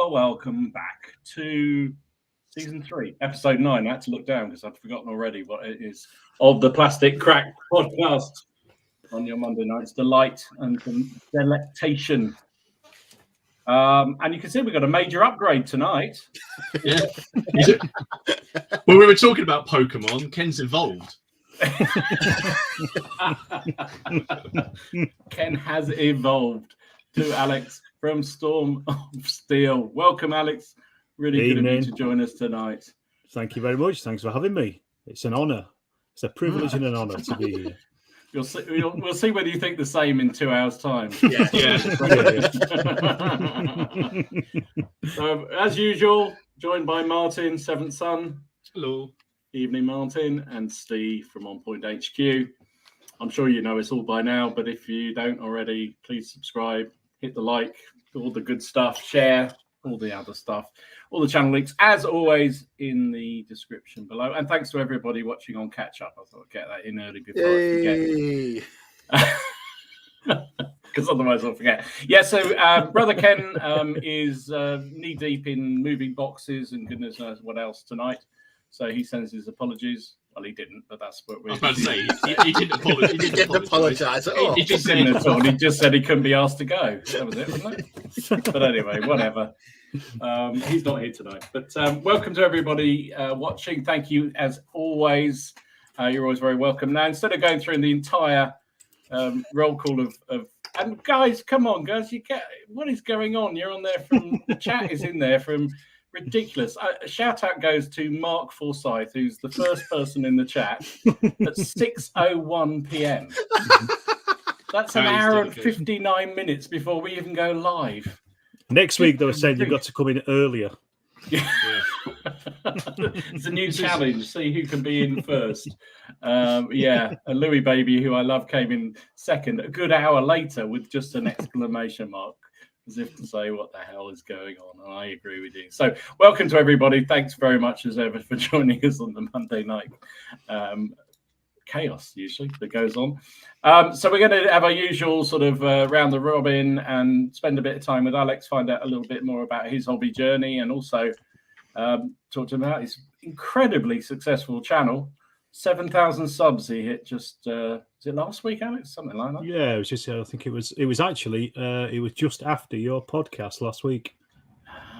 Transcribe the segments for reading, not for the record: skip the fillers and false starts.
welcome back to season 3, episode 9. I had to look down because I'd forgotten already what it is of the Plastic Crack podcast on your Monday night's delight and delectation. And you can see we've got a major upgrade tonight. Yeah. Well, we were talking about Pokemon. Ken's evolved. Ken has evolved to Alex from Storm of Steel. Welcome, Alex. Really good of you to join us tonight. Thank you very much. Thanks for having me. It's an honour. It's a privilege and an honour to be here. We'll see whether you think the same in 2 hours' time. Yeah. So, as usual, joined by Martin, Seventh Son. Hello. Evening, Martin, and Steve from On Point HQ. I'm sure you know us all by now, but if you don't already, please subscribe, hit the like, all the good stuff, share, all the other stuff, all the channel links, as always, in the description below. And thanks to everybody watching on Catch Up. I thought I'd get that in early before I forget. Because otherwise I'll forget. Yeah, so Brother Ken is knee-deep in moving boxes and goodness knows what else tonight. So he sends his apologies. Well, he didn't, but that's what we're... I was about to say, he didn't apologise. He didn't apologise at all. He just didn't at all. He just said he couldn't be asked to go. That was it, wasn't it? But anyway, whatever. He's not here tonight. But welcome to everybody watching. Thank you, as always. You're always very welcome. Now, instead of going through the entire roll call of... And guys, come on, guys. What is going on? You're on there from... The chat is in there from... Ridiculous. A shout out goes to Mark Forsyth, who's the first person in the chat at 6:01 p.m. That's an hour and 59 minutes before we even go live. Next week, they were saying you've got to come in earlier. Yeah. It's a new challenge. See who can be in first. And Louis Baby, who I love, came in second a good hour later with just an exclamation mark. As if to say, what the hell is going on? And I agree with you. So welcome to everybody. Thanks very much as ever for joining us on the Monday night chaos usually that goes on. So we're going to have our usual sort of round the robin and spend a bit of time with Alex, find out a little bit more about his hobby journey and also talk to him about his incredibly successful channel. 7,000 subs he hit just is it last week, Alex? Something like that. Yeah, it was just I think it was actually it was just after your podcast last week,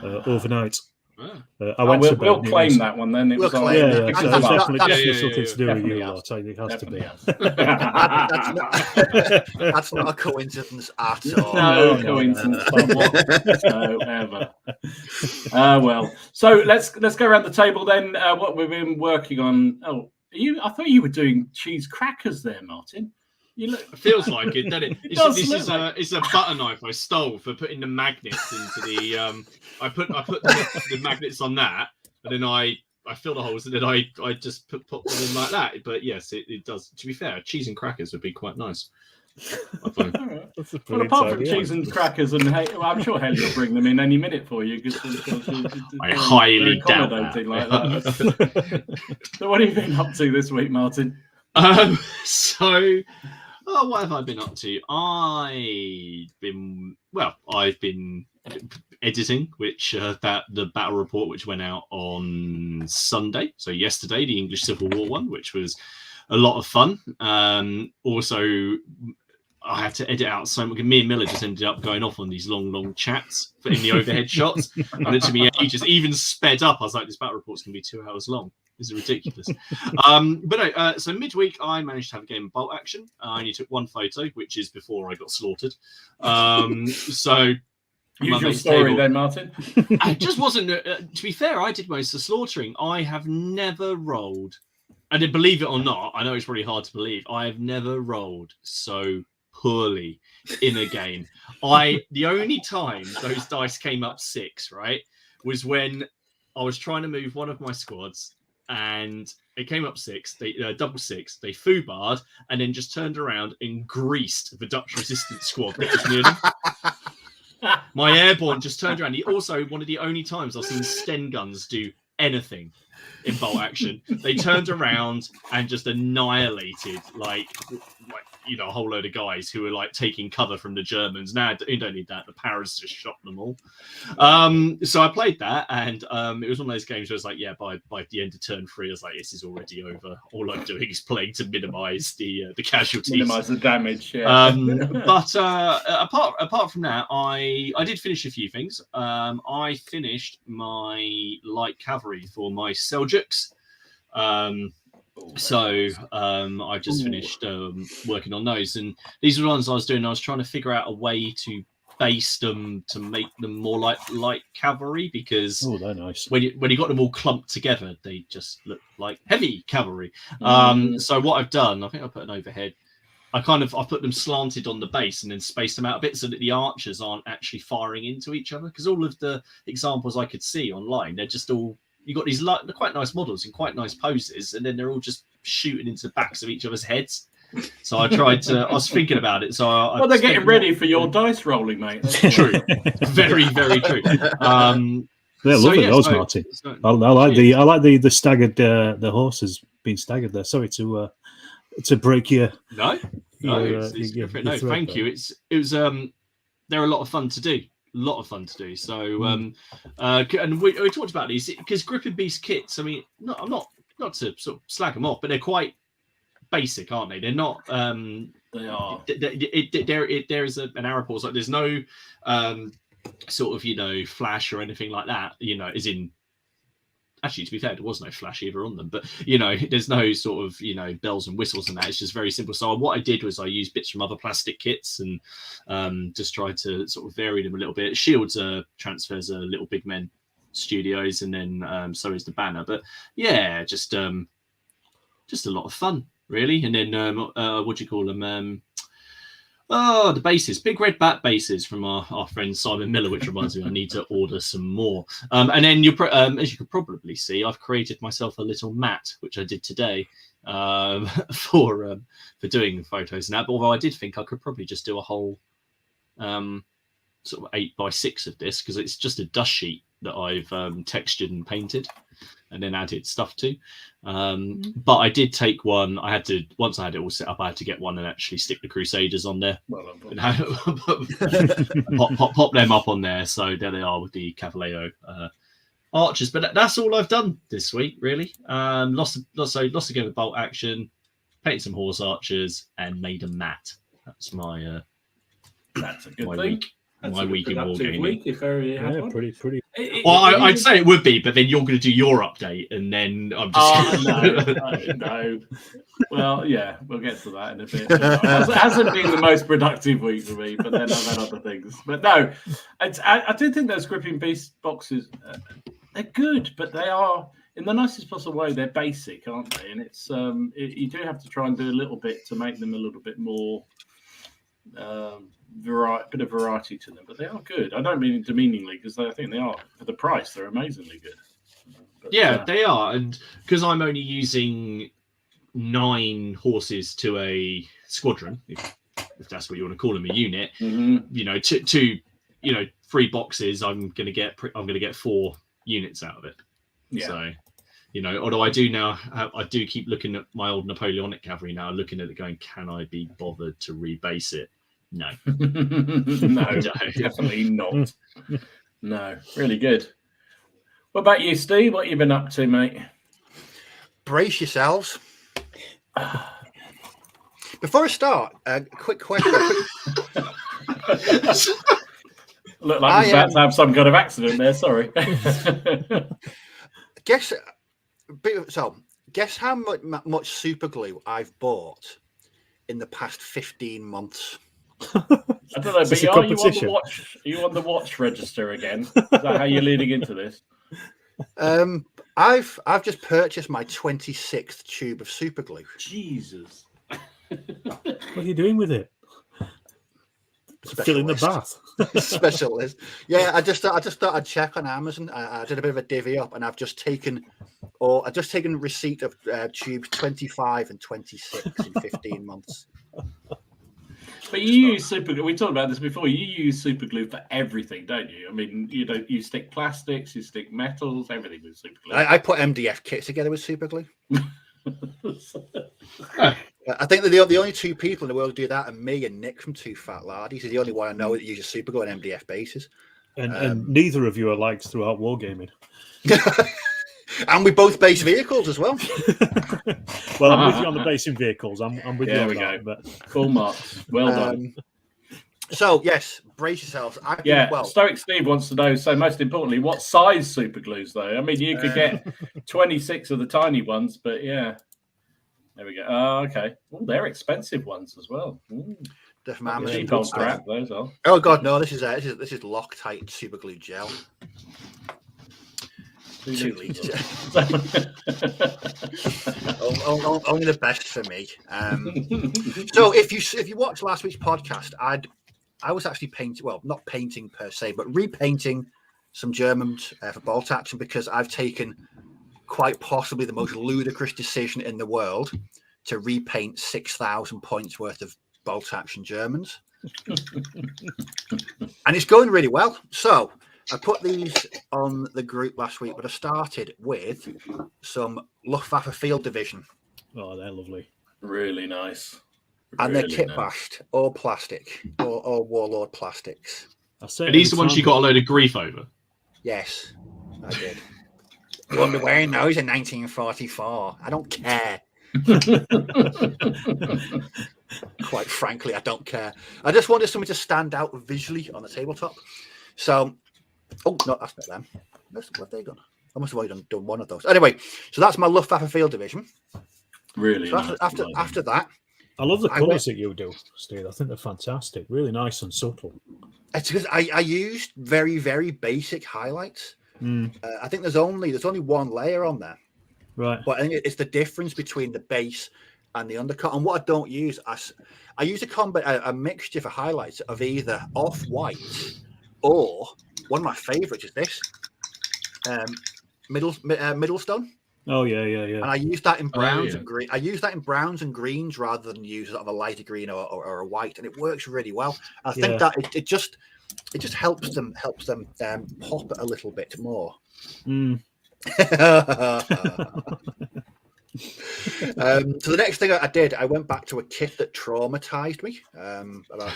overnight. We'll claim that one then. It was on. Yeah. So it's definitely something to do with you lot. It has to be. That's not a coincidence at all. No coincidence. No, ever. Well, so let's go around the table then. What we've been working on. Oh, I thought you were doing cheese crackers there, Martin. You look. It feels like it, doesn't it? It's a butter knife I stole for putting the magnets into the. I put the magnets on that, and then I fill the holes, and then I just put them in like that. But yes, it does. To be fair, cheese and crackers would be quite nice. Well, apart from cheese and crackers, and I'm sure Haley will bring them in any minute for you. I highly doubt that. Like that. So, what have you been up to this week, Martin? What have I been up to? I've been editing, which about the battle report, which went out on Sunday. So yesterday, the English Civil War one, which was a lot of fun. Also, I had to edit out so much. Me and Miller just ended up going off on these long chats in the overhead shots, and it took me ages. Even sped up, I was like, "This battle report's going to be 2 hours long. This is ridiculous." So midweek, I managed to have a game of bolt action. I only took one photo, which is before I got slaughtered. So. Usual story then, Martin. I just wasn't. To be fair, I did most of the slaughtering. I have never rolled, and believe it or not, I know it's really hard to believe. I have never rolled so poorly in a game. The only time those dice came up 6, right, was when I was trying to move one of my squads, and it came up 6. They double 6. They foobarred, and then just turned around and greased the Dutch resistance squad that was near them. My airborne just turned around. He also one of the only times I've seen Sten guns do anything in bolt action. They turned around and just annihilated, a whole load of guys who were like taking cover from the Germans. Now you don't need that. The Paras just shot them all. So I played that, and it was one of those games where I was like, yeah, by the end of turn 3, I was like, this is already over. All I'm doing is playing to minimise the casualties, minimise the damage. Yeah. But apart from that, I did finish a few things. I finished my light cavalry for my Seljuks. I've just finished working on those, and these are the ones I was doing. I was trying to figure out a way to base them to make them more like light cavalry, because they're nice. When you got them all clumped together, they just look like heavy cavalry. So what I've done, I think I put an overhead. I put them slanted on the base and then spaced them out a bit so that the archers aren't actually firing into each other, because all of the examples I could see online, they're just all. You got these they're quite nice models in quite nice poses, and then they're all just shooting into the backs of each other's heads. So I was thinking about it. So they're getting ready for your dice rolling, mate. That's true. Very, very true. They're lovely, those, Martin. I like the staggered the horses being staggered there. Sorry to break your. No, thank you. It was they're a lot of fun to do. So and we talked about these because Grip and Beast kits, I mean, I'm not to sort of slag them off, but they're quite basic, aren't they? They're not they are. There is an arrow pause, like there's no sort of flash or anything like that, as in. Actually, to be fair, there was no flash either on them, but there's no sort of bells and whistles and that. It's just very simple. So what I did was I used bits from other plastic kits and just tried to sort of vary them a little bit. Shields transfers Little Big Men Studios, and then so is the banner. But yeah, just a lot of fun, really. And then what do you call them? The bases, big red bat bases from our friend Simon Miller, which reminds me I need to order some more. And then as you could probably see, I've created myself a little mat, which I did today for doing the photos and that. But although I did think I could probably just do a whole sort of 8x6 of this, because it's just a dust sheet that I've textured and painted and then added stuff to. But I did take one. Once I had it all set up, I had to get one and actually stick the Crusaders on there. Pop them up on there. So there they are with the Cavalleo archers. But that's all I've done this week, really. Lots of game of bolt action, painted some horse archers, and made a mat. That's my that's a good thing. Week. My week in Wargaming. Pretty. Well, I'd say it would be, but then you're going to do your update, and then I'm just. No. Well, yeah, we'll get to that in a bit. It hasn't been the most productive week for me, but then I've had other things. But no, I do think those Gripping Beast boxes, they're good, but they are, in the nicest possible way, they're basic, aren't they? And it's you do have to try and do a little bit to make them a little bit more. Bit of variety to them, but they are good. I don't mean it demeaningly, because I think they are, for the price, they're amazingly good. But, they are, and because I'm only using 9 horses to a squadron, if that's what you want to call them, a unit. Mm-hmm. 3 boxes, I'm gonna get 4 units out of it. Yeah. So, although I do keep looking at my old Napoleonic cavalry now, looking at it going, can I be bothered to rebase it? No. No, definitely not. No, really good. What about you, Steve? What have you been up to, mate? Brace yourselves. Before I start, a quick question. Look like I'm about to have some kind of accident there. Sorry. Guess how much super glue I've bought in the past 15 months. I don't know, but are you on the watch register again? Is that how you're leading into this? I've just purchased my 26th tube of super glue. Jesus. What are you doing with it? Filling the bath. Specialist. Yeah, I just thought I'd check on Amazon. I did a bit of a divvy up, and I've just taken receipt of tubes 25 and 26 in 15 months. But you use super glue. We talked about this before. You use super glue for everything, don't you? I mean, you stick plastics, you stick metals, everything with super glue. I put MDF kits together with super glue. I think that the only two people in the world who do that are me and Nick from Two Fat Lardies. He's the only one I know that uses Superglue on MDF bases. And neither of you are liked throughout Wargaming. And we both base vehicles as well. Well, I'm with you on the basing vehicles. I'm with you on that. But full marks. Well done. So, yes, brace yourselves. Stoic Steve wants to know, so most importantly, what size super glues, though? I mean, you could get 26 of the tiny ones, but yeah. There we go. Oh, okay. Oh, they're expensive ones as well. They're from Amazon. Cheap old scrap, those are. Oh, God, no, this is Loctite super glue gel. 2 litres. Only the best for me. So if you watched last week's podcast, I was actually painting, well, not painting per se, but repainting some Germans for bolt action, because I've taken quite possibly the most ludicrous decision in the world to repaint 6,000 points worth of bolt action Germans. And it's going really well. So I put these on the group last week, but I started with some Luftwaffe Field Division. Oh, they're lovely. Really nice. And they're kit bashed, all plastic, all Warlord plastics. Are these the ones you got a load of grief over? Yes, I did. You won't be wearing those in 1944. I don't care. Quite frankly, I don't care. I just wanted something to stand out visually on the tabletop. So, oh, no, that's not them. What have they done? I must have already done one of those. Anyway, so that's my Luftwaffe Field Division. Really so nice. After that, I love the colours that you do, Steve. I think they're fantastic. Really nice and subtle. It's because I used very, very basic highlights. I think there's only one layer on there. Right. But I think it's the difference between the base and the undercut. And what I don't use, I use a mixture for highlights of either off-white or one of my favourites is this, Middlestone. Oh yeah. And I use that in browns and green. I use that in browns and greens rather than use sort of a lighter green or a white, and it works really well. I think that it just helps them pop a little bit more. So the next thing I did, I went back to a kit that traumatized me about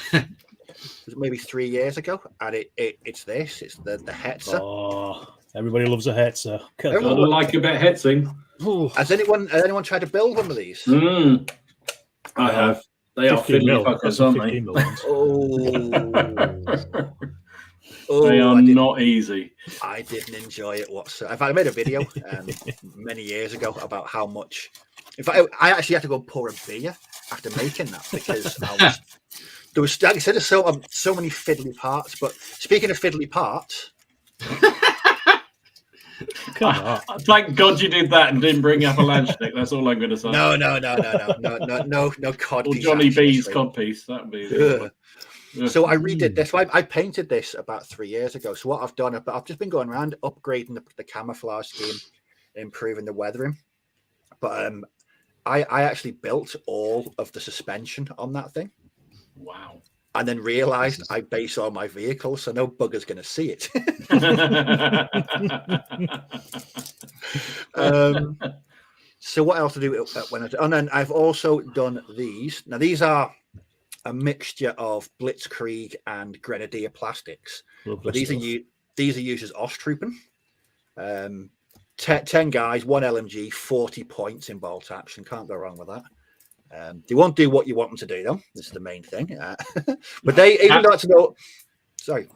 maybe 3 years ago, and it's the Hetzer. Oh, everybody loves a Hetzer. I like a bit of hetzing. Has anyone tried to build one of these? I have. They are fiddly fuckers, aren't they? They are not easy. I didn't enjoy it whatsoever. In fact, I made a video many years ago about how much. In fact, I actually had to go pour a beer after making that, because there was, like I said, there's so many fiddly parts. But speaking of fiddly parts, thank God you did that and didn't bring up a land stick. That's all I'm going to say. No cod. Or Johnny B's cod piece. That would be. So I redid this. I painted this about 3 years ago. So what I've done, I've just been going around upgrading the camouflage scheme, improving the weathering. But I actually built all of the suspension on that thing. Wow. And then realized I base all my vehicles, so no bugger's going to see it. So what else to do and then I've also done these. Now these are a mixture of Blitzkrieg and Grenadier plastics. But these are used as Osttruppen. 10 guys, 1 LMG, 40 points in bolt action. Can't go wrong with that. They won't do what you want them to do, though. This is the main thing. But they even got to go. Sorry.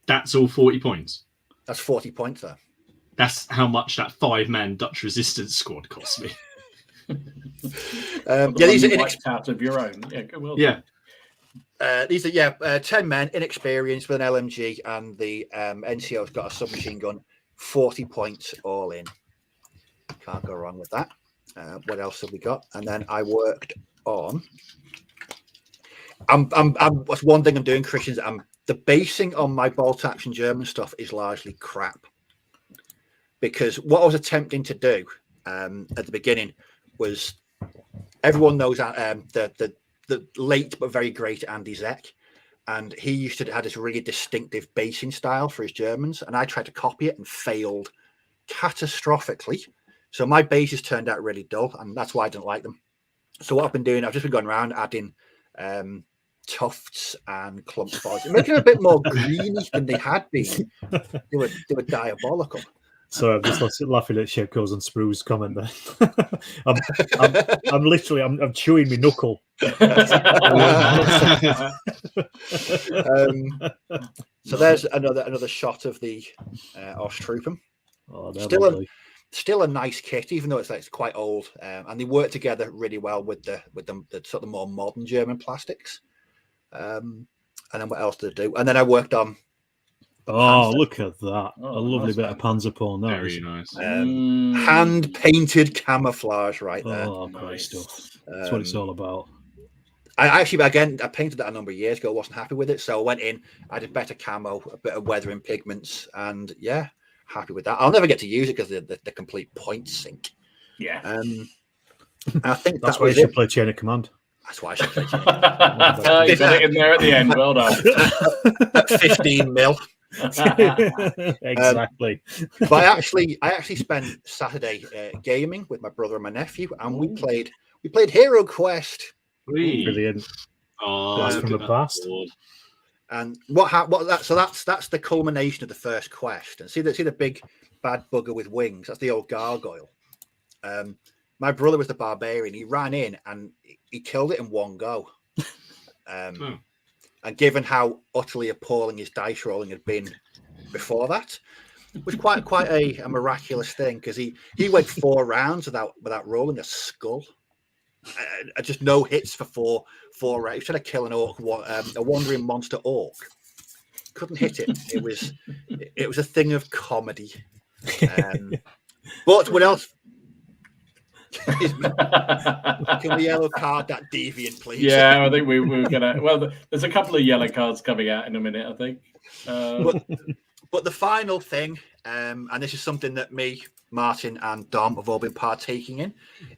That's all 40 points. That's 40 points, though. That's how much that 5-man Dutch resistance squad cost me. These are out of your own. Yeah, good. Well done. These are 10 men, inexperienced with an LMG, and the NCO's got a submachine gun. 40 points all in. Can't go wrong with that. What else have we got? And then I worked on. What's one thing I'm doing, Christians? The basing on my bolt action German stuff is largely crap, because what I was attempting to do at the beginning was, everyone knows the late but very great Andy Zek, and he used to have this really distinctive basing style for his Germans, and I tried to copy it and failed catastrophically. So my bases turned out really dull, and that's why I didn't like them. So what I've been doing, I've just been going around adding tufts and clumps of forest, making them a bit more greeny than they had been. They were diabolical. So I'm just laughing at Shevko's and Sprue's comment there. I'm literally chewing my knuckle. So there's another shot of the Osttruppen. Oh, still a nice kit, even though it's quite old, and they work together really well with the sort of more modern German plastics. And then what else did I do? And then I worked on. Oh, look at that! A lovely bit of Panzerporn. Very nice. Hand painted camouflage right there. Oh, great stuff. That's what it's all about. I painted that a number of years ago. Wasn't happy with it, so I went in. I did better camo, a bit of weathering pigments, and yeah, happy with that. I'll never get to use it because the complete points sink. Yeah. I think that's why you should play Chain of Command. That's why I should play Chain of Command. You got it in there at the end. Well done. At 15 mil. Exactly. But I actually spent Saturday gaming with my brother and my nephew, and we played Hero Quest. Brilliant. Blast from the past. And that's the culmination of the first quest. And see the big bad bugger with wings. That's the old gargoyle. My brother was the barbarian. He ran in and he killed it in one go. And given how utterly appalling his dice rolling had been before that, it was quite a miraculous thing, because he went 4 rounds without rolling a skull. Just no hits for four rounds. He was trying to kill an orc, a wandering monster orc. Couldn't hit it. It was a thing of comedy. But what else? Can we yellow card that deviant, please? Yeah, I think we were gonna. Well, there's a couple of yellow cards coming out in a minute, I think. But the final thing, and this is something that me, Martin, and Dom have all been partaking in,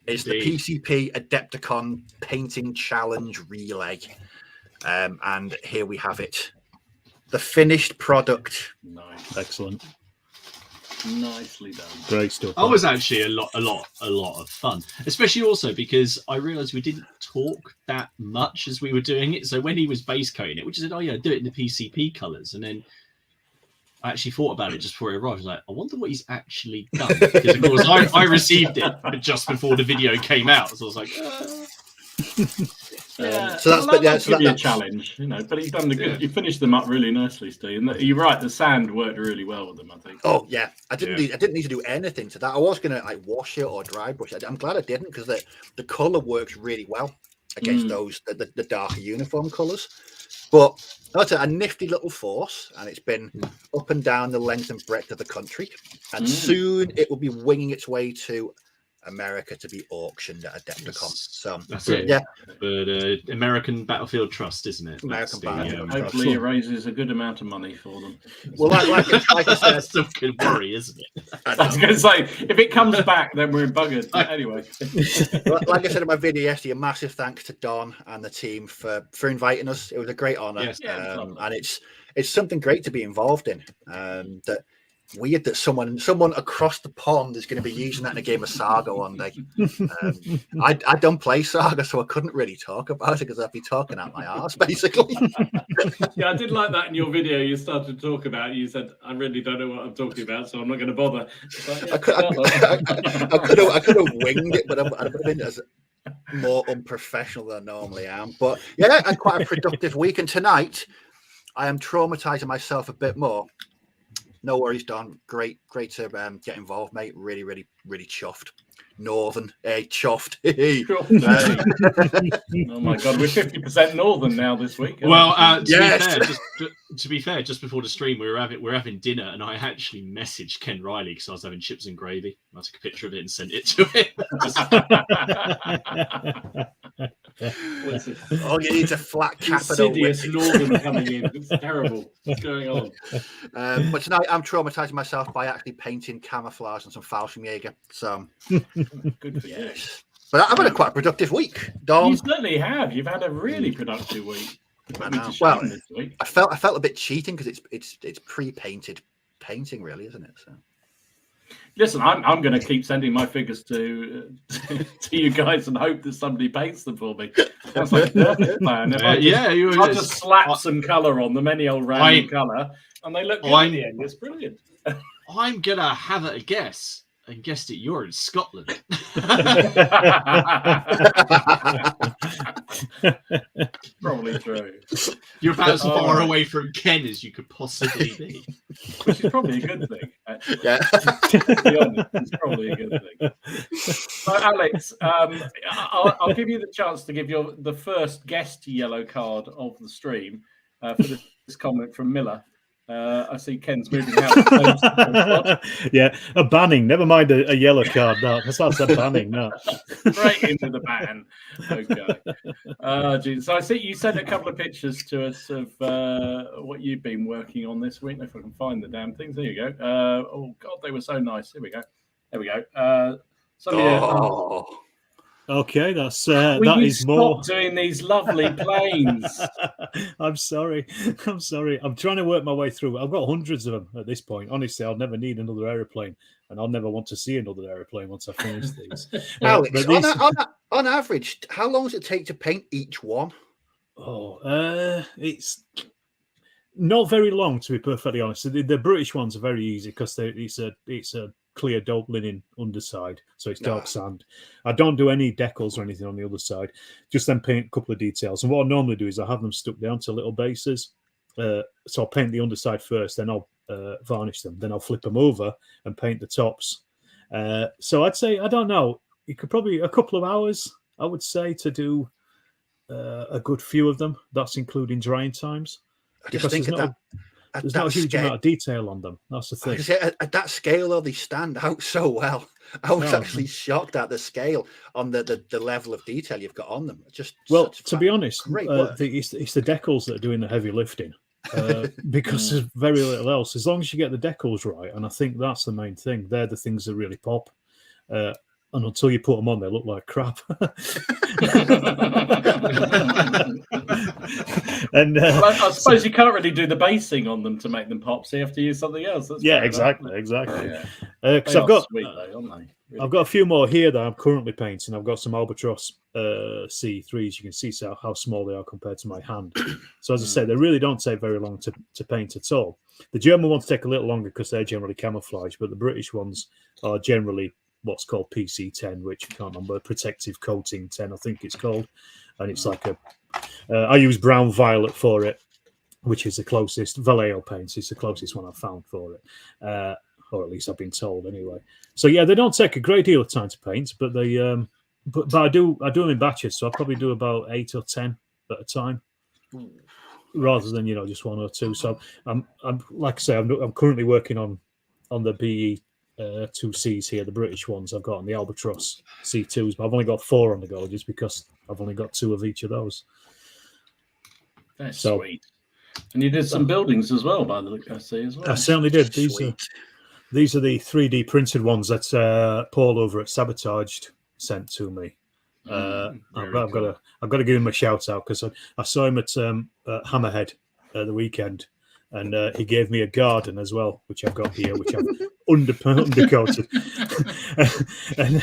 is the PCP Adepticon Painting Challenge Relay. And here we have it, the finished product. Nice, excellent. Nicely done. Great stuff. That was actually a lot of fun, especially also because I realized we didn't talk that much as we were doing it. So when he was base coating it, we just said, "Oh yeah, do it in the PCP colors," and then I actually thought about it just before he arrived. I was like, I wonder what he's actually done, because of course I received it just before the video came out, so I was like, Yeah, so that's a challenge, But he's done the good. You finished them up really nicely, Steve. And you're right. The sand worked really well with them, I think. Oh yeah, I didn't need to do anything to that. I was gonna wash it or dry brush it. I'm glad I didn't, because the color works really well against those the darker uniform colors. But that's a nifty little force, and it's been up and down the length and breadth of the country, and soon it will be winging its way to America to be auctioned at Adepticon. So that's it. Yeah, but American Battlefield Trust, isn't it? American Battlefield Trust. Hopefully, it raises a good amount of money for them. Well, like I said, that's some good worry, isn't it? I was going to say, if it comes back, then we're buggered. But anyway, like I said in my video yesterday, a massive thanks to Don and the team for inviting us. It was a great honor, yes, and it's something great to be involved in. That weird that someone across the pond is going to be using that in a game of Saga one day. I don't play Saga, so I couldn't really talk about it because I'd be talking out my arse, basically. Yeah, I did like that in your video. You started to talk about. You said, "I really don't know what I'm talking about, so I'm not going to bother." Like, yeah, I could have winged it, but I would have been as more unprofessional than I normally am. But yeah, I had quite a productive week, and tonight I am traumatizing myself a bit more. No worries, Don. Great to get involved, mate. Really, really, really chuffed. Northern, chuffed. Oh my God, we're 50% Northern now this week. Well, to be fair, just before the stream, we were having dinner, and I actually messaged Ken Riley because I was having chips and gravy. I took a picture of it and sent it to him. Oh, you need a flat capital. Insidious Northern coming in. It's terrible. What's going on? But tonight I'm traumatizing myself by actually painting camouflage and some Fallschirmjäger. So good for you. But I've had quite a productive week, Dom. You certainly have. You've had a really productive week. Well, I felt a bit cheating because it's pre-painted painting, really, isn't it? So Listen, I'm going to keep sending my figures to you guys and hope that somebody paints them for me. Sounds like a perfect plan. I'll just slap some colour on them, any old random colour, and they look good at the end. It's brilliant. I'm going to have a guess and guessed it. You're in Scotland. Probably true. You're about as far away from Ken as you could possibly be. Which is probably a good thing, actually. Yeah. To be honest, it's probably a good thing. So, Alex, I'll give you the chance to give the first guest yellow card of the stream for this comment from Miller. I see Ken's moving out. Yeah, a banning. Never mind a yellow card. No, that's a banning. No, straight into the ban. Okay. So I see you sent a couple of pictures to us of what you've been working on this week. If I can find the damn things. There you go. Oh God, they were so nice. Here we go. There we go. Okay, that is more. Stop doing these lovely planes. I'm sorry. I'm trying to work my way through. I've got hundreds of them at this point. Honestly, I'll never need another aeroplane, and I'll never want to see another aeroplane once I finish these. Alex, on average, how long does it take to paint each one? It's not very long, to be perfectly honest. The British ones are very easy because it's a clear dope linen underside, so it's dark sand. I don't do any decals or anything on the other side, just then paint a couple of details. And what I normally do is I have them stuck down to little bases, so I'll paint the underside first, then I'll varnish them, then I'll flip them over and paint the tops. So I'd say, I don't know, you could probably a couple of hours, I would say, to do a good few of them. That's including drying times. I just think there's not a huge amount of detail on them. That's the thing. At that scale, though, they stand out so well. I was actually shocked at the scale on the level of detail you've got on them. To be honest, it's the decals that are doing the heavy lifting because there's very little else. As long as you get the decals right, and I think that's the main thing. They're the things that really pop. And until you put them on, they look like crap. And I suppose you can't really do the basing on them to make them pop, so you have to use something else. Exactly. Because I've got a few more here that I'm currently painting. I've got some Albatross C3s. You can see how small they are compared to my hand. So as I say, they really don't take very long to paint at all. The German ones take a little longer because they're generally camouflage, but the British ones are generally what's called PC10, which I can't remember, protective coating 10, I think it's called. And it's like I use brown violet for it, which is the closest. Vallejo paints is the closest one I've found for it. Or at least I've been told anyway. So yeah, they don't take a great deal of time to paint, but they but I do them in batches, so I probably do about 8 or 10 at a time. Rather than just 1 or 2. So I'm like I say, I'm currently working on the BE 2Cs here, the British ones I've got on the Albatross C2s, but I've only got 4 on the go just because I've only got 2 of each of those. That's sweet. And you did some buildings as well, by the look I see as well. I certainly did. These are the 3D printed ones that Paul over at Sabotaged sent to me. I've got to give him a shout out because I saw him at Hammerhead at the weekend, and he gave me a garden as well, which I've got here, which I've undercoated. And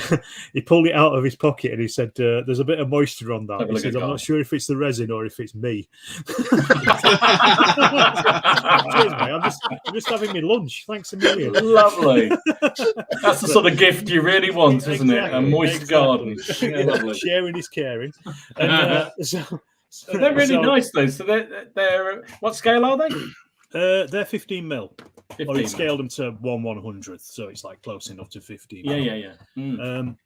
he pulled it out of his pocket and he said, "There's a bit of moisture on that." He said, "I'm not sure if it's the resin or if it's me." Cheers, mate. I'm just having my lunch. Thanks a million. Lovely. That's the sort of gift you really want, isn't it? A moist garden. Yeah, lovely. Sharing is caring. And, so they're really nice, though. So they're what scale are they? They're 15 mil. Or he scaled them to 1/100th, so it's like close enough to 15. Yeah.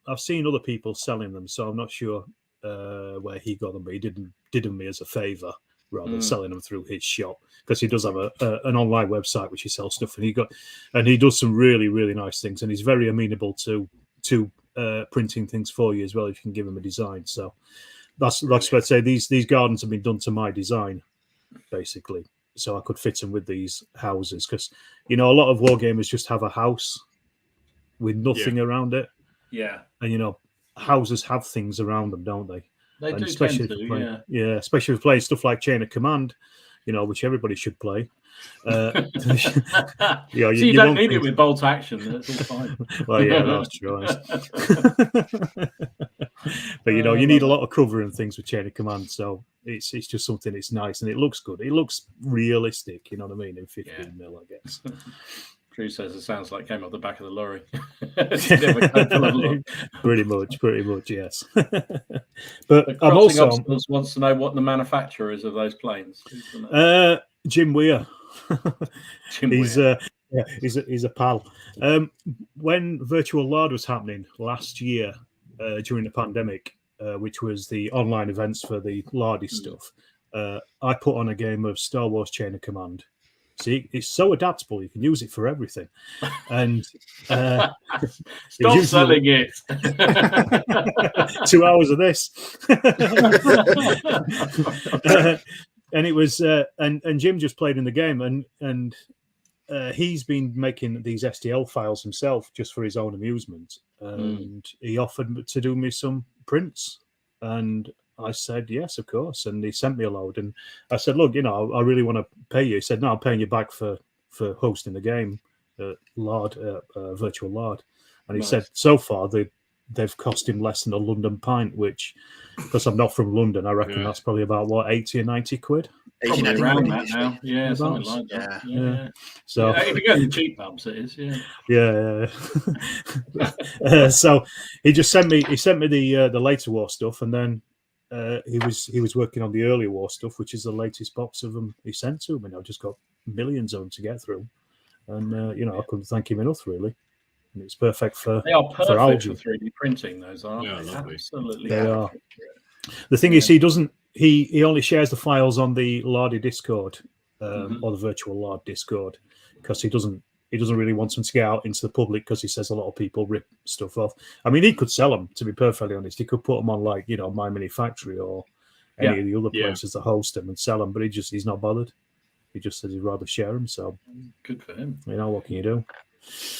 I've seen other people selling them, so I'm not sure where he got them, but he did them me as a favour rather than selling them through his shop, because he does have an online website which he sells stuff, and he does some really, really nice things, and he's very amenable to printing things for you as well if you can give him a design. So that's what I'd say. These gardens have been done to my design, basically. So I could fit them with these houses because, a lot of wargamers just have a house with nothing around it. Yeah. And, houses have things around them, don't they? They and do especially tend to, especially if playing stuff like Chain of Command, which everybody should play. You don't need it with bolt action. That's all fine. Well, yeah, that's true. But you need a lot of cover and things with chain of command, so it's just something. It's nice and it looks good. It looks realistic. You know what I mean? In 15 mil, I guess. Drew says it sounds like came off the back of the lorry. Pretty much, yes. But I'm also wants to know what the manufacturer is of those planes. Jim Weir. He's a pal. When Virtual Lard was happening last year during the pandemic, which was the online events for the Lardy stuff, I put on a game of Star Wars Chain of Command. See, it's so adaptable; you can use it for everything. And stop selling it. 2 hours of this, and it was and Jim just played in the game, and he's been making these STL files himself just for his own amusement, and he offered to do me some prints, and I said, yes, of course. And he sent me a load. And I said, look, I really want to pay you. He said, no, I'm paying you back for hosting the game, Virtual Lard. And he said, so far, they've cost him less than a London pint, which, because I'm not from London, I reckon that's probably about, 80 or 90 quid? Probably around that now. Yeah, something like that. Yeah. So if you go to the cheap pubs, it is. Yeah. So he sent me the later war stuff, and then he was working on the earlier war stuff, which is the latest box of them he sent to me. And I've just got millions of them to get through, and I couldn't thank him enough, really. And it's perfect for they are perfect for 3D printing. Those are absolutely. They are. The thing is, he only shares the files on the Lardy Discord or the Virtual Lard Discord, because he doesn't really want them to get out into the public, because he says a lot of people rip stuff off. I mean, he could sell them, to be perfectly honest. He could put them on My Mini Factory or any of the other places that host them and sell them, but he's not bothered. He just says he'd rather share them. So good for him. What can you do?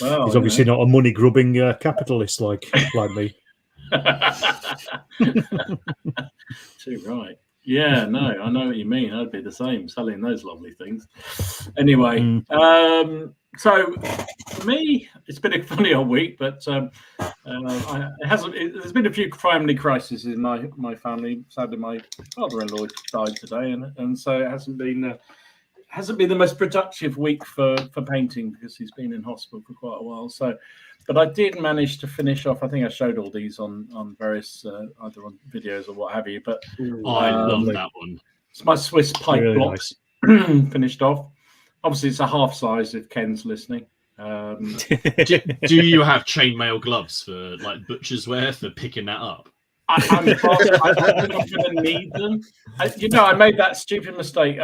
Well, he's obviously not a money grubbing capitalist like me. Too right. Yeah, no, I know what you mean. I'd be the same, selling those lovely things. Anyway, so for me, it's been a funny old week, but there's been a few family crises in my family. Sadly, my father-in-law died today, and so it hasn't been the most productive week for painting, because he's been in hospital for quite a while. So, but I did manage to finish off. I think I showed all these on various either on videos or what have you. But I love that one. It's my Swiss pipe really blocks finished off. Obviously, it's a half size if Ken's listening. Do you have chainmail gloves for butcher's wear for picking that up? I think I'm going to need them. I made that stupid mistake.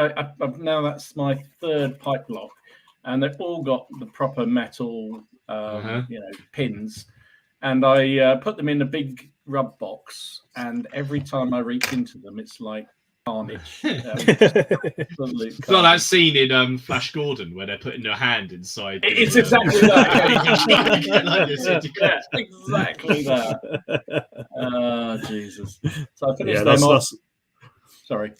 Now that's my third pipe block, and they've all got the proper metal, pins. And I put them in a big rub box, and every time I reach into them, it's like carnage. It's not that scene in Flash Gordon where they're putting their hand inside. It's exactly that. Exactly that. Oh, Jesus. So I finished them off. Sorry.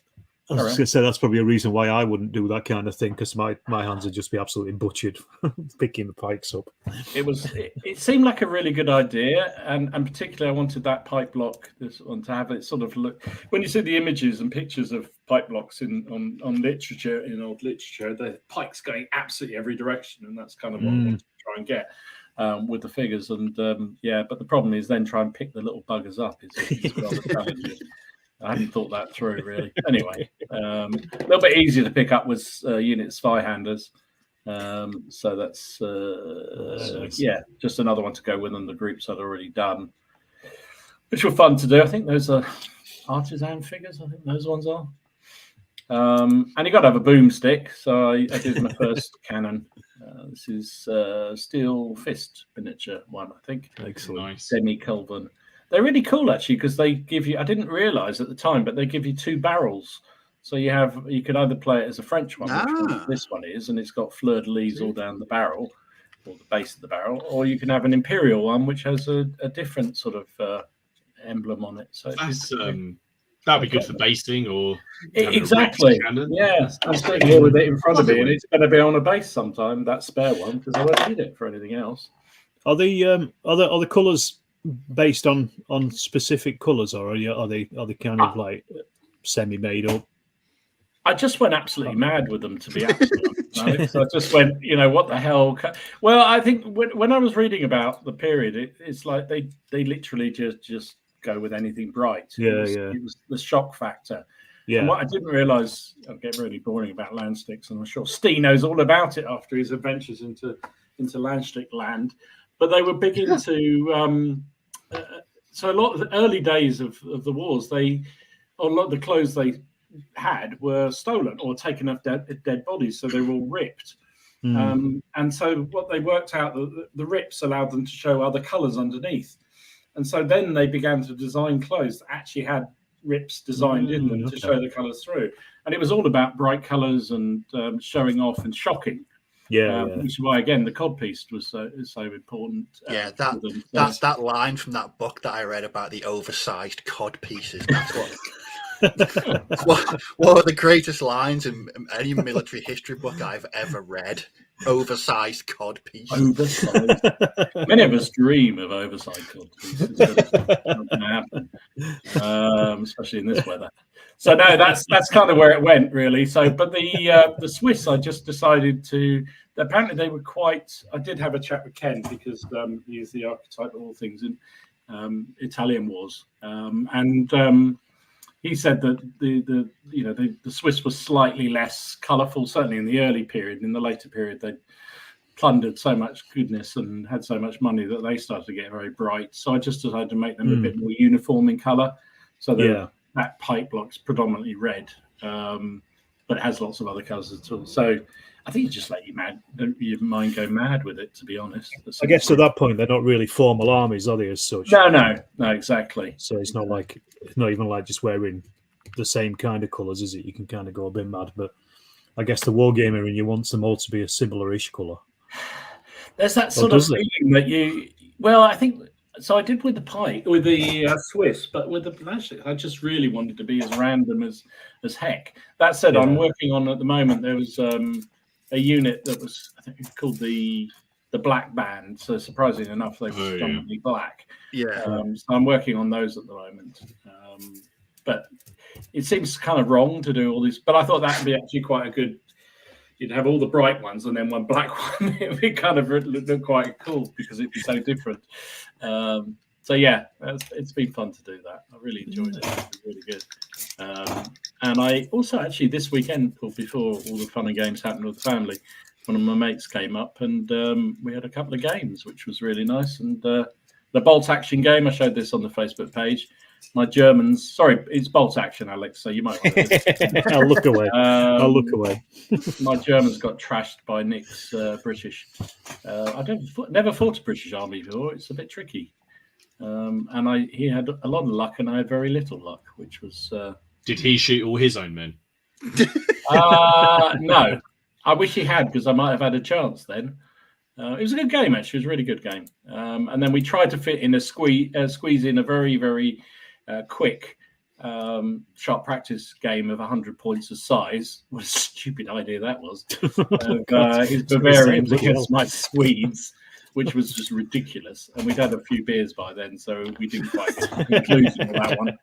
I was just going to say that's probably a reason why I wouldn't do that kind of thing, because my hands would just be absolutely butchered picking the pikes up. It seemed like a really good idea, and particularly I wanted that pipe block, this one, to have it sort of look. When you see the images and pictures of pipe blocks on literature, in old literature, the pikes going absolutely every direction, and that's kind of what I wanted to try and get with the figures. And but the problem is then try and pick the little buggers up is rather challenging. I hadn't thought that through, really. Anyway, a little bit easier to pick up was unit Zweihanders. So that's, just another one to go with on the groups I'd already done, which were fun to do. I think those are artisan figures. I think those ones are. And you got to have a boomstick. So I did my first cannon. This is Steel Fist miniature one, I think. Excellent. Nice. Semi-Kelvin. They're really cool, actually, because they give you, I didn't realize at the time, but they give you two barrels. So you could either play it as a French one, which this one is, and it's got fleur-de-lis all down the barrel, or the base of the barrel, or you can have an Imperial one, which has a different sort of emblem on it. So that's That'd be good for basing or exactly. Yeah, I'm sitting here with it in front of me, and it's going to be on a base sometime. That spare one, because I won't need it for anything else. Are the colours based on specific colours, or are they kind of like semi-made up? I just went absolutely mad with them, to be absolutely honest. I just went, what the hell? Well, I think when I was reading about the period, it's like they literally just go with anything bright. It was the shock factor. Yeah. And what I didn't realise, I'll get really boring about land sticks, and I'm sure Steve knows all about it after his adventures into land stick land. But they were big into so a lot of the early days of the wars, a lot of the clothes they had were stolen or taken off dead bodies, so they were all ripped. And so what they worked out, the rips allowed them to show other colours underneath. And so then they began to design clothes that actually had rips designed in them to show the colours through. And it was all about bright colours and showing off and shocking. Which is why, again, the codpiece was so important. That's that line from that book that I read about the oversized cod pieces. That's one of the greatest lines in any military history book I've ever read. Oversized cod pieces. Oversized. Many of us dream of oversized cod pieces. It's not going to happen, especially in this weather. So no, that's kind of where it went, really. So, but the Swiss, I just decided to. Apparently, they were quite. I did have a chat with Ken because he is the archetype of all things in Italian wars, and he said that the Swiss was slightly less colourful, certainly in the early period. In the later period, they plundered so much goodness and had so much money that they started to get very bright. So I just decided to make them a bit more uniform in colour. So that pipe block's predominantly red, but it has lots of other colours as well. So I think you just let your mind go mad with it, to be honest. I guess at that point they're not really formal armies, are they, as such? No, exactly. So it's not even like just wearing the same kind of colours, is it? You can kind of go a bit mad, but I guess the wargamer and you want them all to be a similar-ish colour. There's that sort of feeling that I think so. I did with the pike, with the Swiss, but with the plastic, I just really wanted to be as random as heck. That said, I'm working on at the moment. There was a unit that was, I think it's called the black band. So surprisingly enough, they were predominantly black. So I'm working on those at the moment. But it seems kind of wrong to do all this. But I thought that would be actually quite a good. You'd have all the bright ones and then one black one. It would kind of look quite cool because it'd be so different. So yeah, it's been fun to do that. I really enjoyed it. It was really good. And I also actually this weekend, or before all the fun and games happened with the family, one of my mates came up and we had a couple of games, which was really nice. And the bolt action game, I showed this on the Facebook page. My Germans, sorry, it's bolt action, Alex. So you might want to. I'll look away. I'll look away. My Germans got trashed by Nick's British. I never fought a British army before. It's a bit tricky. And he had a lot of luck, and I had very little luck, which was. Did he shoot all his own men? No, I wish he had because I might have had a chance then. It was a good game, actually. It was a really good game. And then we tried to fit in squeeze in a very, very quick sharp practice game of 100 points of size. What a stupid idea that was. His Bavarians against my Swedes, which was just ridiculous. And we'd had a few beers by then, so we didn't quite get to the conclusion of that one.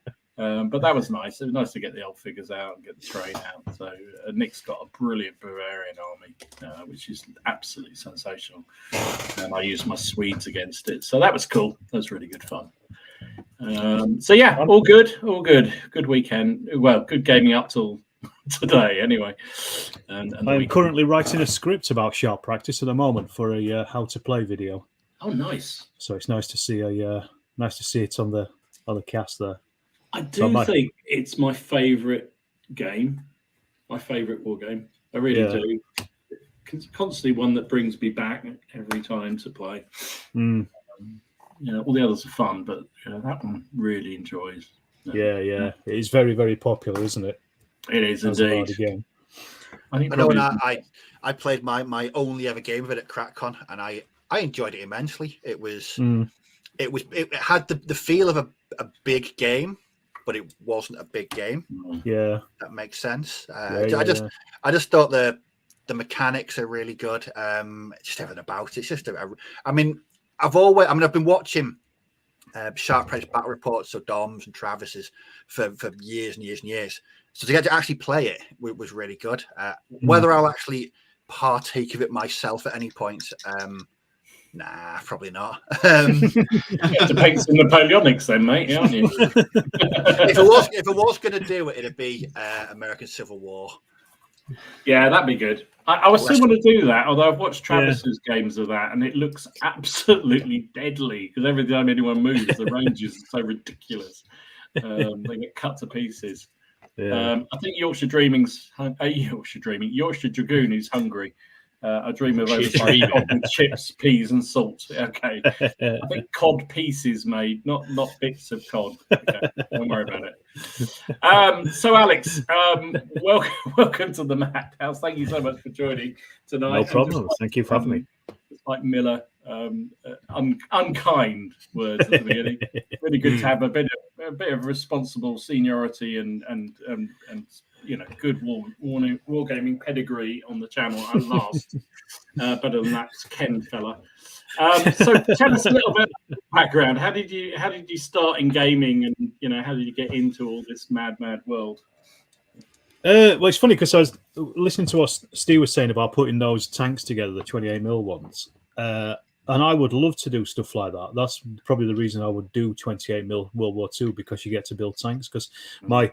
But that was nice. It was nice to get the old figures out and get the train out. So Nick's got a brilliant Bavarian army, which is absolutely sensational. And I used my Swedes against it. So that was cool. That was really good fun. So yeah, all good. Good weekend. Well, good gaming up till today anyway. And I'm currently writing a script about sharp practice at the moment for a how to play video. Oh, nice. So it's nice to see it on the cast there. I think it's my favourite game, my favourite war game. I really do. It's constantly one that brings me back every time to play. All the others are fun, but that one really enjoys. It is very, very popular, isn't it? It is indeed. I played my only ever game of it at CrackCon, and I enjoyed it immensely. It was it had the feel of a big game. but it wasn't a big game. Yeah, that makes sense. I just thought the mechanics are really good. Just everything about it. It's just I've been watching Shark Press battle reports of Dom's and Travis's for years and years and years. So to get to actually play it was really good. Whether I'll actually partake of it myself at any point, nah, probably not. It depends on Napoleonics, then, mate, aren't you? if it was going to do it, it'd be American Civil War. Yeah, that'd be good. I was still want to do that, although I've watched Travis's games of that, and it looks absolutely deadly because every time anyone moves, the ranges are so ridiculous. They get cut to pieces. Yeah. I think Yorkshire Dragoon is hungry. I dream of oversized cod with chips, peas, and salt. Okay, I think cod pieces made, not bits of cod. Okay, don't worry about it. So, Alex, welcome to the Madhouse. Thank you so much for joining tonight. No problem. Thank you for having me. Like Miller, unkind words at the beginning. Really good to have a bit of responsible seniority and good wargaming pedigree on the channel at last. Better than that Ken fella. So tell us a little bit of background. How did you start in gaming, and how did you get into all this mad world? Well, it's funny because I was listening to what Steve was saying about putting those tanks together, the 28mm ones. And I would love to do stuff like that. That's probably the reason I would do 28mm World War II, because you get to build tanks. Because I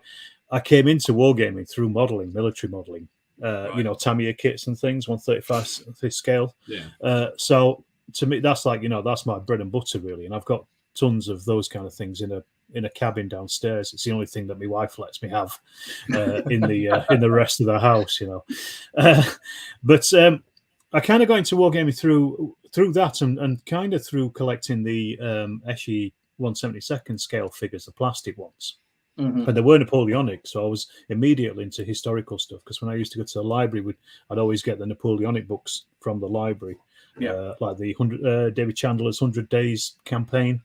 came into wargaming through modelling, military modelling. Tamiya kits and things, 135 scale. Yeah. So to me, that's that's my bread and butter really. And I've got tons of those kind of things in a cabin downstairs. It's the only thing that my wife lets me have in the rest of the house, But I kind of got into wargaming through that and kind of through collecting the Eschi 1/72 scale figures, the plastic ones. Mm-hmm. And they were Napoleonic, so I was immediately into historical stuff, because when I used to go to the library, I'd always get the Napoleonic books from the library, like the David Chandler's 100 Days campaign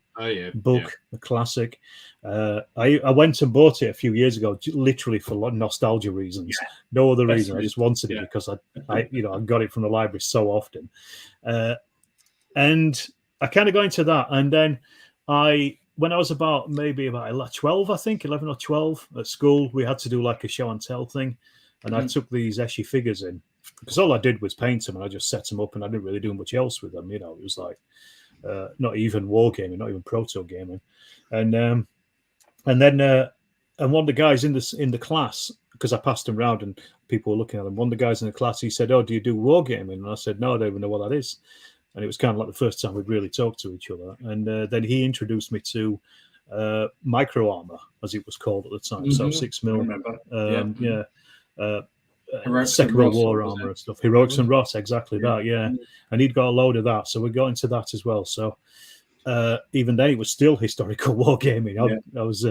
book, the classic. I went and bought it a few years ago, literally for nostalgia reasons. Yeah. No other reason. I just wanted it because I got it from the library so often, and I kind of got into that, and then when I was about 12, I think 11 or 12 at school, we had to do like a show and tell thing, and I took these Eschi figures in, because all I did was paint them and I just set them up, and I didn't really do much else with them. It was like not even wargaming, not even proto gaming, and then one of the guys in the class, because I passed them around and people were looking at them, one of the guys in the class, he said, "Oh, do you do wargaming?" And I said, "No, I don't even know what that is." And it was kind of like the first time we'd really talked to each other. And then he introduced me to micro armor, as it was called at the time. Mm-hmm. So 6mm, Second World War armor and stuff. Heroics and Ross, exactly that, yeah. And he'd got a load of that, so we got into that as well. So even then, it was still historical wargaming. I was,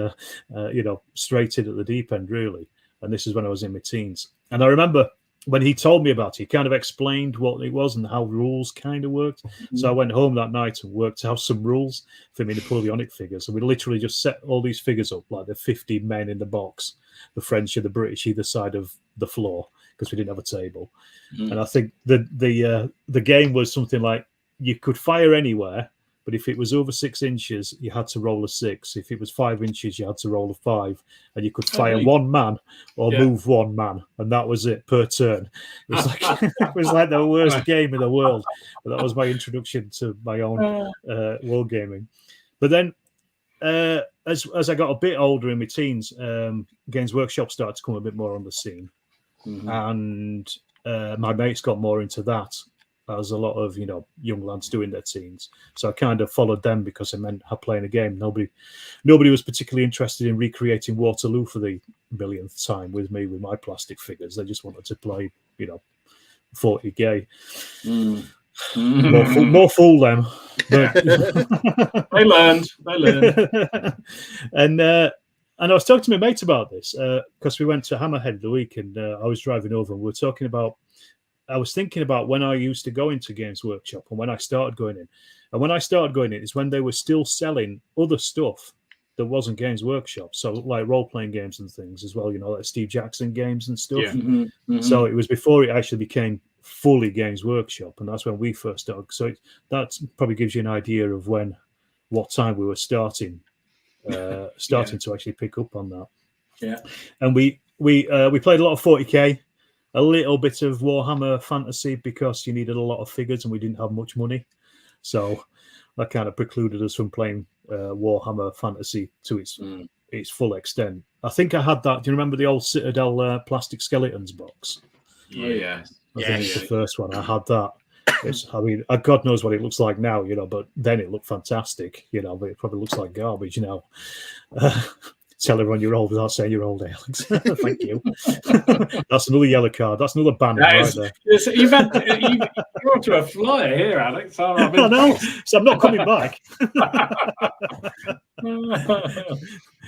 straight in at the deep end, really. And this is when I was in my teens. And I remember when he told me about it, he kind of explained what it was and how rules kind of worked. Mm-hmm. So I went home that night and worked out some rules for my Napoleonic figures. And we literally just set all these figures up, like the 50 men in the box, the French and the British either side of the floor, because we didn't have a table. Mm-hmm. And I think the game was something like you could fire anywhere, but if it was over 6 inches, you had to roll a 6. If it was 5 inches, you had to roll a 5. And you could fire one man or move one man, and that was it per turn. It was like the worst game in the world. But that was my introduction to my own wargaming. But then, as I got a bit older in my teens, Games Workshop started to come a bit more on the scene, and my mates got more into that, as a lot of young lads do in their teens. So I kind of followed them because it meant playing a game. Nobody was particularly interested in recreating Waterloo for the millionth time with me with my plastic figures. They just wanted to play 40 gay. More fool them. But... they learned. And I was talking to my mate about this because we went to Hammerhead the week, and I was driving over, and we were talking about. I was thinking about when I used to go into Games Workshop and when I started going in. And when I started going in is when they were still selling other stuff there wasn't Games Workshop, so like role-playing games and things as well, like Steve Jackson games and stuff. Yeah. So it was before it actually became fully Games Workshop, and that's when we first started. So that probably gives you an idea of what time we were starting to actually pick up on that. Yeah. And we played a lot of 40k, a little bit of Warhammer Fantasy because you needed a lot of figures and we didn't have much money, so that kind of precluded us from playing Warhammer Fantasy to its full extent. I think I had that. Do you remember the old Citadel plastic skeletons box? Yeah. I think it's the first one. I had that. God knows what it looks like now, but then it looked fantastic, but it probably looks like garbage now. Tell everyone you're old without saying you're old, Alex. Thank you. That's another yellow card. That's another banner right there. You're onto a flyer here, Alex. I know. So I'm not coming back.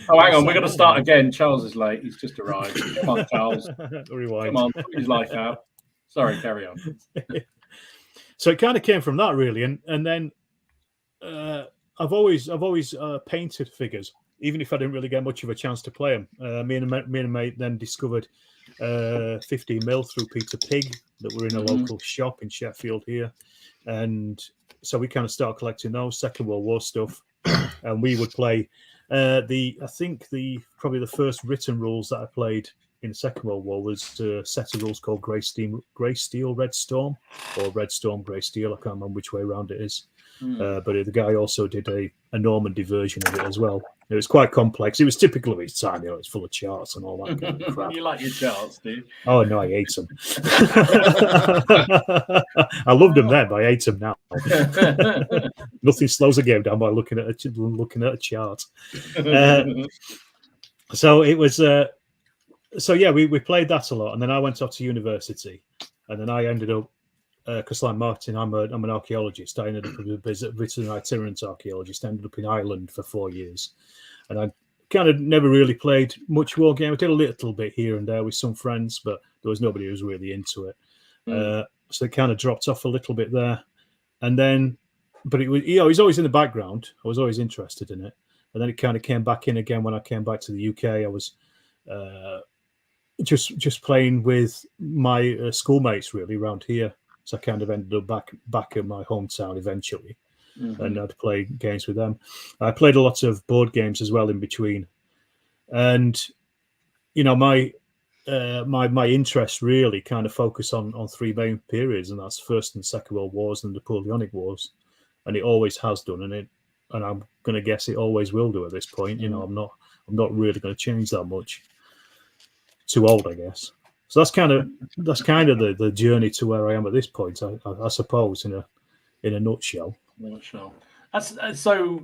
Oh, hang on. We're going to start again. Charles is late. He's just arrived. Come on, Charles. Rewind. Come on, put his life out. Sorry, carry on. So it kind of came from that, really, and then I've always painted figures, even if I didn't really get much of a chance to play them. Me and a mate then discovered 15mm through Peter Pig that were in a local shop in Sheffield here, and so we kind of started collecting those Second World War stuff, and we would play probably the first written rules that I played in the Second World War was a set of rules called Grey Steel, Red Storm, or Red Storm, Grey Steel. I can't remember which way around it is. But the guy also did a Normandy version of it as well. It was quite complex. It was typical of his time, it's full of charts and all that kind of crap. You like your charts, do you? Oh, no, I hate them. I loved them then, but I hate them now. Nothing slows a game down by looking at a chart. So it was... we played that a lot, and then I went off to university, and then I ended up, because like Martin, I'm an archaeologist. I ended up as a written itinerant archaeologist. Ended up in Ireland for 4 years, and I kind of never really played much war game. I did a little bit here and there with some friends, but there was nobody who was really into it. So it kind of dropped off a little bit there, and then, but it was it was always in the background. I was always interested in it, and then it kind of came back in again when I came back to the UK. I was just playing with my schoolmates really around here. So I kind of ended up back in my hometown eventually, and I'd play games with them. I played a lot of board games as well in between, and my interest really kind of focused on three main periods, and that's First and Second World Wars and the Napoleonic Wars, and it always has done, and I'm going to guess it always will do at this point. I'm not really going to change that much. Too old, I guess. So that's kind of the journey to where I am at this point, I suppose, in a nutshell. That's so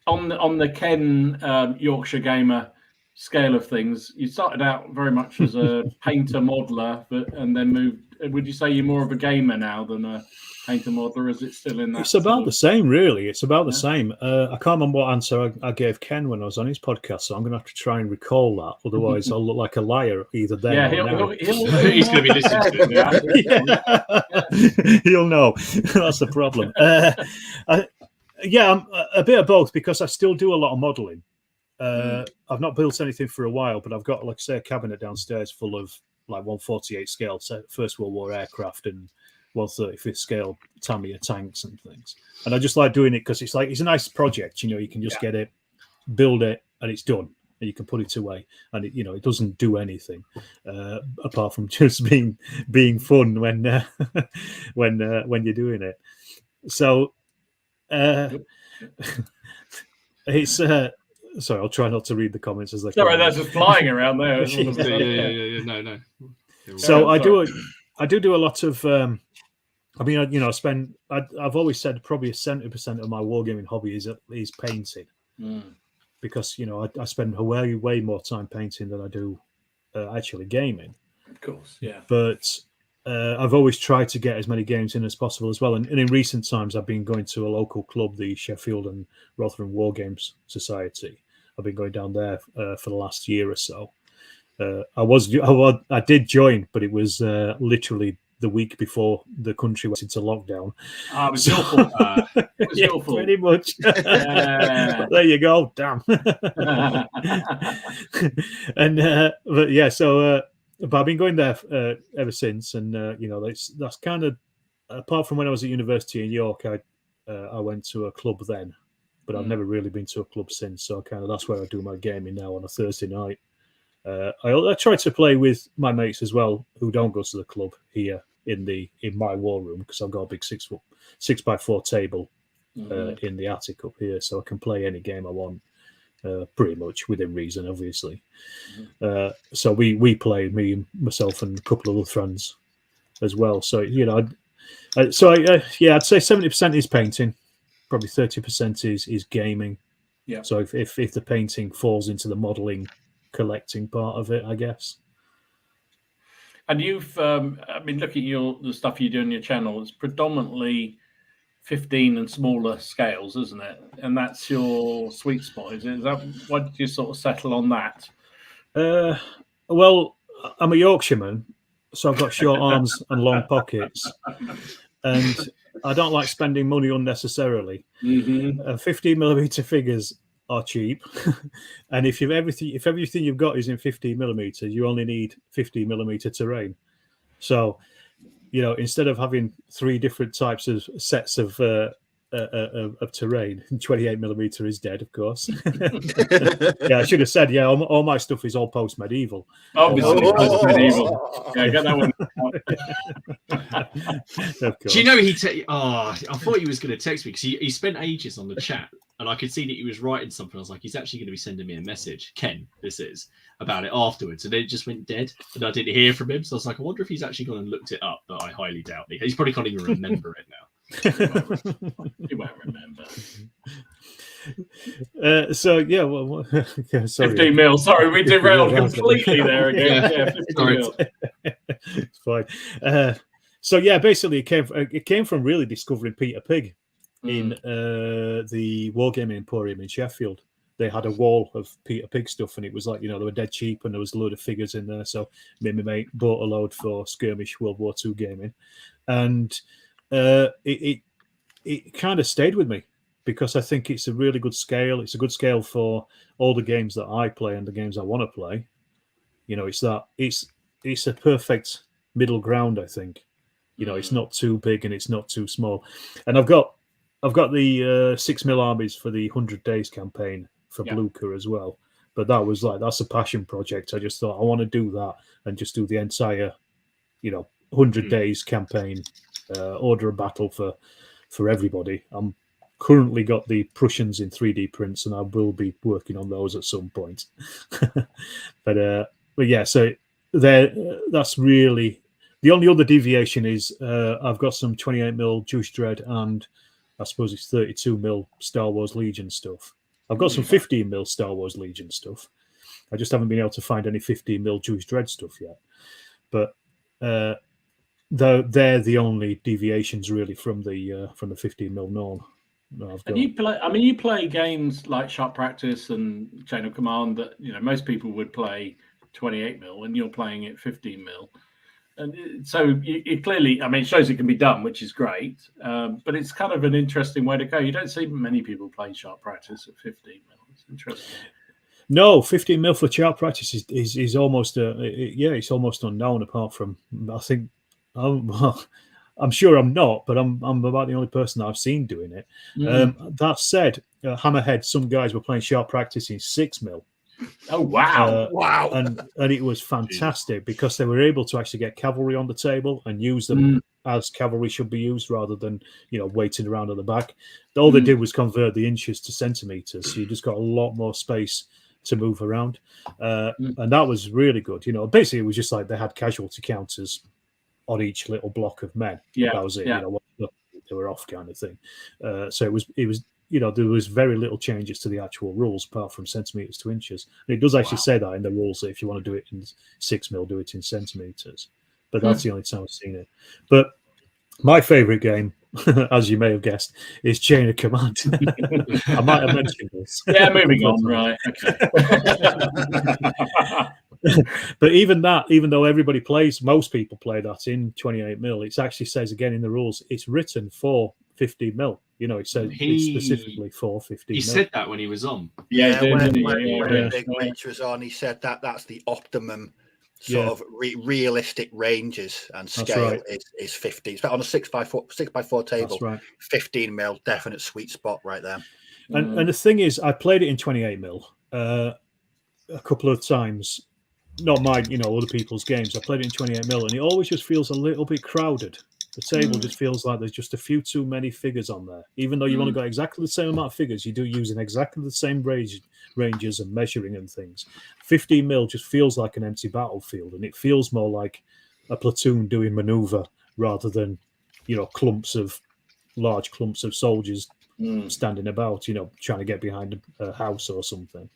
on the Ken Yorkshire Gamer scale of things. You started out very much as a painter modeler, and then moved. Would you say you're more of a gamer now than a painter modeler? Is it still in that? It's about the same, really. It's about the same. I can't remember what answer I gave Ken when I was on his podcast, so I'm going to have to try and recall that. Otherwise, I'll look like a liar either then or now. He's going to be listening to it. He'll know. That's the problem. I'm a bit of both because I still do a lot of modelling. I've not built anything for a while, but I've got, like I say, a cabinet downstairs full of like 1/48 scale First World War aircraft and 1/35 scale Tamiya tanks and things. And I just like doing it because it's a nice project. You can just get it, build it, and it's done. And you can put it away, and it doesn't do anything apart from just being fun when you're doing it. So it's. Sorry, I'll try not to read the comments as they come. Sorry, that's just flying around there. No. So I do a lot of. I've always said probably 70% of my wargaming hobby is painting, because I spend way more time painting than I do actually gaming. Of course, yeah. But I've always tried to get as many games in as possible as well. And in recent times, I've been going to a local club, the Sheffield and Rotherham War Games Society. I've been going down there for the last year or so. I did join, but it was literally the week before the country went into lockdown. It was your fault. It was your fault. Pretty much. There you go. Damn. And but yeah, so but I've been going there ever since, and that's kind of, apart from when I was at university in York, I went to a club then, but I've never really been to a club since. So that's where I do my gaming now on a Thursday night. I try to play with my mates as well who don't go to the club here in my war room, because I've got a big 6x4 table in the attic up here, so I can play any game I want, pretty much within reason, obviously. So we play, myself and a couple of other friends as well. So I'd say 70% is painting, probably 30% is gaming. Yeah. So if the painting falls into the modelling, collecting part of it, I guess. And you've, looking at the stuff you do on your channel, it's predominantly 15 and smaller scales, isn't it? And that's your sweet spot, is it? Is that, why did you sort of settle on that? Well, I'm a Yorkshireman, so I've got short arms and long pockets, and I don't like spending money unnecessarily. 15mm figures are cheap, and if everything you've got is in 15mm, you only need 15mm terrain. So, instead of having 3 different types of sets of terrain, 28mm is dead, of course. Yeah, I should have said, all my stuff is all post-medieval. Obviously, post-medieval. Yeah, get that one. Do you know I thought he was going to text me, because he spent ages on the chat, and I could see that he was writing something. I was like, he's actually going to be sending me a message, Ken, this is, about it afterwards. And then it just went dead, and I didn't hear from him. So I was like, I wonder if he's actually gone and looked it up, but I highly doubt it. He's probably can't even remember it now. You won't remember. Sorry. 15 mil. Sorry, we derailed completely there again. Yeah, 15 mil. It's fine. Basically, it came from really discovering Peter Pig in the Wargaming Emporium in Sheffield. They had a wall of Peter Pig stuff, and it was like, they were dead cheap, and there was a load of figures in there. So me and my mate bought a load for skirmish World War II gaming, and it kind of stayed with me, because I think it's a really good scale. It's a good scale for all the games that I play and the games I want to play. It's a perfect middle ground, I think. It's not too big and it's not too small. And I've got the 6mm armies for the 100 Days campaign for Blucher as well. But that's a passion project. I just thought I want to do that and just do the entire, 100 Days campaign, order of battle for everybody. I'm currently got the Prussians in 3D prints, and I will be working on those at some point. but yeah, so that's really the only other deviation is I've got some 28mm Juice Dread, and I suppose it's 32mm Star Wars Legion stuff. I've got some 15mm Star Wars Legion stuff. I just haven't been able to find any 15mm Juice Dread stuff yet. But they're the only deviations really from the 15mm norm. And you play games like Sharp Practice and Chain of Command that most people would play 28mm, and you're playing it 15mm. And so it clearly, it shows it can be done, which is great. But it's kind of an interesting way to go. You don't see many people play Sharp Practice at 15mm. It's interesting. No, 15mm for Sharp Practice is almost it's almost unknown. Apart from, I think, I'm sure I'm not, but I'm about the only person that I've seen doing it. That said, Hammerhead, some guys were playing Sharp Practice in 6mm. Oh wow! Wow! And it was fantastic because they were able to actually get cavalry on the table and use them as cavalry should be used, rather than waiting around at the back. All they did was convert the inches to centimeters, so you just got a lot more space to move around, and that was really good. Basically, it was just like they had casualty counters on each little block of men. Yeah, that was it. Yeah. They were off, kind of thing. So it was. There was very little changes to the actual rules apart from centimeters to inches. And it does actually say that in the rules that if you want to do it in 6mm, do it in centimeters. But that's the only time I've seen it. But my favorite game, as you may have guessed, is Chain of Command. I might have mentioned this. Yeah, moving on. Right. Okay. But even though most people play that in 28mm, it actually says again in the rules, it's written for 15mm. It says it's specifically for 15mm. He said that when he was on. Yeah, when Big Rich was on, he said that's the optimum sort of realistic ranges and scale is 15. It's on a 6x4 table. That's right. 15mm, definite sweet spot right there. And the thing is, I played it in 28mm a couple of times. Not mine, other people's games. I played it in 28mm, and it always just feels a little bit crowded. The table just feels like there's just a few too many figures on there. Even though you've only got exactly the same amount of figures, you do using exactly the same ranges and measuring and things. 15mm just feels like an empty battlefield, and it feels more like a platoon doing maneuver rather than, large clumps of soldiers standing about, trying to get behind a house or something.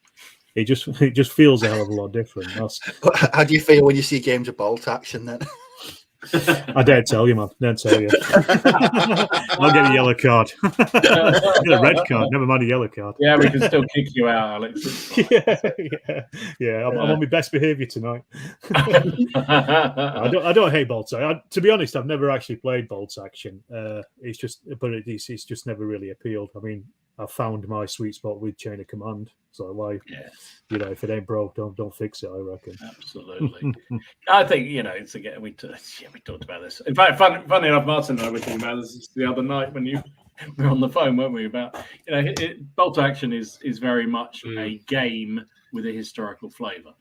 It just feels a hell of a lot different. How do you feel when you see games of bolt action then? I dare tell you, man. Dare tell you. I'll get a yellow card. Get a red card. Never mind a yellow card. Yeah, we can still kick you out, Alex. Yeah. I'm on my best behaviour tonight. I don't hate bolt action. To be honest, I've never actually played bolt action. It's just never really appealed. I mean, I found my sweet spot with Chain of Command. So why, if it ain't broke, don't fix it, I reckon. Absolutely. I think, it's again, we talked about this. In fact, funny enough, Martin and I were talking about this the other night when we were on the phone, weren't we? About, bolt action is very much a game with a historical flavour.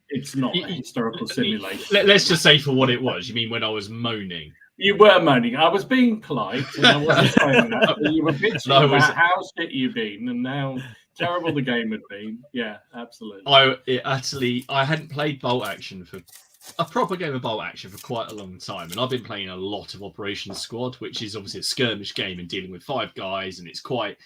It's not a historical simulation. Let's just say for what it was. You mean when I was moaning? You were moaning. I was being polite, and I wasn't saying that. But you were bitching about how shit you've been and how terrible the game had been. Yeah, absolutely. I hadn't played bolt action for a proper game of bolt action for quite a long time, and I've been playing a lot of Operation Squad, which is obviously a skirmish game and dealing with 5 guys, and it's quite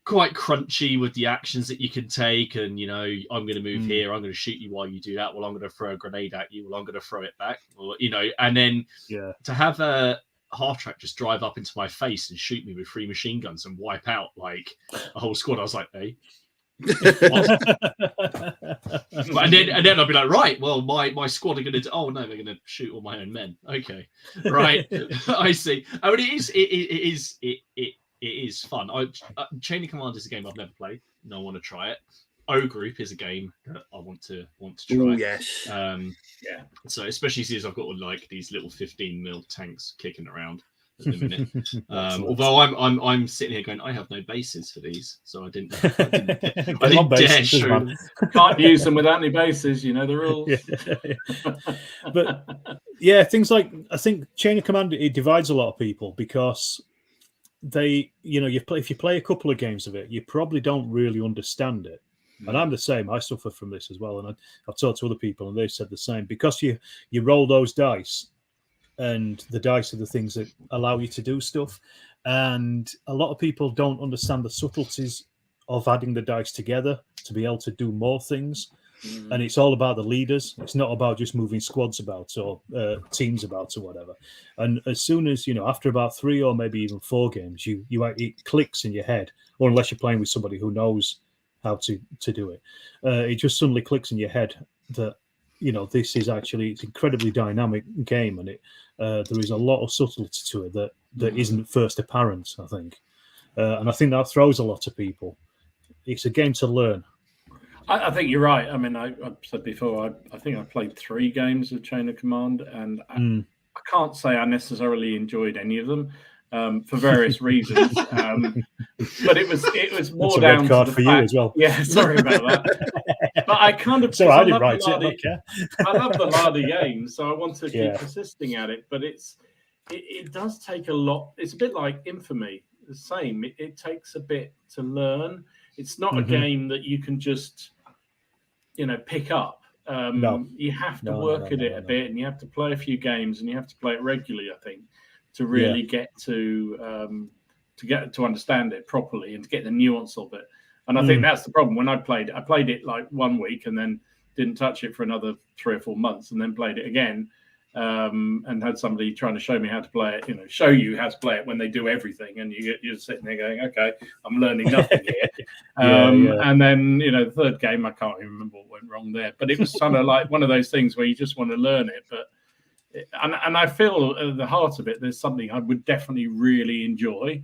crunchy with the actions that you can take. And I'm going to move here, I'm going to shoot you while you do that, well I'm going to throw a grenade at you, well I'm going to throw it back, or and then to have a half track just drive up into my face and shoot me with 3 machine guns and wipe out like a whole squad, I was like, hey. and then I'll be like, right, well my squad are going to they're going to shoot all my own men. Okay, right. I see. I mean, it is fun. Chain of Command is a game I've never played. No, I want to try it. O Group is a game that I want to try. Ooh, yes. So especially since I've got like these little 15mm tanks kicking around at the minute. Although I'm sitting here going, I have no bases for these, so I didn't dare show. Can't use them without any bases. You know the rules. But things like, I think Chain of Command, it divides a lot of people because if you play a couple of games of it, you probably don't really understand it. And I'm the same. I suffer from this as well. And I've talked to other people and they've said the same. Because you roll those dice, and the dice are the things that allow you to do stuff. And a lot of people don't understand the subtleties of adding the dice together to be able to do more things. And it's all about the leaders. It's not about just moving squads about or teams about or whatever. And as soon as, after about 3 or maybe even 4 games, it clicks in your head, or unless you're playing with somebody who knows how to do it, it just suddenly clicks in your head that, this is actually, it's an incredibly dynamic game, and there is a lot of subtlety to it that isn't first apparent, I think. And I think that throws a lot of people. It's a game to learn. I think you're right. I mean, I said before, I think I played 3 games of Chain of Command, and I can't say I necessarily enjoyed any of them for various reasons. But it was more down to the fact. You as well. Yeah, sorry about that. But I kind of I didn't write it. I love the Lardy games, so I want to keep persisting at it. But it does take a lot. It's a bit like Infamy, the same. It takes a bit to learn. It's not a game that you can just, pick up. No. You have to work at it a bit, and you have to play a few games, and you have to play it regularly, I think, to really get to understand it properly and to get the nuance of it. And I think that's the problem. When I played it like 1 week and then didn't touch it for another 3 or 4 months, and then played it again. and had somebody trying to show me how to play it, show you how to play it when they do everything, and you're sitting there going, okay, I'm learning nothing here. And then, the third game, I can't even remember what went wrong there, but it was kind of like one of those things where you just want to learn it. But and I feel at the heart of it, there's something I would definitely really enjoy,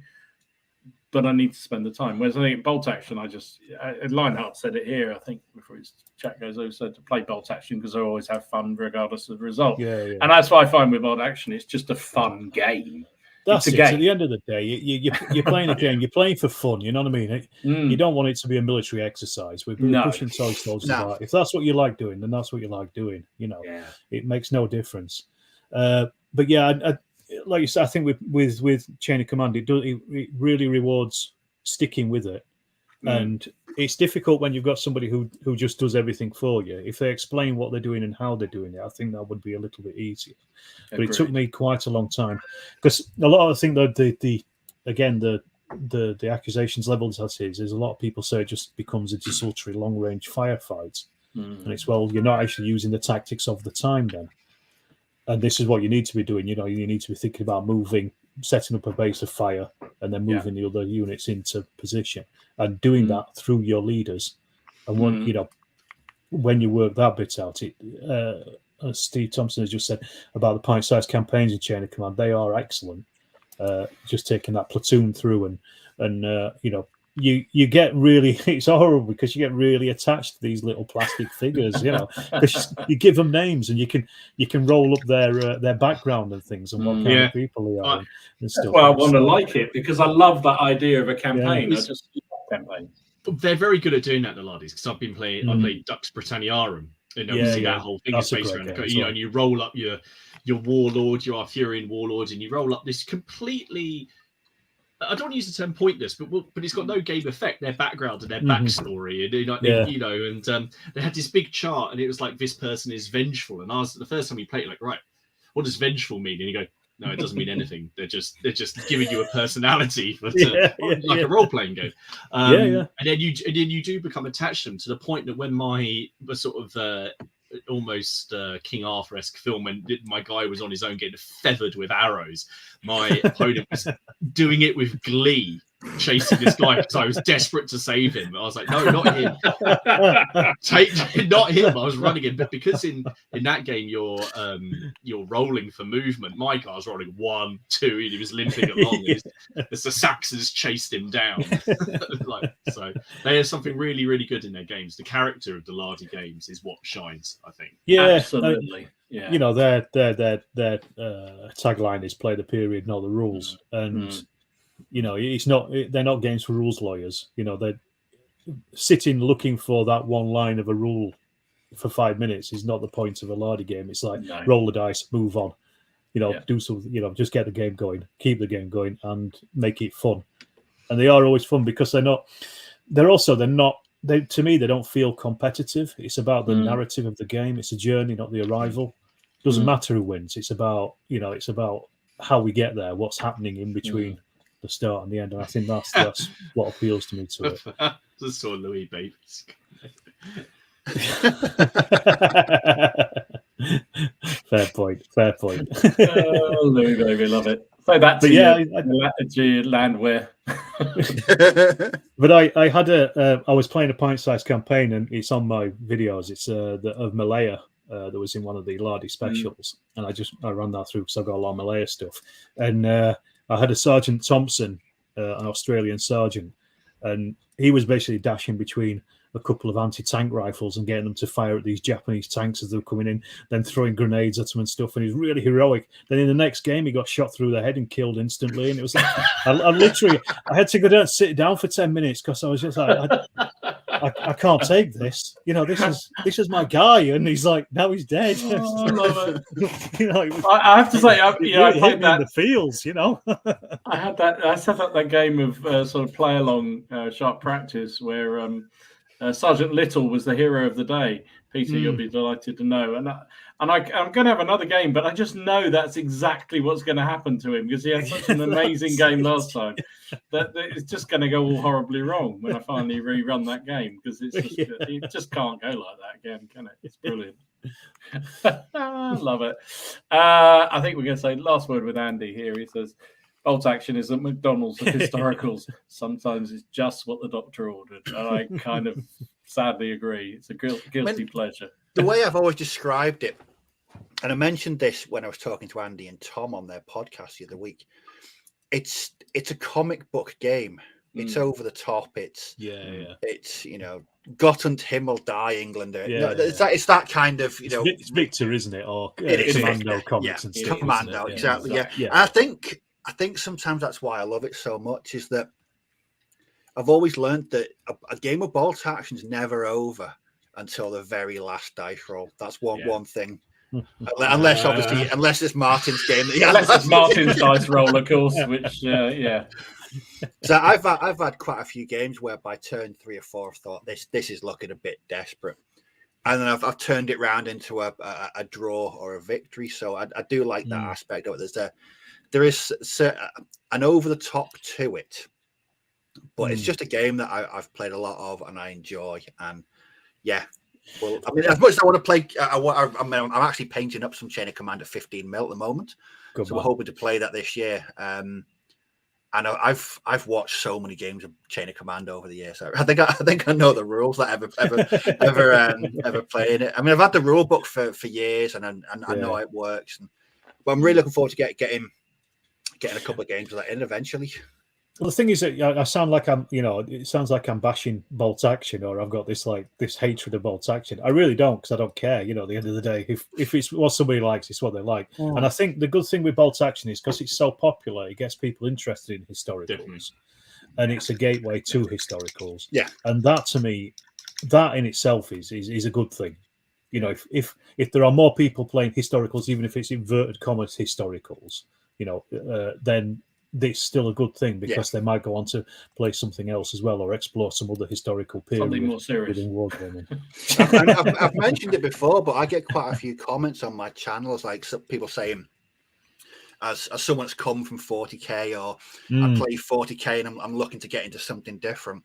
but I need to spend the time. Whereas I think Bolt Action, Lionheart said it here, I think, before his chat goes over, said to play Bolt Action because I always have fun regardless of the result. And that's what I find with Bolt Action. It's just a fun game. That's it. Game. At the end of the day, you're playing a game. You're playing for fun. You know what I mean? You don't want it to be a military exercise. We're pushing toy soldiers about. If that's what you like doing, then that's what you like doing. It makes no difference. But yeah, like you said, I think with Chain of Command, it really rewards sticking with it, and it's difficult when you've got somebody who just does everything for you. If they explain what they're doing and how they're doing it, I think that would be a little bit easier. But it took me quite a long time, because a lot of the thing that the accusations leveled at is a lot of people say it just becomes a desultory long range firefight, and it's, well, you're not actually using the tactics of the time then. And this is what you need to be doing. You need to be thinking about moving, setting up a base of fire, and then moving the other units into position, and doing that through your leaders. And when you work that bit out, as Steve Thompson has just said about the pint-sized campaigns in Chain of Command, they are excellent. Just taking that platoon through, and you get really, it's horrible because you get really attached to these little plastic figures, because you give them names and you can roll up their background and things and what kind of people they are and stuff. Well, I want to like it because I love that idea of a campaign. I just love campaigns. They're very good at doing that, the Lardis, because I've been playing. I played Dux Britanniarum, and obviously that whole thing is based around and you roll up your warlord, your Arthurian warlord, and you roll up this completely. I don't want to use the term pointless, but it's got no game effect. Their background and their backstory, and they had this big chart, and it was like, this person is vengeful. And the first time you play it, like, right, what does vengeful mean? And you go, no, it doesn't mean anything. They're just giving you a personality like a role playing game. And then you do become attached to them to the point that when my sort of almost King Arthur-esque film, when my guy was on his own getting feathered with arrows, my opponent was doing it with glee, chasing this guy because I was desperate to save him. I was like, no, not him. Not him. I was running him, but because in that game you're rolling for movement, my guy was rolling 1, 2, and he was limping along as the Saxons chased him down. So there's something really, really good in their games. The character of the Lardy games is what shines, I think. Yeah, absolutely. Their tagline is "Play the period, not the rules," and they're not games for rules lawyers. They're sitting looking for that one line of a rule for 5 minutes is not the point of a Lardy game. It's like roll the dice, move on. Do something. Just get the game going, keep the game going, and make it fun. And they are always fun because they're not. To me, they don't feel competitive. It's about the narrative of the game. It's a journey, not the arrival. Doesn't matter who wins. It's about it's about how we get there. What's happening in between the start and the end. And I think that's what appeals to me to it. Just saw Louis Babies. Fair point. Oh, Louis Baby, love it. So back to your landwear. But I had I was playing a pint-sized campaign, and it's on my videos. It's of Malaya that was in one of the Lardy specials, and I ran that through because I've got a lot of Malaya stuff. And I had a Sergeant Thompson, an Australian sergeant, and he was basically dashing between a couple of anti-tank rifles and getting them to fire at these Japanese tanks as they were coming in, then throwing grenades at them and stuff. And he was really heroic. Then in the next game, he got shot through the head and killed instantly. And it was like, I had to go down and sit down for 10 minutes because I was just like, I can't take this. This is my guy. And he's like, now he's dead. Oh, I love it. I have to say, I played that in the fields, I had that. I set up that game of sort of play along sharp practice where Sergeant Little was the hero of the day, Peter, you'll be delighted to know. And I'm going to have another game, but I just know that's exactly what's going to happen to him because he had such an amazing game last time that it's just going to go all horribly wrong when I finally rerun that game because it's just it just can't go like that again, can it? It's brilliant. I love it. I think we're going to say last word with Andy here. He says, bolt action is at McDonald's of historicals. Sometimes it's just what the doctor ordered. And I kind of sadly agree. It's a guilty pleasure. The way I've always described it, and I mentioned this when I was talking to Andy and Tom on their podcast the other week, it's a comic book game. It's over the top. It's Gott und Himmel die Engländer. It's that kind of It's Victor, isn't it? Or Commando comics and stuff. Commando, exactly. Yeah. And I think sometimes that's why I love it so much is that I've always learned that a game of bolt action is never over until the very last dice roll. That's one thing. Unless it's Martin's game. Unless it's Martin's dice roll, of course. Which So I've had quite a few games where by turn 3 or 4 I've thought this is looking a bit desperate, and then I've turned it round into a draw or a victory. So I do like that aspect of it. There is an over the top to it, but it's just a game that I've played a lot of and I enjoy. And well, I mean, as much as I want to play, I'm actually painting up some Chain of Command at 15 mil at the moment. We're hoping to play that this year. And I've watched so many games of Chain of Command over the years. I think I know the rules that ever playing it. I mean, I've had the rule book for years, and I know how it works. But I'm really looking forward to getting a couple of games of that in eventually. Well, the thing is that I sound like it sounds like I'm bashing bolt action, or I've got this hatred of bolt action. I really don't, because I don't care. At the end of the day, if it's what somebody likes, it's what they like. And I think the good thing with bolt action is because it's so popular, it gets people interested in historicals, and it's a gateway to historicals. Yeah, and that to me, that in itself is a good thing. If there are more people playing historicals, even if it's inverted commas historicals, then it's still a good thing because they might go on to play something else as well or explore some other historical period. Something more serious. Within Wargaming. I've mentioned it before, but I get quite a few comments on my channels, like some people saying, as someone that's come from 40k or I play 40k and I'm looking to get into something different.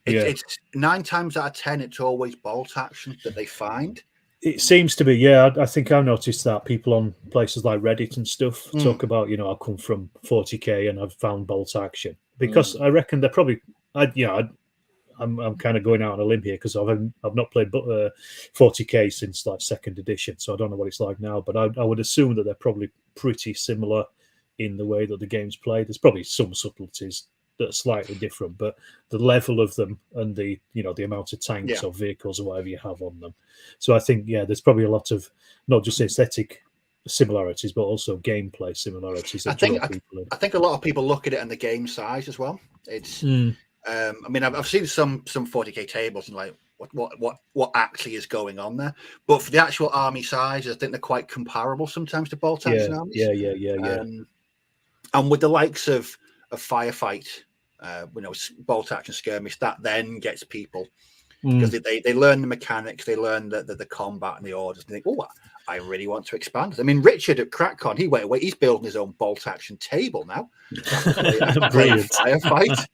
It's 9 times out of 10, it's always bolt action that they find. It seems to be, I think I've noticed that people on places like Reddit and stuff talk about, I come from 40k and I've found bolt action because I reckon they're probably, I'm kind of going out on a limb here because I've not played 40k since like 2nd edition, so I don't know what it's like now. But I would assume that they're probably pretty similar in the way that the game's played. There's probably some subtleties that are slightly different, but the level of them and the the amount of tanks or vehicles or whatever you have on them. So I think there's probably a lot of not just aesthetic similarities, but also gameplay similarities. I think a lot of people look at it and the game size as well. It's I mean, I've seen some 40k tables and like what actually is going on there, but for the actual army size, I think they're quite comparable sometimes to bolt action armies. Yeah. And with the likes of firefight, bolt action skirmish, that then gets people because they learn the mechanics, they learn the combat and the orders, and they think, oh, I really want to expand. I mean, Richard at CrackCon, he went away. He's building his own bolt action table now. Brilliant. Firefight.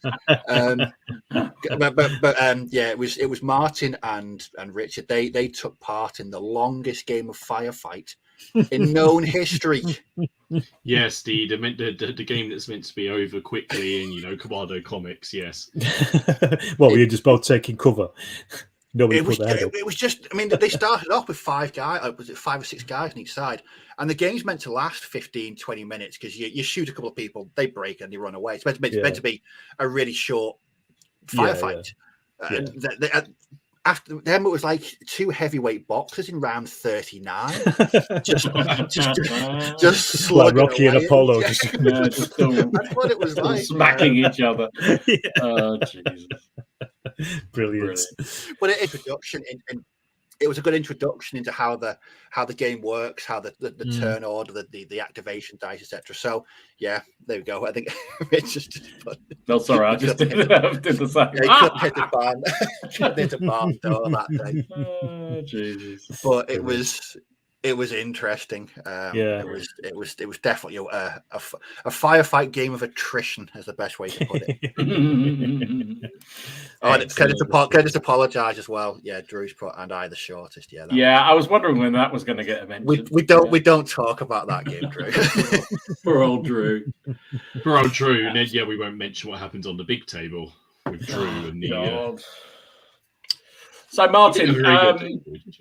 It was Martin and Richard. They took part in the longest game of firefight in known history. Yes, the game that's meant to be over quickly in Commando comics. Yes. Well, you're just both taking cover. It was just, I mean, they started off with 5 guys, was it 5 or 6 guys on each side? And the game's meant to last 15, 20 minutes because you shoot a couple of people, they break and they run away. It's meant to be a really short firefight. After them, it was like 2 heavyweight boxers in round 39. just like Rocky and Apollo. That's what it was like. Smacking each other. Oh, Jesus. Brilliant. But in production, it was a good introduction into how the game works, how the turn order, the activation dice, etc. So yeah, there we go. I think it's just. No, sorry, I just did the same. Yeah, he couldn't hit the barn. Couldn't hit the barn door that day. Oh, Jesus! But it was interesting. Yeah, it was definitely a firefight game of attrition, is the best way to put it. Can I just apologise as well? Yeah, Drew's put and I the shortest. Yeah, I was wondering when that was going to get mentioned. We don't talk about that game, Drew. Poor old Drew. Poor old Drew. And then, yeah, we won't mention what happened on the big table with Drew and the. So, Martin,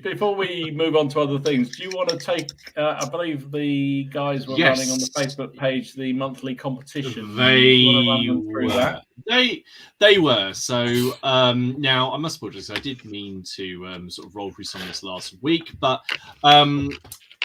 before we move on to other things, do you want to take? I believe the guys were running on the Facebook page the monthly competition. They were. So now I must apologize. I did mean to sort of roll through some of this last week, but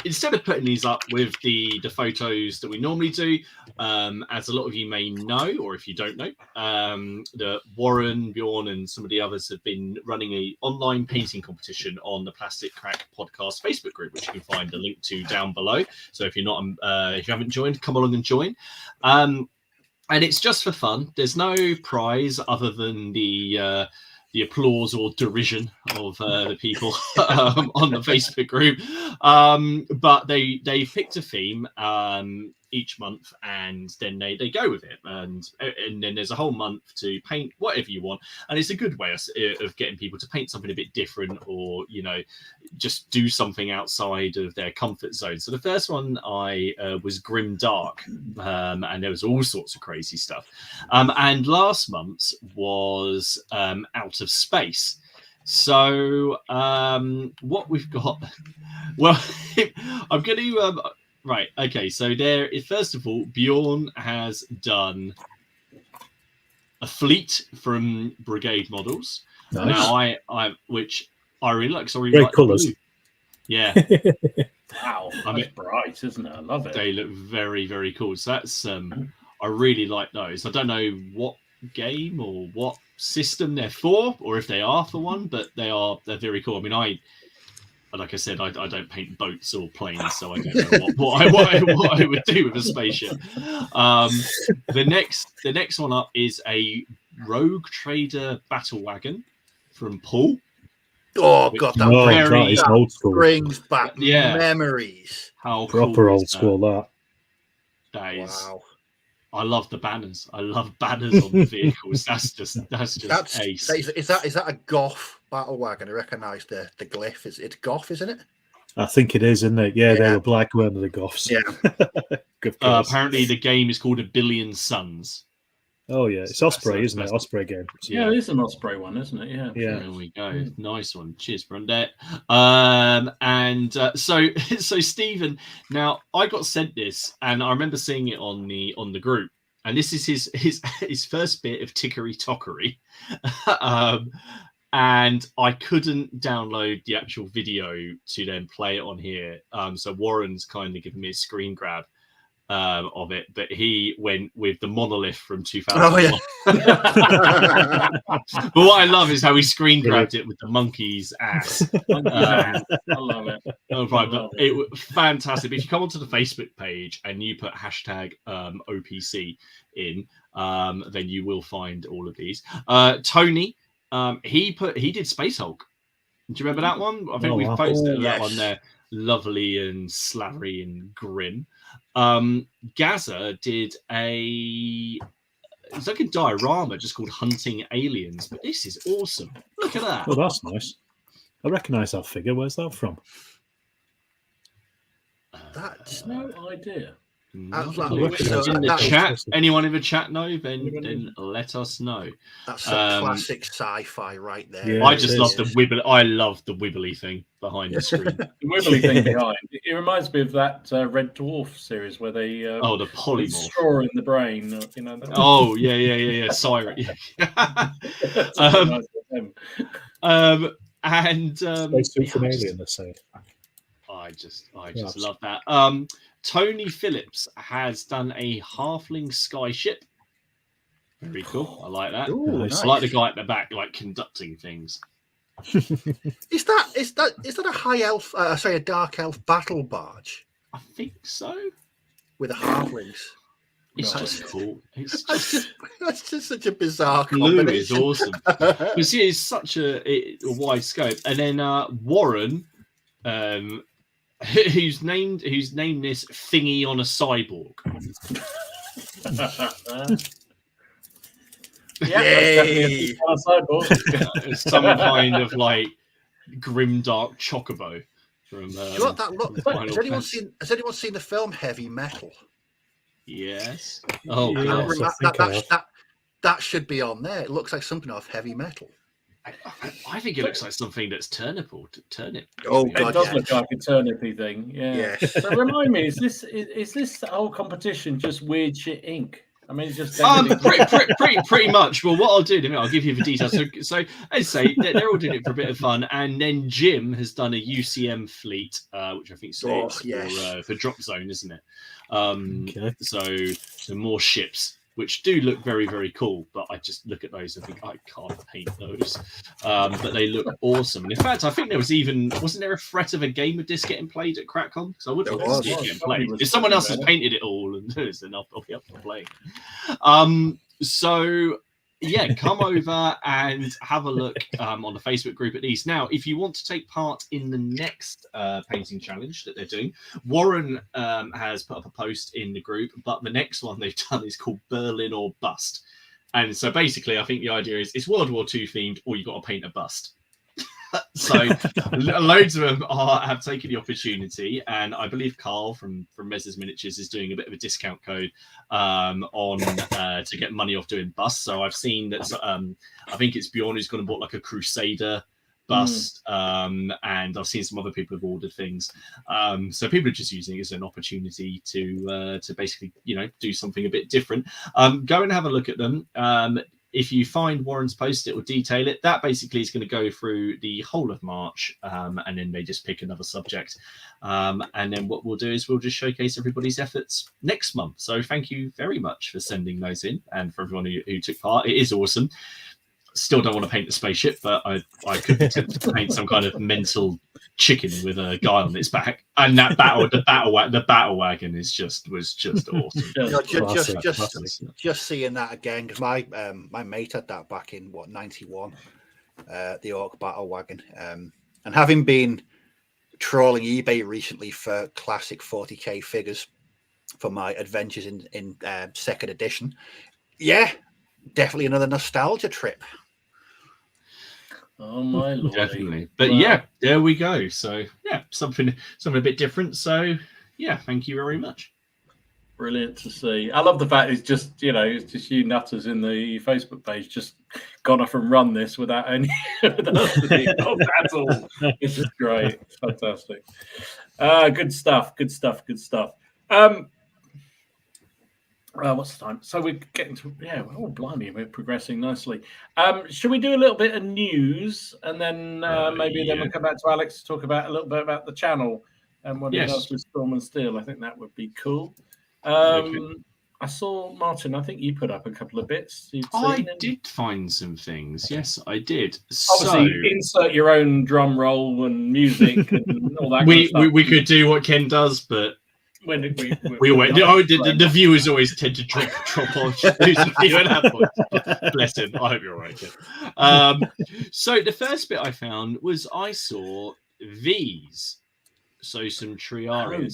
instead of putting these up with the photos that we normally do, as a lot of you may know, or if you don't know, that Warren, Bjorn, and some of the others have been running a online painting competition on the Plastic Crack Podcast Facebook group, which you can find a link to down below. So if you haven't joined, come along and join. And it's just for fun. There's no prize other than the applause or derision of the people on the Facebook group. But they picked a theme each month, and then they go with it. And then there's a whole month to paint whatever you want. And it's a good way of getting people to paint something a bit different, or, just do something outside of their comfort zone. So the first one was Grim Dark, and there was all sorts of crazy stuff. And last month's was Out of Space. So what we've got, well, I'm going to right. Okay. So there is, first of all, Bjorn has done a fleet from Brigade models. Nice. Now which I really like. Sorry, great colours. Yeah. Wow, that's bright, isn't it? I love it. They look very, very cool. So that's I really like those. I don't know what game or what system they're for, or if they are for one, but they're very cool. I mean, like I said, I don't paint boats or planes, so I don't know what I would do with a spaceship. The next one up is a Rogue Trader battle wagon from Paul. Oh God, that is old school. Brings back memories. How proper old school that is. Wow. I love the banners. I love banners on the vehicles. That's just ace. Is that a Goff battle wagon? I recognise the glyph. It's Goff, isn't it? I think it is, isn't it? Yeah, they were black, weren't they, the Goffs? Yeah. Apparently, the game is called A Billion Suns. Oh yeah, it's Osprey, isn't it? Osprey game. Yeah, it is an Osprey one, isn't it? Yeah. There we go. Nice one. Cheers, Brundette. So Stephen. Now I got sent this, and I remember seeing it on the group. And this is his first bit of tickery tockery, and I couldn't download the actual video to then play it on here. So Warren's kindly given me a screen grab of it, but he went with the monolith from 2001. Oh, yeah. But what I love is how he screen grabbed it with the monkey's ass. I love it. Oh, right, but it was fantastic. But if you come onto the Facebook page and you put hashtag OPC in, then you will find all of these. Tony, he did Space Hulk. Do you remember that one? I think we've posted that one there. Lovely and slavery and grim. Gaza did it's like a diorama just called Hunting Aliens, but this is awesome. Look at that. Oh, that's nice. I recognise that figure. Where's that from? That's no idea. In the chat, anyone in the chat know? Then let us know. That's some classic sci-fi right there. Yeah, I just love the wibbly. I love the wibbly thing behind the screen. The wibbly thing behind. It reminds me of that Red Dwarf series where they the polymorph straw in the brain. Yeah. Siren. And Spacesuit from Alien, let's say. I just love that. Tony Phillips has done a halfling skyship. Very cool. I like that. Ooh, nice. Nice. I like the guy at the back, like conducting things. Is that a high elf? A dark elf battle barge I think so. with a halflings? It's No, just cool. It's That's just such a bizarre blue is combination. awesome. But see, it's such a wide scope. And then Warren, who's named this thingy on a cyborg. Yay! It's some kind of like grimdark chocobo from. Do you know what that look? Final Has anyone seen the film Heavy Metal? Yes. Oh, Yes, God. That should be on there. It looks like something off Heavy Metal. I think it looks like something that's turnip. Oh, It God, does yeah. look like a turnipy thing. Yeah. Yes. So remind me, is this whole competition just weird shit ink? I mean, just pretty much. Well, what I'll do, I'll give you the details. So as I say, they're all doing it for a bit of fun, and then Jim has done a UCM fleet, which I think stands for Drop Zone, isn't it? Okay. So more ships, which do look very, very cool, but I just look at those and think I can't paint those. But they look awesome. And in fact, I think wasn't there a threat of a game of this getting played at CrackCon? Because I would love to see it getting played. If someone else has painted it all and then I'll be up for playing. So yeah, come over and have a look on the Facebook group at least. Now, if you want to take part in the next painting challenge that they're doing, Warren has put up a post in the group, but the next one they've done is called Berlin or Bust. And so basically, I think the idea is it's World War II themed, or you've got to paint a bust. So loads of them have taken the opportunity, and I believe Carl from Mez's Miniatures is doing a bit of a discount code on to get money off doing busts. So I've seen that I think it's Bjorn who's gone and bought like a Crusader bust, and I've seen some other people have ordered things. So people are just using it as an opportunity to basically do something a bit different. Go and have a look at them. If you find Warren's post, it will detail it. That basically is going to go through the whole of March, and then they just pick another subject. And then what we'll do is we'll just showcase everybody's efforts next month. So thank you very much for sending those in, and for everyone who took part. It is awesome. Still don't want to paint the spaceship, but I could be tempted to paint some kind of mental chicken with a guy on its back. And that the battle wagon was just awesome. Just seeing that again, because my mate had that back in 91, the Orc battle wagon, and having been trawling eBay recently for classic 40k figures for my adventures in second edition, yeah, definitely another nostalgia trip. Oh my lord! Definitely, but yeah, there we go. So yeah, something a bit different. So yeah, thank you very much. Brilliant to see. I love the fact it's just it's just you nutters in the Facebook page just gone off and run this without any. That's all. It's just great. It's fantastic. Good stuff. Good stuff. Good stuff. What's the time? So we're getting to blimey, we're progressing nicely. Should we do a little bit of news, and then then we'll come back to Alex to talk about a little bit about the channel and what he does with Storm and Steel. I think that would be cool. I saw Martin. I think you put up a couple of bits. I did find some things. Yes, I did. Obviously, insert your own drum roll and music and all that. We could do what Ken does, but. When did we went? The viewers always tend to drop on. Bless him. I hope you're all right, Ken. So the first bit I found was I saw these. So some Triarii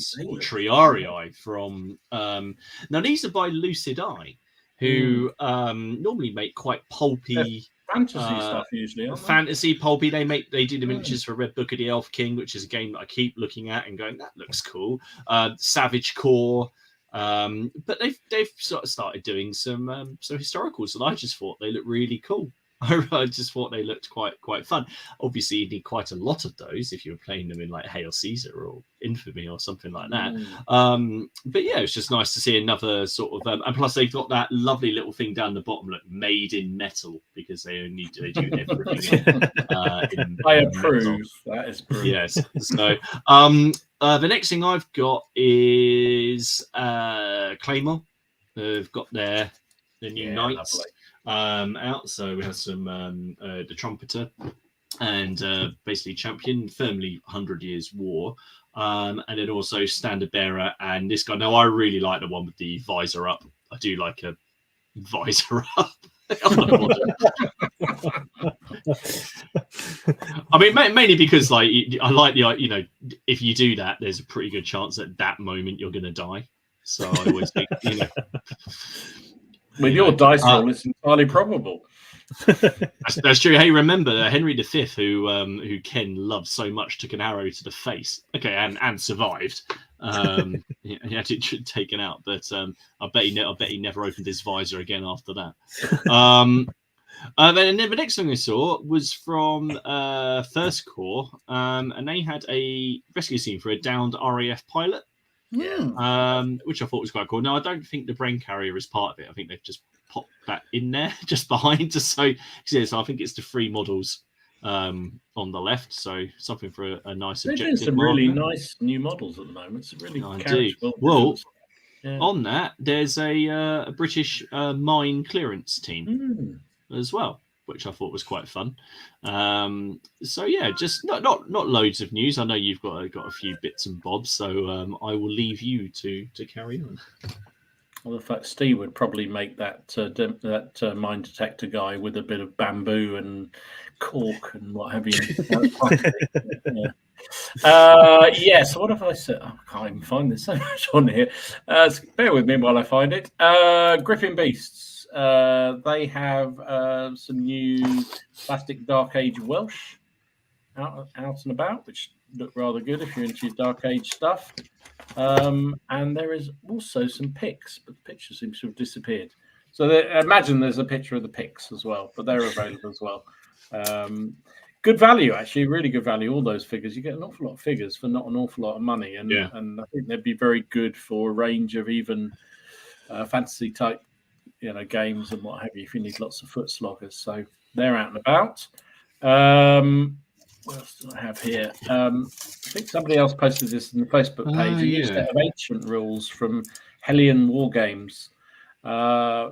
from now these are by Lucid Eye, who normally make quite pulpy fantasy stuff usually. Fantasy pulpy. They do the miniatures for Red Book of the Elf King, which is a game that I keep looking at and going, that looks cool. Savage Core. But they've sort of started doing some historicals, and I just thought they looked really cool. I just thought they looked quite fun. Obviously, you need quite a lot of those if you were playing them in like Hail Caesar or Infamy or something like that. But yeah, it's just nice to see another sort of. And plus, they've got that lovely little thing down the bottom, like made in metal, because they do everything. I approve. That is proof. Yes. So the next thing I've got is Claymore. They've got the new Knights. Out, so we have some the Trumpeter and basically champion, firmly 100 Years War. And then also standard bearer and this guy. Now, I really like the one with the visor up. I do like a visor up. I mean, mainly because like I like the if you do that, there's a pretty good chance at that moment you're going to die. So I always think with your dice roll, it's entirely probable. That's true. Hey, remember Henry V, who Ken loved so much, took an arrow to the face. Okay, and survived. He had it taken out, but I bet he never opened his visor again after that. Then the next thing I saw was from First Corps, and they had a rescue scene for a downed RAF pilot. Which I thought was quite cool. Now, I don't think the brain carrier is part of it. I think they've just popped that in there just behind. So I think it's the 3 models on the left. So something for a nice objective. There's some really nice new models at the moment. It's really well. On that, there's a British mine clearance team as well, which I thought was quite fun. So yeah, just not loads of news. I know you've got a few bits and bobs, so I will leave you to carry on. Well, the fact Steve would probably make that mine detector guy with a bit of bamboo and cork and what have you. So what have I said? I can't even find this so much on here. Bear with me while I find it. Griffin Beasts. They have some new plastic Dark Age Welsh out and about, which look rather good if you're into Dark Age stuff. And there is also some pics, but the picture seems to have disappeared. So imagine there's a picture of the pics as well, but they're available as well. Good value, actually, really good value. All those figures, you get an awful lot of figures for not an awful lot of money, and I think they'd be very good for a range of even fantasy type, games and what have you. If you need lots of foot sloggers, so they're out and about. What else do I have here? I think somebody else posted this in the Facebook page. A new set of ancient rules from Hellion Wargames,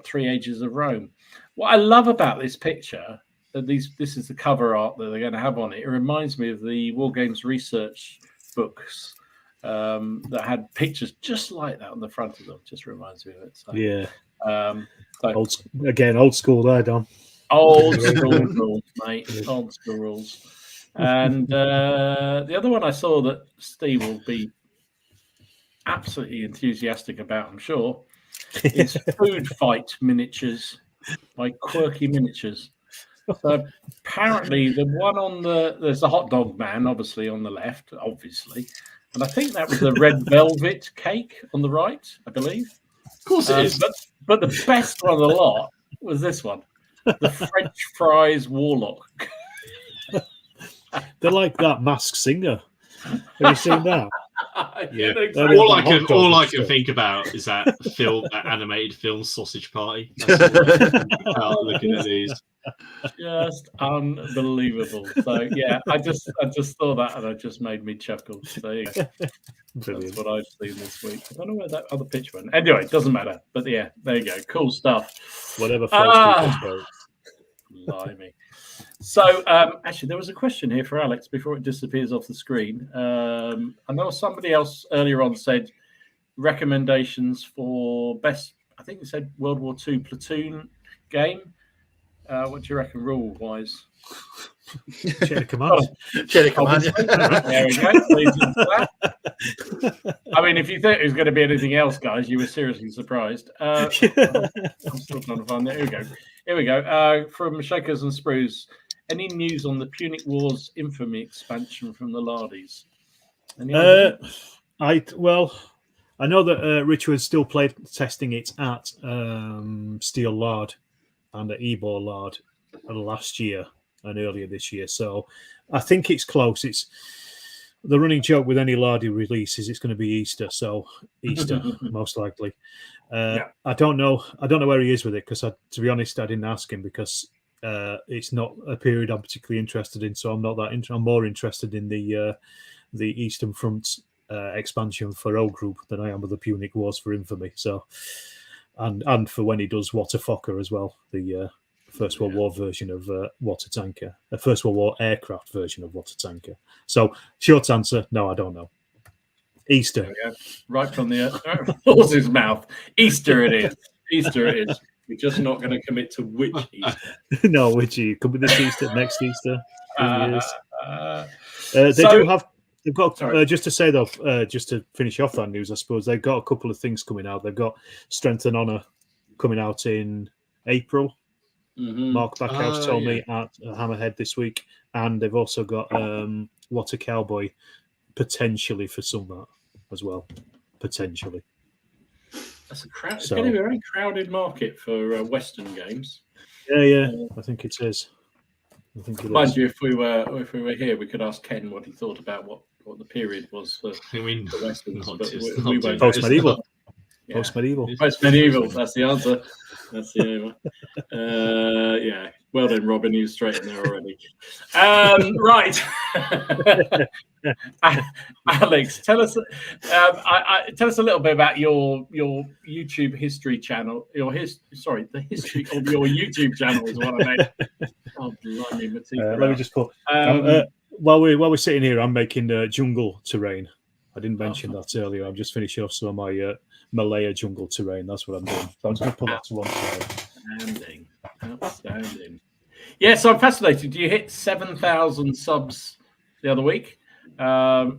3 Ages of Rome. What I love about this picture, this is the cover art that they're going to have on it. It reminds me of the Wargames research books that had pictures just like that on the front of them. Just reminds me of it. So, old school there, Don. Old school rules, mate. Old school rules. And the other one I saw that Steve will be absolutely enthusiastic about, I'm sure, is Food Fight Miniatures by Quirky Miniatures. So apparently the one there's the hot dog man, obviously, on the left, obviously. And I think that was the red velvet cake on the right, I believe. Of course it is. But the best one of the lot was this one, the French fries warlock. They're like that Masked Singer. Have you seen that? Yeah. All I can think about is that animated film Sausage Party. Looking at these, just unbelievable. So yeah, I just saw that and it just made me chuckle. So yeah, that's what I've seen this week. I don't know where that other picture went. Anyway, it doesn't matter. But yeah, there you go. Cool stuff. Whatever. Blimey. So, actually, there was a question here for Alex before it disappears off the screen. I know somebody else earlier on said recommendations for best, I think they said World War II platoon game. What do you reckon rule-wise? Chain of command. Chain of command. There we go. Please into that. I mean, if you think it was going to be anything else, guys, you were seriously surprised. I'm still trying to find that. Here we go. From Shakers and Sprues. Any news on the Punic Wars Infamy expansion from the Lardies? I know that Rich was still testing it at Steel Lard and at Ebor Lard last year and earlier this year. So I think it's close. It's the running joke with any Lardy release is it's going to be Easter. So Easter, most likely. I don't know where he is with it because, to be honest, I didn't ask him because it's not a period I'm particularly interested in. So I'm not that. I'm more interested in the Eastern Front expansion for O Group than I am with the Punic Wars for Infamy. So, and for when he does What a Fokker as well, the First World War version of water tanker, a First World War aircraft version of water tanker. So, short answer, no, I don't know. Easter. Right from the horse's mouth. Easter it is. Easter it is. We're just not going to commit to which Easter. No, which Easter. Could be this Easter, next Easter, 3 years. They've got, just to say though, just to finish off that news, I suppose, they've got a couple of things coming out. They've got Strength and Honor coming out in April. Mark Backhouse told me at Hammerhead this week. And they've also got What a Cowboy potentially for summer as well. Potentially. That's it's going to be a very crowded market for Western games. Yeah, I think it is. Mind you, if we were here, we could ask Ken what he thought about what the period was for the Westerns. Post-medieval. Yeah. Post-medieval. That's the answer. That's the yeah. Well done, Robin. He was straight in there already. Right. Alex, tell us a little bit about your YouTube history channel. The history of your YouTube channel is what I meant. Oh, blimey, let me just put. While we're sitting here, I'm making jungle terrain. I didn't mention that earlier. I'm just finishing off some of my Malaya jungle terrain. That's what I'm doing. So I'm just going to put that to one side. Outstanding. Yes, I'm fascinated. You hit 7,000 subs the other week,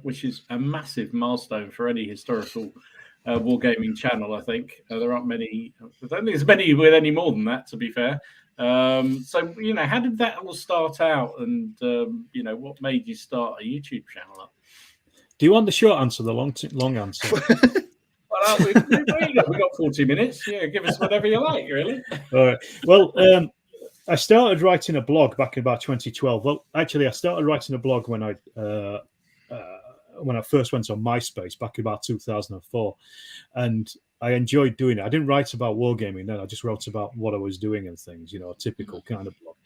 which is a massive milestone for any historical wargaming channel, I think. There aren't many. I don't think there's many with any more than that, to be fair. So, how did that all start out? And, what made you start a YouTube channel up? Do you want the short answer, the long answer? Well, we got 40 minutes. Yeah, give us whatever you like, really. All right. Well, I started writing a blog back in about 2012. Well, actually, I started writing a blog when I first went on MySpace back in about 2004, and I enjoyed doing it. I didn't write about wargaming then. I just wrote about what I was doing and things. A typical kind of blog.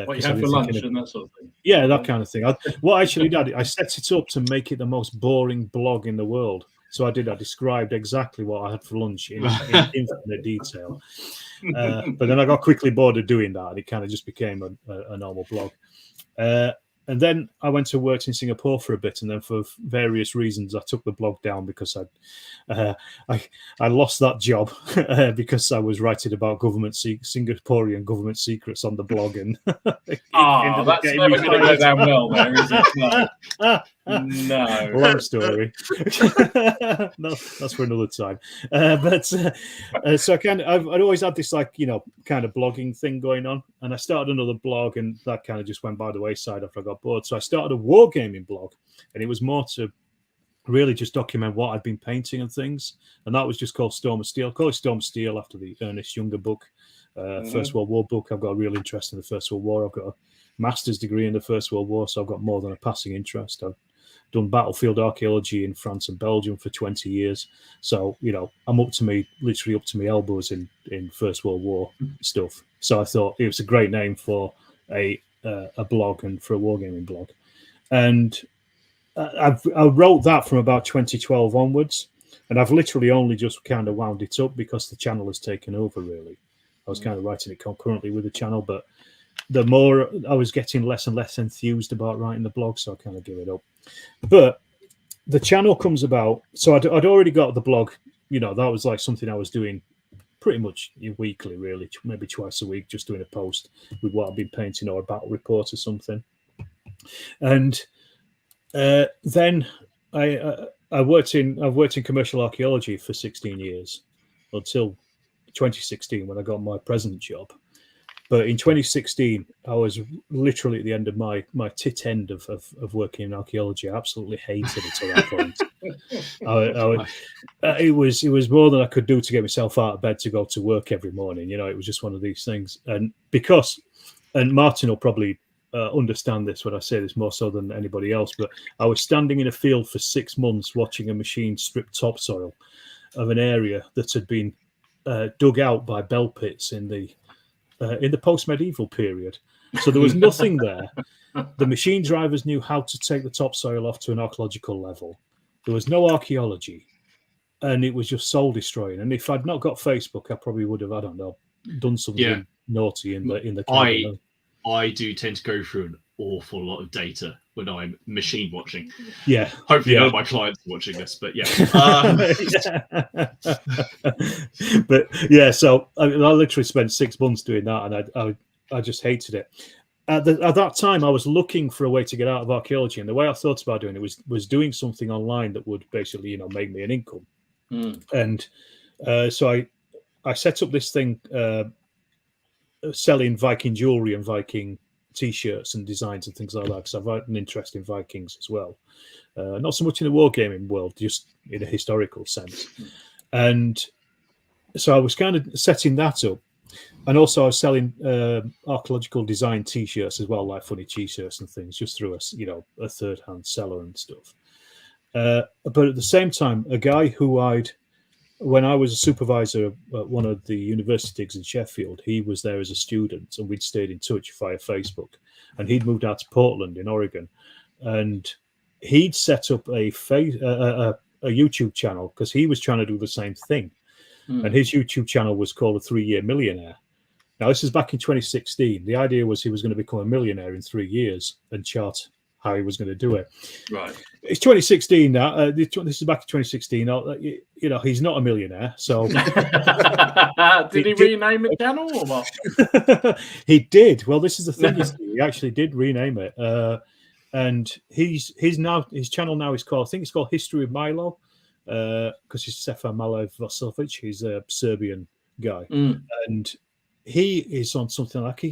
What you had for lunch and that sort of thing. Yeah, that kind of thing. What I actually did, I set it up to make it the most boring blog in the world. So I described exactly what I had for lunch in infinite detail. But then I got quickly bored of doing that, and it kind of just became a normal blog. And then I went to work in Singapore for a bit, and then for various reasons, I took the blog down because I lost that job because I was writing about Singaporean government secrets on the blog, and that's never going to go down well, there, is it? No. Long story. No, that's for another time. So I'd always had this kind of blogging thing going on, and I started another blog, and that kind of just went by the wayside after I got bored. So I started a wargaming blog, and it was more to really just document what I'd been painting and things, and that was just called Storm of Steel. I call it Storm of Steel after the Ernest Younger book, First World War book. I've got a real interest in the First World War. I've got a master's degree in the First World War, so I've got more than a passing interest. I've done battlefield archaeology in France and Belgium for 20 years. So, I'm literally up to my elbows in First World War stuff. So I thought it was a great name for a blog and for a wargaming blog. And I wrote that from about 2012 onwards. And I've literally only just kind of wound it up because the channel has taken over, really. I was kind of writing it concurrently with the channel, but the more I was getting less and less enthused about writing the blog, so I kind of gave it up. But the channel comes about, so I'd already got the blog, that was like something I was doing pretty much weekly, really, maybe twice a week, just doing a post with what I've been painting or a battle report or something. And then I've worked in commercial archaeology for 16 years until 2016 when I got my present job. But in 2016, I was literally at the end of my tit end of working in archaeology. I absolutely hated it at that point. It was more than I could do to get myself out of bed to go to work every morning. It was just one of these things. And Martin will probably understand this when I say this more so than anybody else, but I was standing in a field for 6 months watching a machine strip topsoil of an area that had been dug out by bell pits in the post-medieval period. So there was nothing there. The machine drivers knew how to take the topsoil off to an archaeological level. There was no archaeology, and it was just soul destroying. And if I'd not got Facebook, I probably would have, I don't know, done something naughty in the I do tend to go through an awful lot of data when I'm machine watching. Yeah. Hopefully none of my clients are watching this, but yeah. But yeah, so I literally spent 6 months doing that, and I just hated it. At that time, I was looking for a way to get out of archaeology, and the way I thought about doing it was doing something online that would basically, make me an income. And so I set up this thing selling Viking jewelry and Viking T-shirts and designs and things like that, because I've had an interest in Vikings as well. Not so much in the wargaming world, just in a historical sense. And so I was kind of setting that up. And also I was selling archaeological design T-shirts as well, like funny T-shirts and things, just through a third-hand seller and stuff. But at the same time, a guy who when I was a supervisor at one of the university digs in Sheffield, he was there as a student, and we'd stayed in touch via Facebook. And he'd moved out to Portland in Oregon, and he'd set up a YouTube channel because he was trying to do the same thing. And his YouTube channel was called A 3-Year Millionaire. Now, this is back in 2016. The idea was he was going to become a millionaire in 3 years and chart how he was going to do it. Right. It's 2016 now. This is back in 2016. He's not a millionaire. So did he rename the channel or what? He did. Well, this is the thing. He actually did rename it. And his channel now is called, I think it's called History of Milo, because he's Stefan Malovasovic. He's a Serbian guy. And he is on something like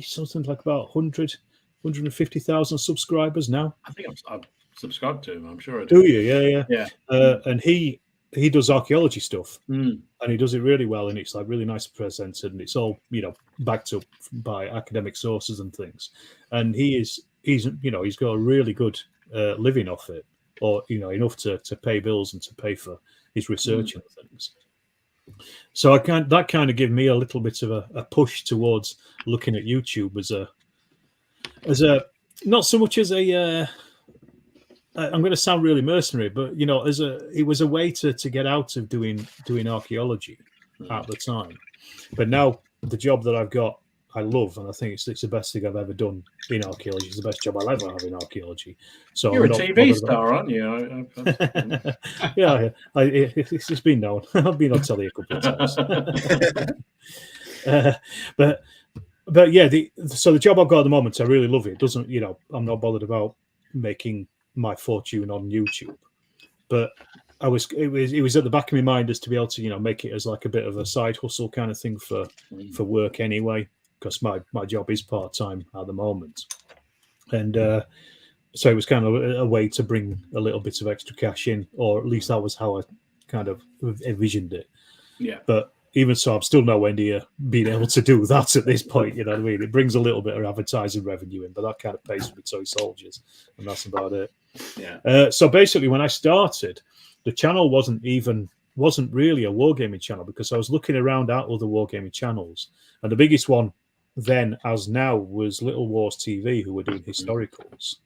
about 150,000 subscribers now. I think I'm subscribed to him. I'm sure I do. Do you? Yeah. And he does archaeology stuff, and he does it really well. And it's like really nice presented, and it's all backed up by academic sources and things. And he's got a really good living off it, or enough to pay bills and to pay for his research and things. So that kind of gave me a little bit of a push towards looking at YouTube as a not so much as a I'm going to sound really mercenary, but it was a way to get out of doing archaeology at the time. But now the job that I've got, I love, and I think it's the best thing I've ever done in archaeology. It's the best job I'll ever have in archaeology. So you're a TV star, aren't you? Yeah, it's been known. I've been on telly a couple of times. But yeah, so the job I've got at the moment, I really love it. It doesn't, I'm not bothered about making my fortune on YouTube, but it was at the back of my mind as to be able to make it as like a bit of a side hustle kind of thing for work anyway, because my job is part-time at the moment. And so it was kind of a way to bring a little bit of extra cash in, or at least that was how I kind of envisioned it. Yeah. But even so, I'm still nowhere near being able to do that at this point. You know what I mean? It brings a little bit of advertising revenue in, but that kind of pays for the toy soldiers, and that's about it. Yeah. So basically, when I started, the channel wasn't really a wargaming channel, because I was looking around at other wargaming channels, and the biggest one then, as now, was Little Wars TV, who were doing historicals.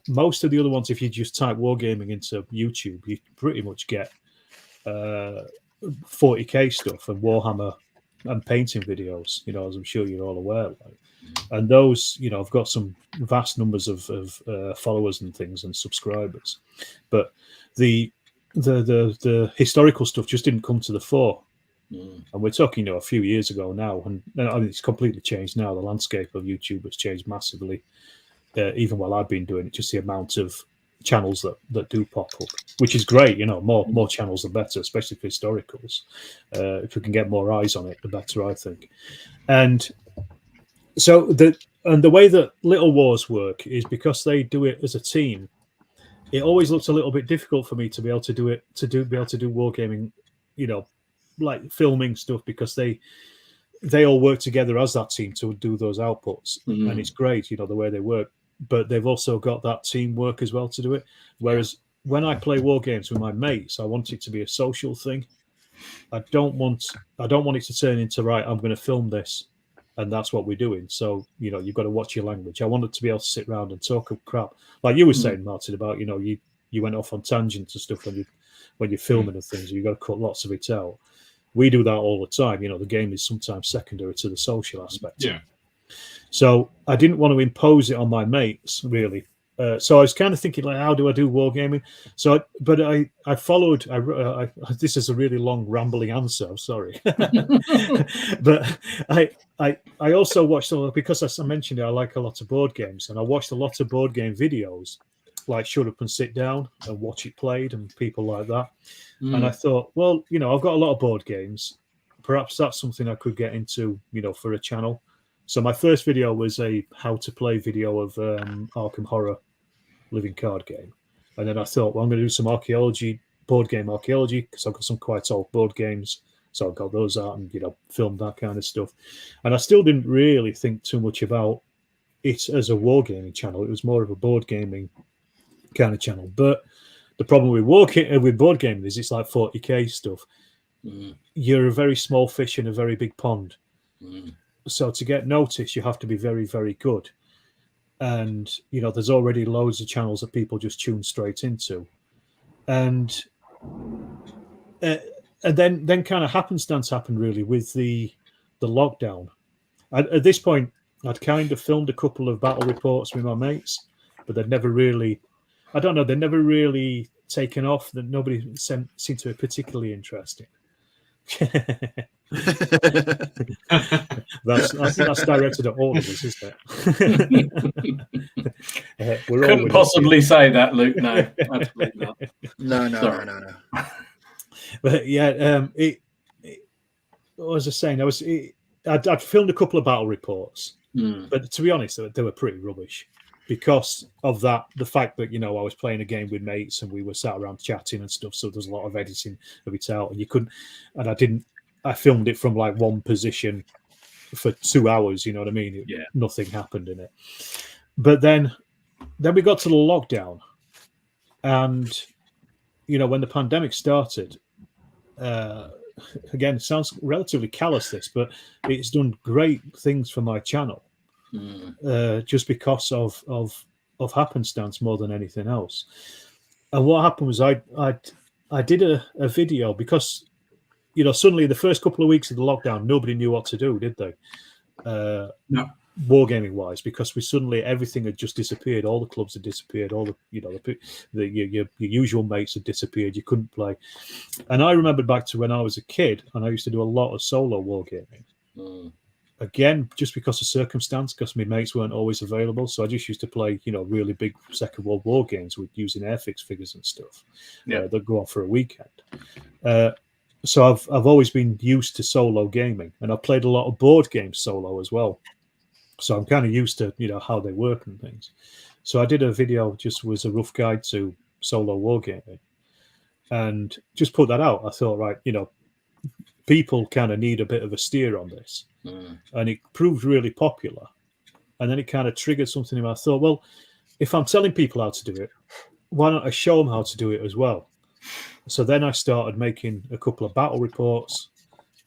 Most of the other ones, if you just type wargaming into YouTube, you pretty much get 40k stuff and Warhammer and painting videos, as I'm sure you're all aware. And those, I've got some vast numbers of followers and things and subscribers, but the historical stuff just didn't come to the fore. And we're talking, a few years ago now, and I mean, it's completely changed now. The landscape of YouTube has changed massively. Even while I've been doing it, just the amount of channels that do pop up, which is great. More channels the better, especially for historicals. If we can get more eyes on it, the better, I think. And so the way that Little Wars work is because they do it as a team. It always looks a little bit difficult for me to be able to do it, be able to do wargaming, like filming stuff, because they all work together as that team to do those outputs, and it's great, the way they work. But they've also got that teamwork as well to do it. Whereas when I play war games with my mates, I want it to be a social thing. I don't want it to turn into, right, I'm going to film this, and that's what we're doing. So you've got to watch your language. I want it to be able to sit around and talk of crap, like you were saying, Martin, about you went off on tangents and stuff when you're filming and things. You've got to cut lots of it out. We do that all the time. The game is sometimes secondary to the social aspect. Yeah. So I didn't want to impose it on my mates, really. So I was kind of thinking, like, how do I do wargaming? So, but I followed. This is a really long, rambling answer. I'm sorry, but I also watched because as I mentioned, I like a lot of board games, and I watched a lot of board game videos, like Shut Up and Sit Down and Watch It Played and people like that. And I thought, well, I've got a lot of board games. Perhaps that's something I could get into, for a channel. So my first video was a how to play video of Arkham Horror living card game. And then I thought, well, I'm going to do some board game archaeology, because I've got some quite old board games. So I got those out and, filmed that kind of stuff. And I still didn't really think too much about it as a wargaming channel. It was more of a board gaming kind of channel. But the problem with board gaming is it's like 40k stuff. You're a very small fish in a very big pond. So to get noticed, you have to be very, very good. And, there's already loads of channels that people just tune straight into. And then kind of happenstance happened, really, with the lockdown. At this point, I'd kind of filmed a couple of battle reports with my mates, but they'd never really, I don't know, they'd never really taken off. That nobody seemed to be particularly interesting. that's directed at all of us, isn't it? Couldn't possibly say that, Luke. No, absolutely not. No. But yeah, what was I saying? I'd filmed a couple of battle reports, but to be honest, they were pretty rubbish because of the fact that I was playing a game with mates and we were sat around chatting and stuff. So there's a lot of editing of it out, and you couldn't. And I filmed it from like one position for 2 hours. You know what I mean? Nothing happened in it. But then we got to the lockdown, and when the pandemic started. Again, it sounds relatively callous, this, but it's done great things for my channel, just because of happenstance more than anything else. And what happened was I did a video because suddenly the first couple of weeks of the lockdown, nobody knew what to do, did they? No. Wargaming wise, because everything had just disappeared. All the clubs had disappeared. All your usual mates had disappeared. You couldn't play. And I remembered back to when I was a kid, and I used to do a lot of solo wargaming. Again, just because of circumstance, because my mates weren't always available. So I just used to play, really big Second World War games with using Airfix figures and stuff. That go on for a weekend. So I've always been used to solo gaming, and I've played a lot of board games solo as well. So I'm kind of used to, how they work and things. So I did a video, just was a rough guide to solo wargaming, and just put that out. I thought, right, people kind of need a bit of a steer on this. And it proved really popular. And then it kind of triggered something in me. I thought, well, if I'm telling people how to do it, why not I show them how to do it as well? So then I started making a couple of battle reports.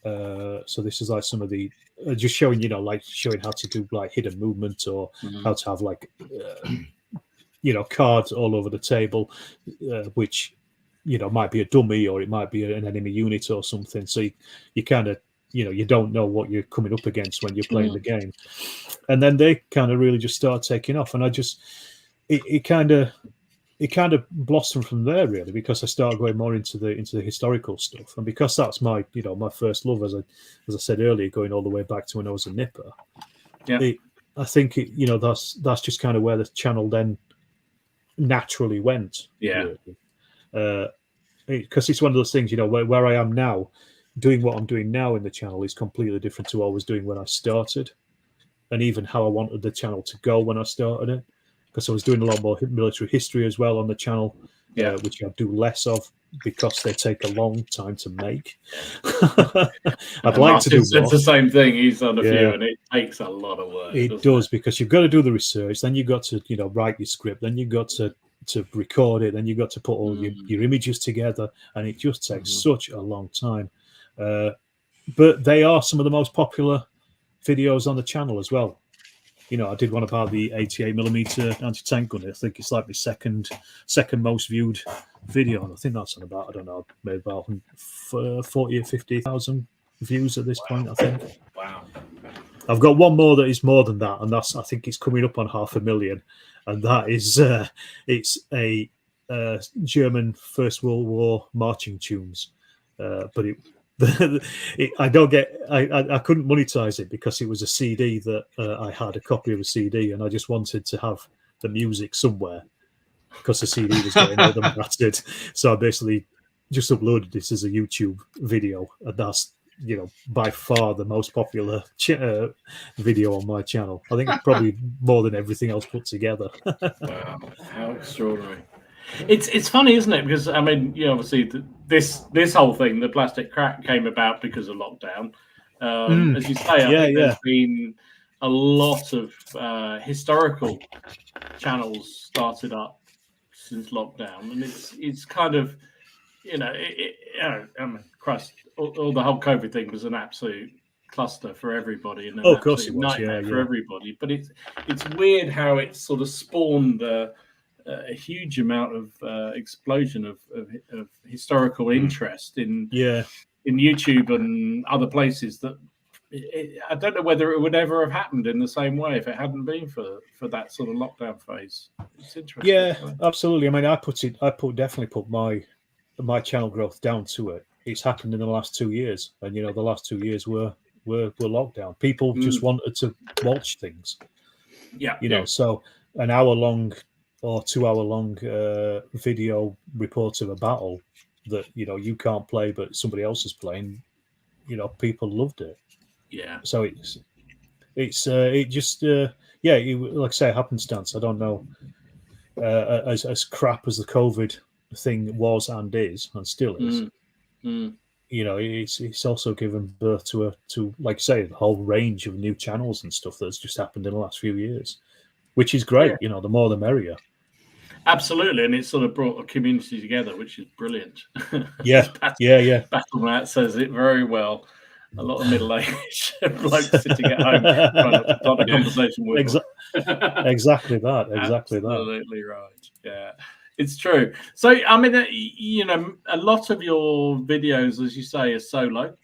So this is like some of the just showing, showing how to do like hidden movement, or how to have like, cards all over the table, which, might be a dummy, or it might be an enemy unit or something. So you kind of, you don't know what you're coming up against when you're playing the game. And then they kind of really just started taking off. And it kind of blossomed from there, really, because I started going more into the historical stuff, and because that's my my first love, as I said earlier, going all the way back to when I was a nipper. I think that's just kind of where the channel then naturally went. Because it's one of those things, where I am now, doing what I'm doing now in the channel is completely different to what I was doing when I started, and even how I wanted the channel to go when I started it. Because I was doing a lot more military history as well on the channel, which I do less of because they take a long time to make. I'd like to do more. It's the same thing. He's done a few, and it takes a lot of work. It does, because you've got to do the research, then you've got to write your script, then you've got to record it, then you've got to put all your images together, and it just takes such a long time. But they are some of the most popular videos on the channel as well. I did one about the 88mm anti-tank gun. I think it's like the second most viewed video, and I think that's on about, I don't know, maybe about 40 or 50,000 views at this point, I think. Wow. I've got one more that is more than that, and that's, I think it's coming up on 500,000, and that is it's a German First World War marching tunes, but I couldn't monetize it because it was a CD that I had, a copy of a CD, and I just wanted to have the music somewhere because the CD was getting old and battered. So I basically just uploaded this as a YouTube video, and that's, you know, by far the most popular video on my channel. I think probably more than everything else put together. Wow, how extraordinary! It's funny, isn't it? Because I mean, you know, obviously this whole thing, the plastic crack, came about because of lockdown. As you say, I think there's been a lot of historical channels started up since lockdown, and it's kind of, you know, I mean, Christ, all the whole COVID thing was an absolute cluster for everybody, and of course it was, nightmare for everybody. But it's weird how it sort of spawned a huge amount of explosion of historical interest in YouTube and other places that I don't know whether it would ever have happened in the same way if it hadn't been for that sort of lockdown phase. It's interesting. Yeah, absolutely. I mean, I definitely put my channel growth down to it. It's happened in the last 2 years, and you know, the last 2 years were lockdown. People just wanted to watch things. Yeah, you know, so an hour-long or 2-hour-long video report of a battle that, you know, you can't play but somebody else is playing, you know, people loved it. Yeah. So it just like I say, happenstance. I don't know. As crap as the COVID thing was and is and still is, you know, it's also given birth to like you say, the whole range of new channels and stuff that's just happened in the last few years, which is great. You know, the more the merrier. Absolutely, and it's sort of brought a community together, which is brilliant. Yeah. Battlemat says it very well. A lot of middle-aged blokes sitting at home trying to start a conversation with Exactly that. Absolutely right. Yeah, it's true. So, I mean, you know, a lot of your videos, as you say, are solo.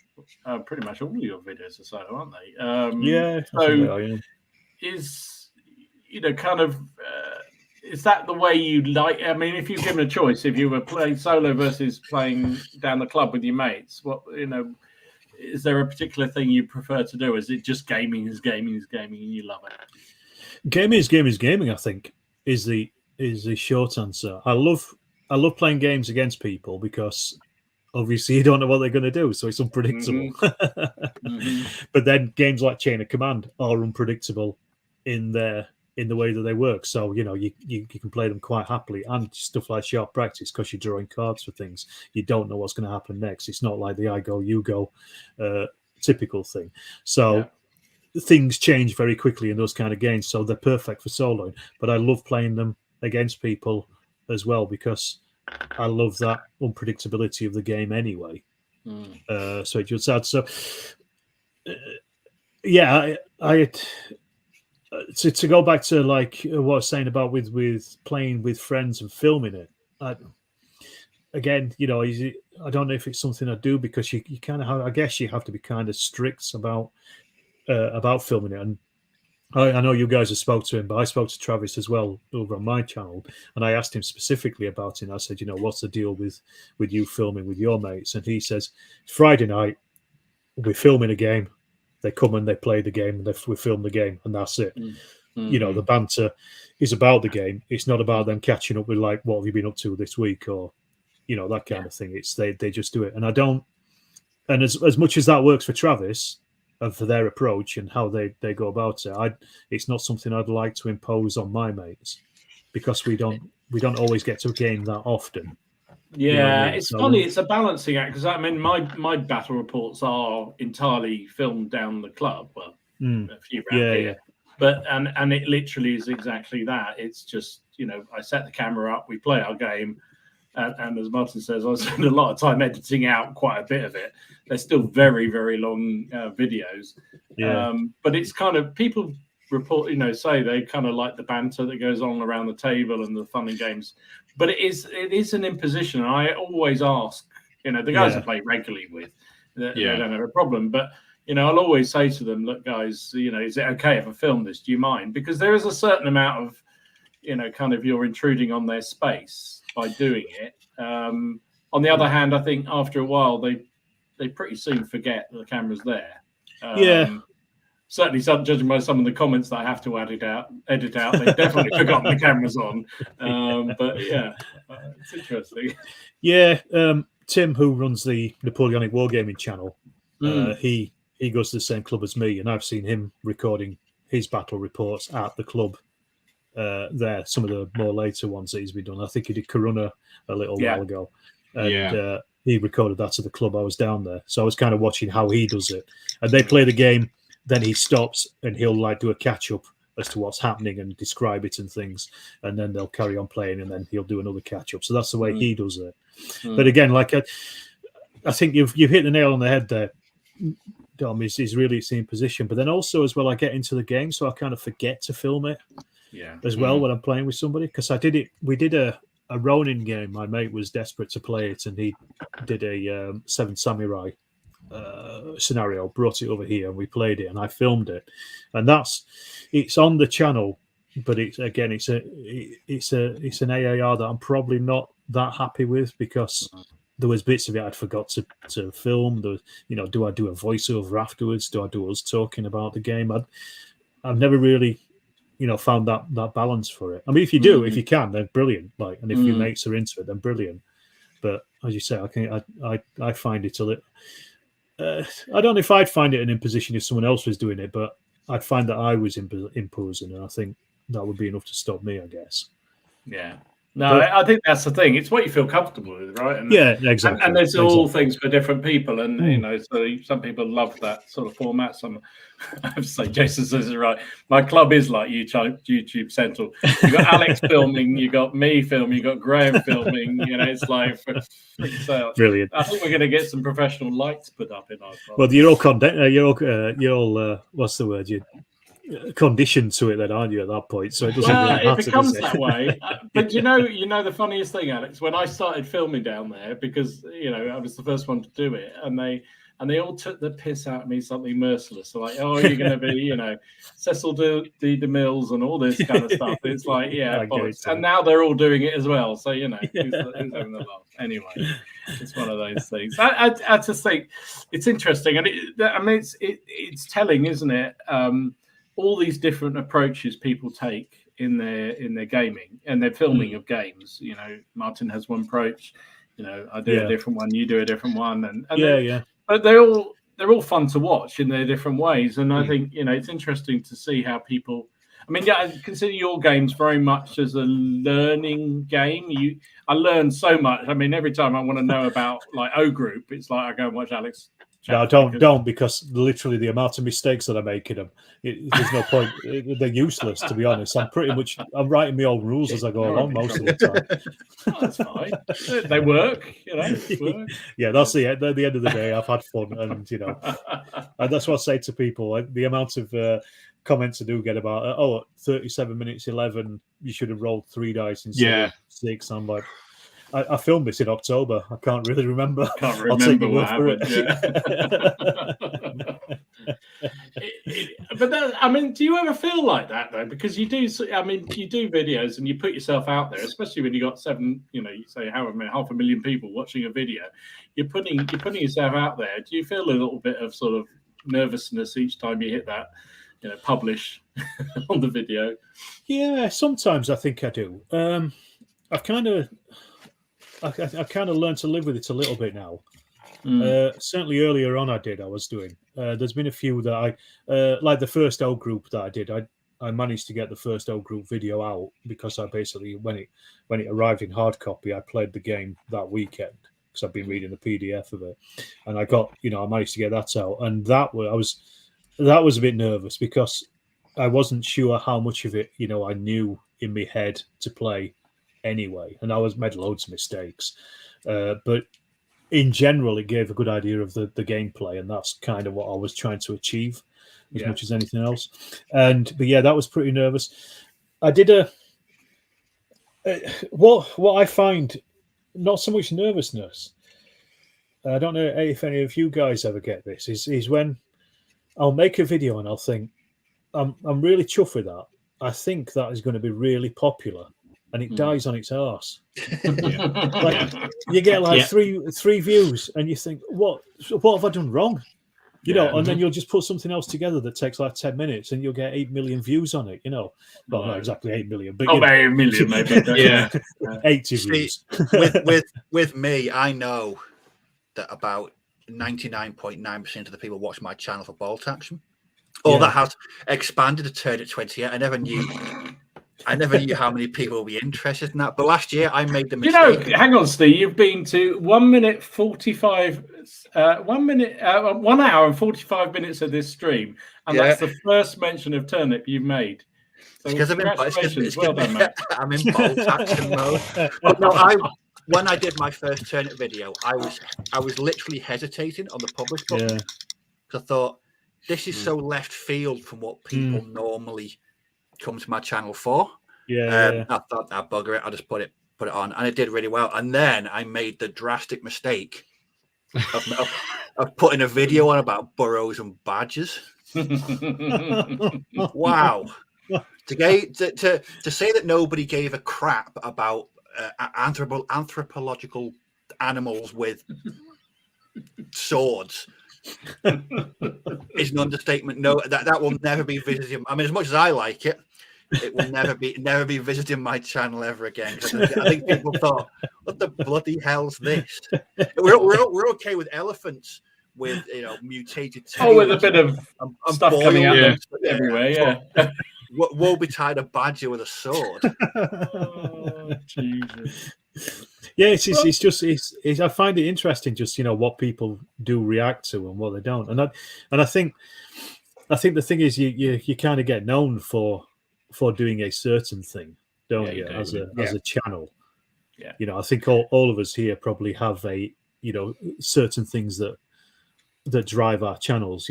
Pretty much all of your videos are solo, aren't they? So, is, you know, kind of, is that the way you like? I mean, if you're given a choice, if you were playing solo versus playing down the club with your mates, what, you know, is there a particular thing you prefer to do? Is it just gaming is gaming and you love it? Gaming is gaming, I think, is the short answer. I love playing games against people because obviously you don't know what they're going to do, so it's unpredictable. But then games like Chain of Command are unpredictable in the way that they work. So, you know, you can play them quite happily, and stuff like Sharp Practice, because you're drawing cards for things. You don't know what's going to happen next. It's not like the I go, you go typical thing. So things change very quickly in those kind of games. So they're perfect for soloing. But I love playing them against people as well because I love that unpredictability of the game anyway. So it just adds. So, to go back to like what I was saying about with playing with friends and filming it, again, you know, I don't know if it's something I do because you kind of have, I guess you have to be kind of strict about filming it. And I know you guys have spoke to him, but I spoke to Travis as well over on my channel, and I asked him specifically about it. And I said, you know, what's the deal with you filming with your mates? And he says, Friday night we're filming a game. They come and they play the game, and we film the game, and that's it. You know, the banter is about the game. It's not about them catching up with like, what have you been up to this week, or, you know, that kind of thing. It's they just do it. And I don't. And as much as that works for Travis and for their approach and how they go about it, it's not something I'd like to impose on my mates because we don't always get to a game that often. Yeah, you know what I mean? it's funny. It's a balancing act because I mean, my battle reports are entirely filmed down the club. Well, a few around here, but and it literally is exactly that. It's just, you know, I set the camera up, we play our game, and as Martin says, I spend a lot of time editing out quite a bit of it. They're still very, very long videos, but it's kind of people report, say they kind of like the banter that goes on around the table and the fun and games, but it is an imposition. And I always ask, the guys I play regularly with, they don't have a problem, but I'll always say to them, look, guys, is it okay if I film this? Do you mind? Because there is a certain amount of, kind of you're intruding on their space by doing it. On the other hand, I think after a while, they pretty soon forget that the camera's there. Certainly, judging by some of the comments that I have to edit out, they've definitely forgotten the camera's on. But yeah, it's interesting. Yeah, Tim, who runs the Napoleonic Wargaming channel, he goes to the same club as me, and I've seen him recording his battle reports at the club. There, some of the more later ones that he's been done. I think he did Corunna a little while ago, and he recorded that at the club. I was down there, so I was kind of watching how he does it. And they play the game. Then he stops and he'll do a catch up as to what's happening and describe it and things. And then they'll carry on playing and then he'll do another catch up. So that's the way he does it. But again, I think you've hit the nail on the head there. Dom is really in position. But then also as well, I get into the game, so I kind of forget to film it as well when I'm playing with somebody. Because we did a Ronin game. My mate was desperate to play it and he did a Seven Samurai scenario, brought it over here and we played it and I filmed it, and it's on the channel, but it's an AAR that I'm probably not that happy with because there was bits of it I'd forgot to film. There was, do I do a voiceover afterwards? Do I do us talking about the game? I've never really found that balance for it. I mean, if you do, if you can, then brilliant. And if your mates are into it, then brilliant. But as you say, I find it a little. I don't know if I'd find it an imposition if someone else was doing it, but I'd find that I was imposing, and I think that would be enough to stop me, I guess. Yeah. No, I think that's the thing. It's what you feel comfortable with, right? And, exactly. And there's all things for different people, and so some people love that sort of format. Some, I have to say, Jason says it right. My club is like YouTube Central. You got Alex filming, you got me filming, you got Graham filming. It's like brilliant. I think we're going to get some professional lights put up in our club. Well, you're all what's the word? You're conditioned to it then, aren't you, at that point? So it doesn't really matter, it becomes that way. But the funniest thing, Alex, when I started filming down there, because I was the first one to do it, and they all took the piss out of me, something merciless. So like, oh, you're going to be, Cecil de Mills and all this kind of stuff. It's like, and now they're all doing it as well. So who's having the laugh? Anyway, it's one of those things. I just think it's interesting, and it's telling, isn't it? All these different approaches people take in their gaming and their filming of games. Martin has one approach. I do a different one. You do a different one, and but they're all fun to watch in their different ways. And I think it's interesting to see how people. I mean, I consider your games very much as a learning game. I learn so much. I mean, every time I want to know about like O Group, it's like I go and watch Alex. No, don't, because literally the amount of mistakes that I make in them, there's no point. They're useless, to be honest. I'm writing my own rules as I go along most of the time. That's fine. They work, Work. Yeah, that's at the end of the day. I've had fun, and and that's what I say to people. The amount of comments I do get about 37 minutes 11, you should have rolled 3 dice instead of 6. I'm like, I filmed this in October. I can't really remember. I'll take your word for it. But do you ever feel like that though? Because you do. You do videos and you put yourself out there, especially when you got 7. You say however many, 500,000 people watching a video. You're putting yourself out there. Do you feel a little bit of sort of nervousness each time you hit that? Publish on the video. Yeah, sometimes I think I do. I've kind of learned to live with it a little bit now. Certainly earlier on I was doing. There's been a few that I like the first O Group that I did. I managed to get the first O Group video out because I basically when it arrived in hard copy, I played the game that weekend because I've been reading the PDF of it, and I managed to get that out, and that was a bit nervous because I wasn't sure how much of it I knew in my head to play anyway, and I made loads of mistakes, but in general it gave a good idea of the gameplay, and that's kind of what I was trying to achieve. as much as anything else. But yeah, that was pretty nervous. I did what I find not so much nervousness. I don't know if any of you guys ever get this. Is when I'll make a video and I'll think I'm really chuffed with that. I think that is going to be really popular, and it dies on its arse. Like, you get like three views, and you think, what have I done wrong? You know, and then you'll just put something else together that takes like 10 minutes, and you'll get 8 million views on it. You know, well, not exactly 8 million, but 8 million maybe. 80 views. with me, I know that about 99.9% of the people watch my channel for Bolt Action. That has expanded to turn at 28. I never knew how many people would be interested in that. But last year, I made the mistake. You know, hang on, Steve. You've been to 1 minute 45, 1 hour and 45 minutes of this stream, and that's the first mention of turnip you've made. So because well done, mate. I'm in Bolt Action mode. But no, when I did my first turnip video, I was literally hesitating on the publish button because I thought this is so left field from what people normally come to my channel for. I thought, bugger it, I'll just put it on, and it did really well. And then I made the drastic mistake of putting a video on about burrows and badgers. Wow. To say that nobody gave a crap about anthropological animals with swords is an understatement. No, that will never be visiting. I mean, as much as I like it, it will never be visiting my channel ever again. I think people thought, "What the bloody hell's this?" We're okay with elephants with mutated tails. With a bit of stuff coming out everywhere. Yeah. Woe betide a badger with a sword. Oh, Jesus. Yeah, it's just I find it interesting, just what people do react to and what they don't, and I think the thing is you kind of get known for doing a certain thing, don't you? As a channel. Yeah. I think all of us here probably have a certain things that drive our channels.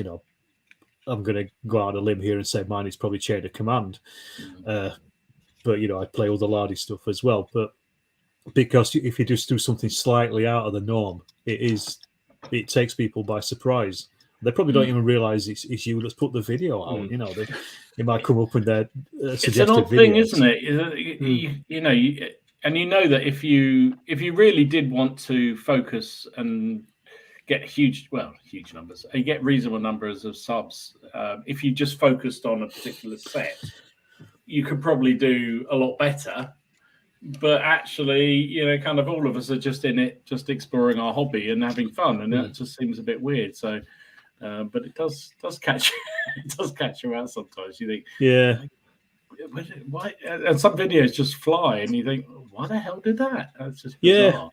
I'm going to go out on a limb here and say mine is probably Chain of Command, but I play all the lardy stuff as well. But because if you just do something slightly out of the norm, it takes people by surprise. They probably don't even realize it's you that's put the video out. They might come up with their suggested It's an odd videos. thing, isn't it? And you know that if you really did want to focus and get huge numbers, you get reasonable numbers of subs. If you just focused on a particular set, you could probably do a lot better. But actually, kind of all of us are just in it, just exploring our hobby and having fun, and that just seems a bit weird. So, but it does catch you out sometimes. You think, why? And some videos just fly, and you think, why the hell did that? That's just bizarre.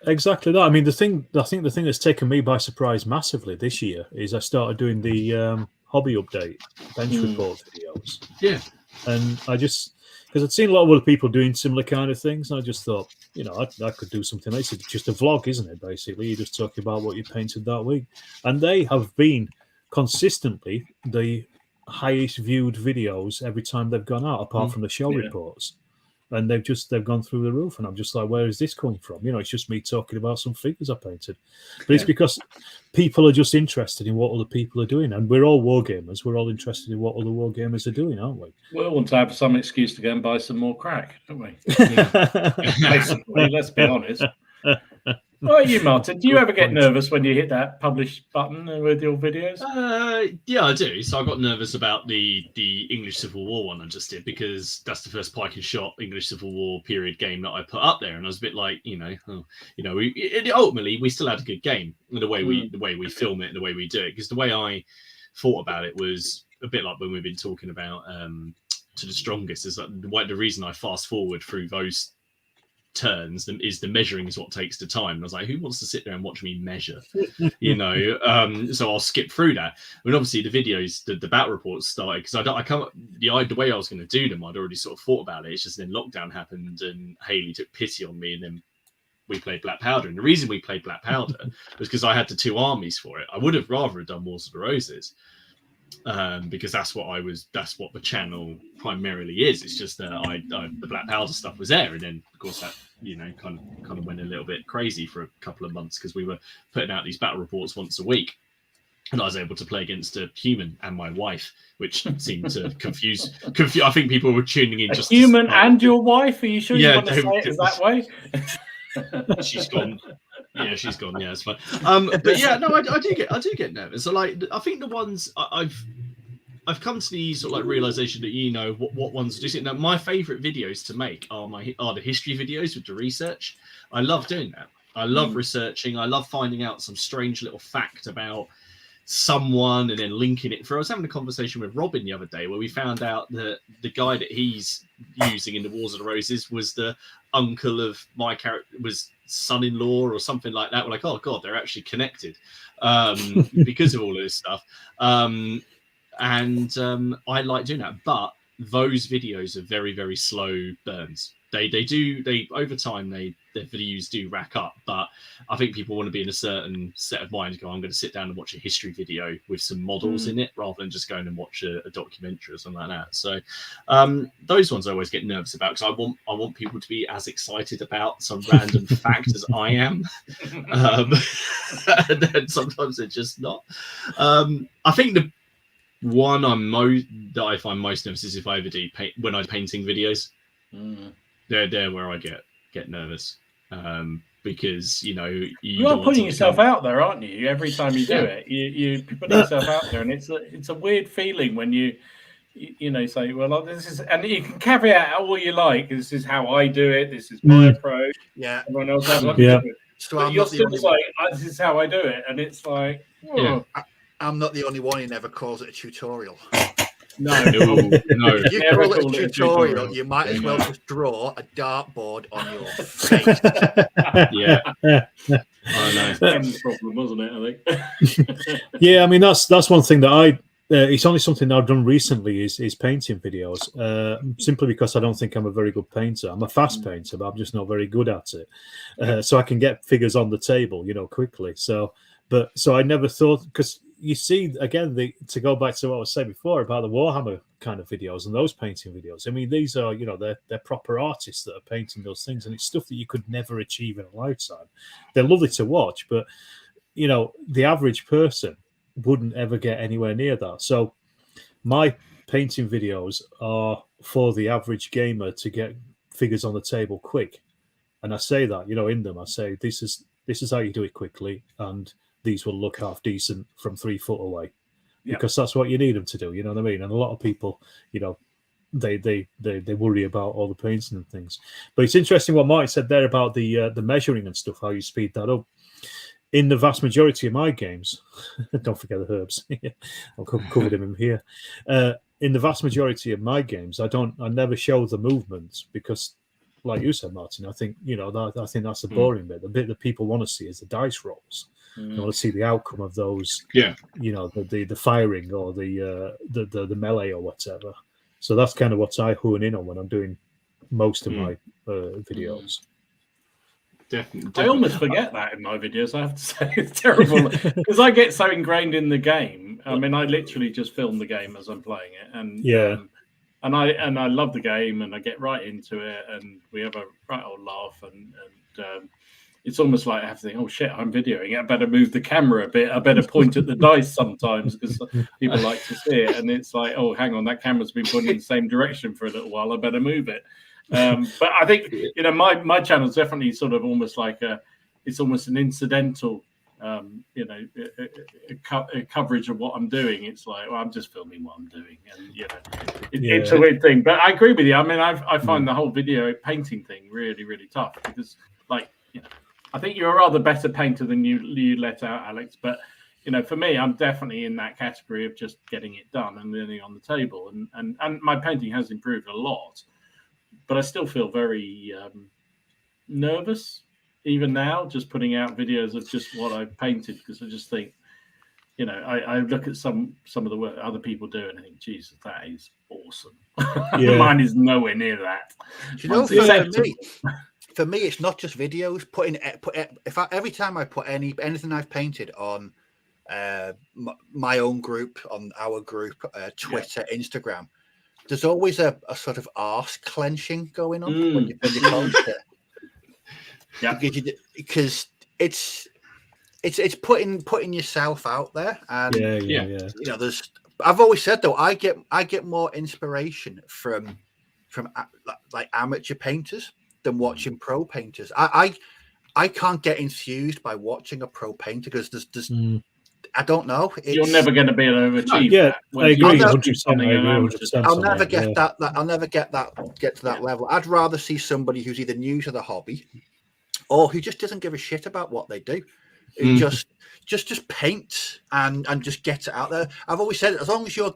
Exactly that. I mean, I think the thing that's taken me by surprise massively this year is I started doing the hobby update bench report videos. Yeah, and I just. Because I'd seen a lot of other people doing similar kind of things, and I just thought, I could do something. It's just a vlog, isn't it? Basically, you're just talking about what you painted that week, and they have been consistently the highest viewed videos every time they've gone out, apart from the show reports, and they've gone through the roof. And I'm just like, where is this coming from? It's just me talking about some figures I painted, but it's because people are just interested in what other people are doing, and we're all wargamers. We're all interested in what other wargamers are doing, aren't we? We all want to have some excuse to go and buy some more crack, don't we? Basically, let's be honest. What about you, Martin? Do you ever get nervous when you hit that publish button with your videos? Yeah, I do. So I got nervous about the English Civil War one I just did, because that's the first pike and shot English Civil War period game that I put up there, and I was a bit like, ultimately we still had a good game. The way we film it, and the way we do it, because the way I thought about it was a bit like when we've been talking about To the Strongest. Is that the reason I fast forward through those turns is the measuring is what takes the time. And I was like, who wants to sit there and watch me measure? So I'll skip through that. But obviously the videos, the battle reports started because the way I was going to do them, I'd already sort of thought about it. It's just then lockdown happened and Haley took pity on me, and then we played Black Powder. And the reason we played Black Powder was because I had the two armies for it. I would have rather done Wars of the Roses. because that's what the channel primarily is. It's just that the black powder stuff was there, and then of course that kind of went a little bit crazy for a couple of months because we were putting out these battle reports once a week, and I was able to play against a human and my wife, which seemed to confuse. I think people were tuning in just human and your wife. Are you sure you want to say it that way? She's gone. Yeah, she's gone. Yeah, it's fine. But yeah, no, I do get nervous. So like, I think the ones I've come to the sort of like realization that what ones do. Now, my favorite videos to make are the history videos with the research. I love doing that. I love researching. I love finding out some strange little fact about someone and then linking it. I was having a conversation with Robin the other day where we found out that the guy that he's using in the Wars of the Roses was the uncle of my character, was son-in-law or something like that. We're like, oh god, they're actually connected because of all of this stuff. I like doing that, but those videos are very, very slow burns. They over time their views do rack up, but I think people want to be in a certain set of mind. I'm going to sit down and watch a history video with some models in it rather than just going and watch a documentary or something like that. So those ones I always get nervous about because I want people to be as excited about some random fact as I am, and then sometimes they're just not. I think the one that I find most nervous is if I ever do when I'm painting videos. They're where I get nervous because you are putting yourself out there, aren't you? Every time you do it, you put yourself out there, and it's a weird feeling when you say, well, this is, and you can caveat all you like. This is how I do it. This is my approach. Yeah, everyone else has what to do. So you're still like, this is how I do it, and it's like, I'm not the only one who never calls it a tutorial. No. If you call it a tutorial, you might as well just draw a dartboard on your face. Yeah. I know. That's the problem, wasn't it? I think. Yeah, I mean that's one thing that it's only something I've done recently is painting videos. Simply because I don't think I'm a very good painter. I'm a fast painter, but I'm just not very good at it. So I can get figures on the table, quickly. So I never thought, because you see, again, to go back to what I was saying before about the Warhammer kind of videos and those painting videos. I mean, these are, they're proper artists that are painting those things, and it's stuff that you could never achieve in a lifetime. They're lovely to watch, but, the average person wouldn't ever get anywhere near that. So my painting videos are for the average gamer to get figures on the table quick. And I say that, in them, I say, this is how you do it quickly, and these will look half decent from 3 foot away, because that's what you need them to do. You know what I mean? And a lot of people, they worry about all the painting and things. But it's interesting what Martin said there about the measuring and stuff, how you speed that up. In the vast majority of my games, don't forget the herbs. I'll cover them in here. In the vast majority of my games, I never show the movements because, like you said, Martin, I think I think that's the boring bit. The bit that people want to see is the dice rolls. I want to see the outcome of those. Yeah, the firing or the melee or whatever. So that's kind of what I hone in on when I'm doing most of my videos. Definitely. I almost forget that in my videos. I have to say, it's terrible because I get so ingrained in the game. I mean, I literally just film the game as I'm playing it, and and I love the game, and I get right into it, and we have a right old laugh, and it's almost like I have to think, oh shit, I'm videoing it. I better move the camera a bit. I better point at the dice sometimes because people like to see it, and it's like, oh, hang on, that camera's been pointing in the same direction for a little while. I better move it. But I think my channel is definitely sort of almost like it's almost an incidental a coverage of what I'm doing. It's like, well, I'm just filming what I'm doing, and it's a weird thing. But I agree with you. I mean, I find the whole video painting thing really, really tough because, like, I think you're a rather better painter than you let out, Alex. But for me, I'm definitely in that category of just getting it done and learning on the table, and my painting has improved a lot. But I still feel very nervous, even now, just putting out videos of just what I've painted, because I just think, I look at some of the work other people do, and I think, Jesus, that is awesome. Mine is nowhere near that. For me, it's not just videos. Every time I put anything I've painted on my own group, on our group, Twitter, Instagram, there's always a sort of arse clenching going on when you post it. Yeah, because it's putting yourself out there, and you know, there's. I've always said though, I get more inspiration from like amateur painters than watching pro painters. I can't get enthused by watching a pro painter because there's I don't know. You're never going to be able to achieve that. I agree. 100%. I'll never get that. I'll never get to that level. I'd rather see somebody who's either new to the hobby or who just doesn't give a shit about what they do. Who just paint and just gets it out there. I've always said, as long as you're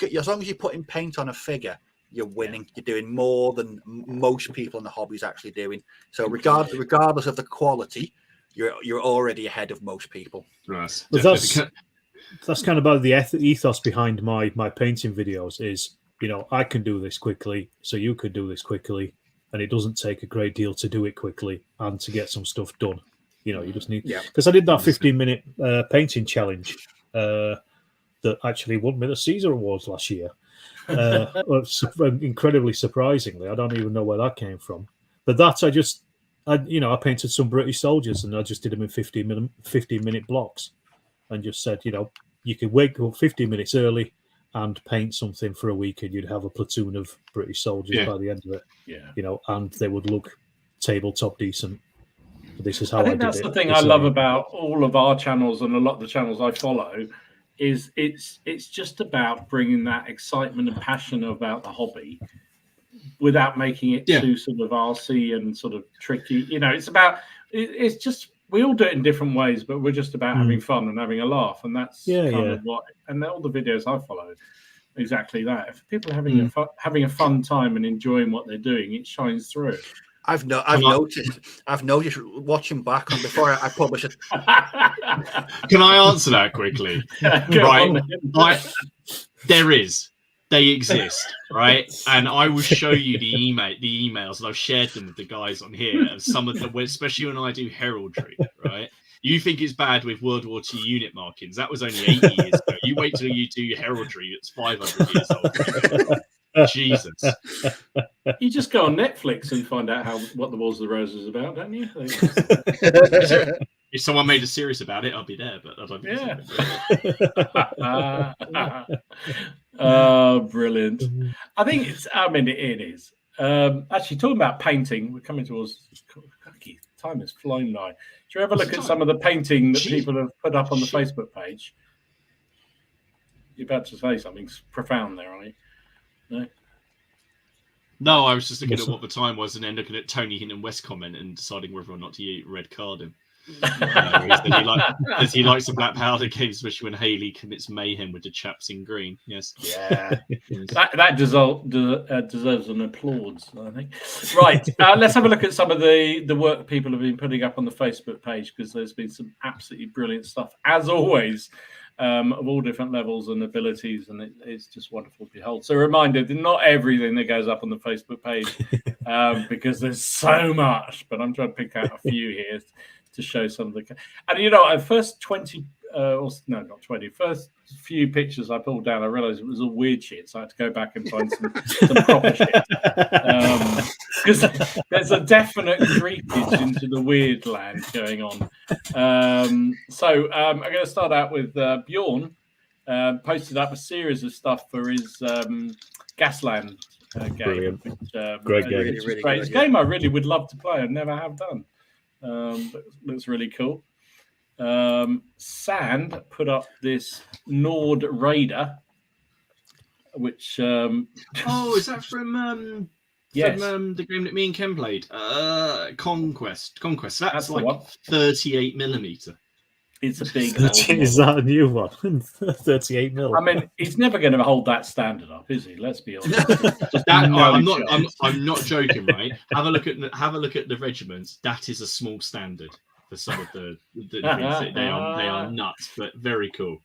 putting paint on a figure, you're winning. You're doing more than most people in the hobby is actually doing. So regardless of the quality, you're already ahead of most people. Right. That's kind of about the ethos behind my painting videos is, you know, I can do this quickly, so you could do this quickly, and it doesn't take a great deal to do it quickly and to get some stuff done. You know, you just need, because I did that 15-minute painting challenge that actually won me the Caesar Awards last year. Incredibly surprisingly, I don't even know where that came from. But that I painted some British soldiers, and I just did them in 15-minute blocks, and just said, you know, you could wake up 15 minutes early and paint something for a week, and you'd have a platoon of British soldiers by the end of it. Yeah, you know, and they would look tabletop decent. This is how I think that's the thing I love about all of our channels and a lot of the channels I follow is it's just about bringing that excitement and passion about the hobby without making it too sort of arsey and sort of tricky. You know, it's just we all do it in different ways, but we're just about having fun and having a laugh, and that's kind of what. And all the videos I follow, exactly that. If people are having a fun time and enjoying what they're doing, it shines through. I've noticed watching back on before I publish it. Can I answer that quickly? They exist, right? And I will show you the emails, and I've shared them with the guys on here. Of some of them, especially when I do heraldry, right? You think it's bad with World War II unit markings? That was only 80 years ago. You wait till you do heraldry that's 500 years old. Jesus. You just go on Netflix and find out what the Wars of the Roses is about, don't you? If someone made a series about it, I'll be there, but I don't think brilliant. I think it is. Actually, talking about painting, we're coming towards time has flown by. Do you ever look at some of the painting that people have put up on the Facebook page? You're about to say something profound there, aren't you? No, I was just looking at what the time was and then looking at Tony Hinton West comment and deciding whether or not to red card him. He likes the black powder game, especially when Haley commits mayhem with the chaps in green. Yes. Yeah. that deserves an applause, I think. Right. Let's have a look at some of the work people have been putting up on the Facebook page, because there's been some absolutely brilliant stuff, as always. Of all different levels and abilities, and it's just wonderful to behold. So, a reminder that not everything that goes up on the Facebook page, because there's so much, but I'm trying to pick out a few here to show some of the. And you know, first 20, first few pictures I pulled down, I realized it was all weird shit, so I had to go back and find some proper shit. Because there's a definite creepage into the weird land going on. So I'm going to start out with Bjorn. Posted up a series of stuff for his Gasland game. Which, great game. Really great. It's a game I really would love to play. I never have done. But looks really cool. Sand put up this Nord Raider, which is that from yes, from the game that me and Ken played, Conquest. That's like one. 38mm. It's a big. Is that a new one? 38mm. I mean, he's never going to hold that standard up, is he? Let's be honest. I'm not joking, right? Have a look at the regiments. That is a small standard for some of the they are nuts, but very cool.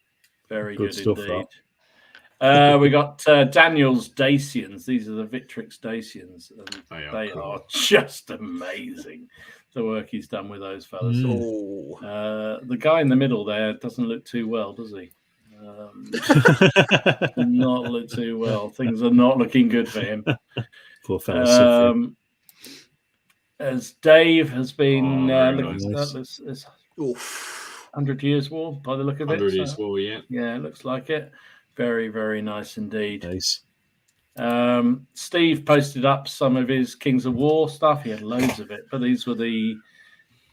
Very good stuff, indeed. We got Daniel's Dacians. These are the Victrix Dacians, and they are just amazing. the work he's done with those fellas. Oh, The guy in the middle there doesn't look too well, does he? Not look too well. Things are not looking good for him. Poor fella suffering. As Dave has been very looking nice. at this oof. 100 Years War by the look of it. 100 Years War, yeah. Yeah, it looks like it. Very, very nice indeed. Nice. Steve posted up some of his Kings of War stuff. He had loads of it, but these were the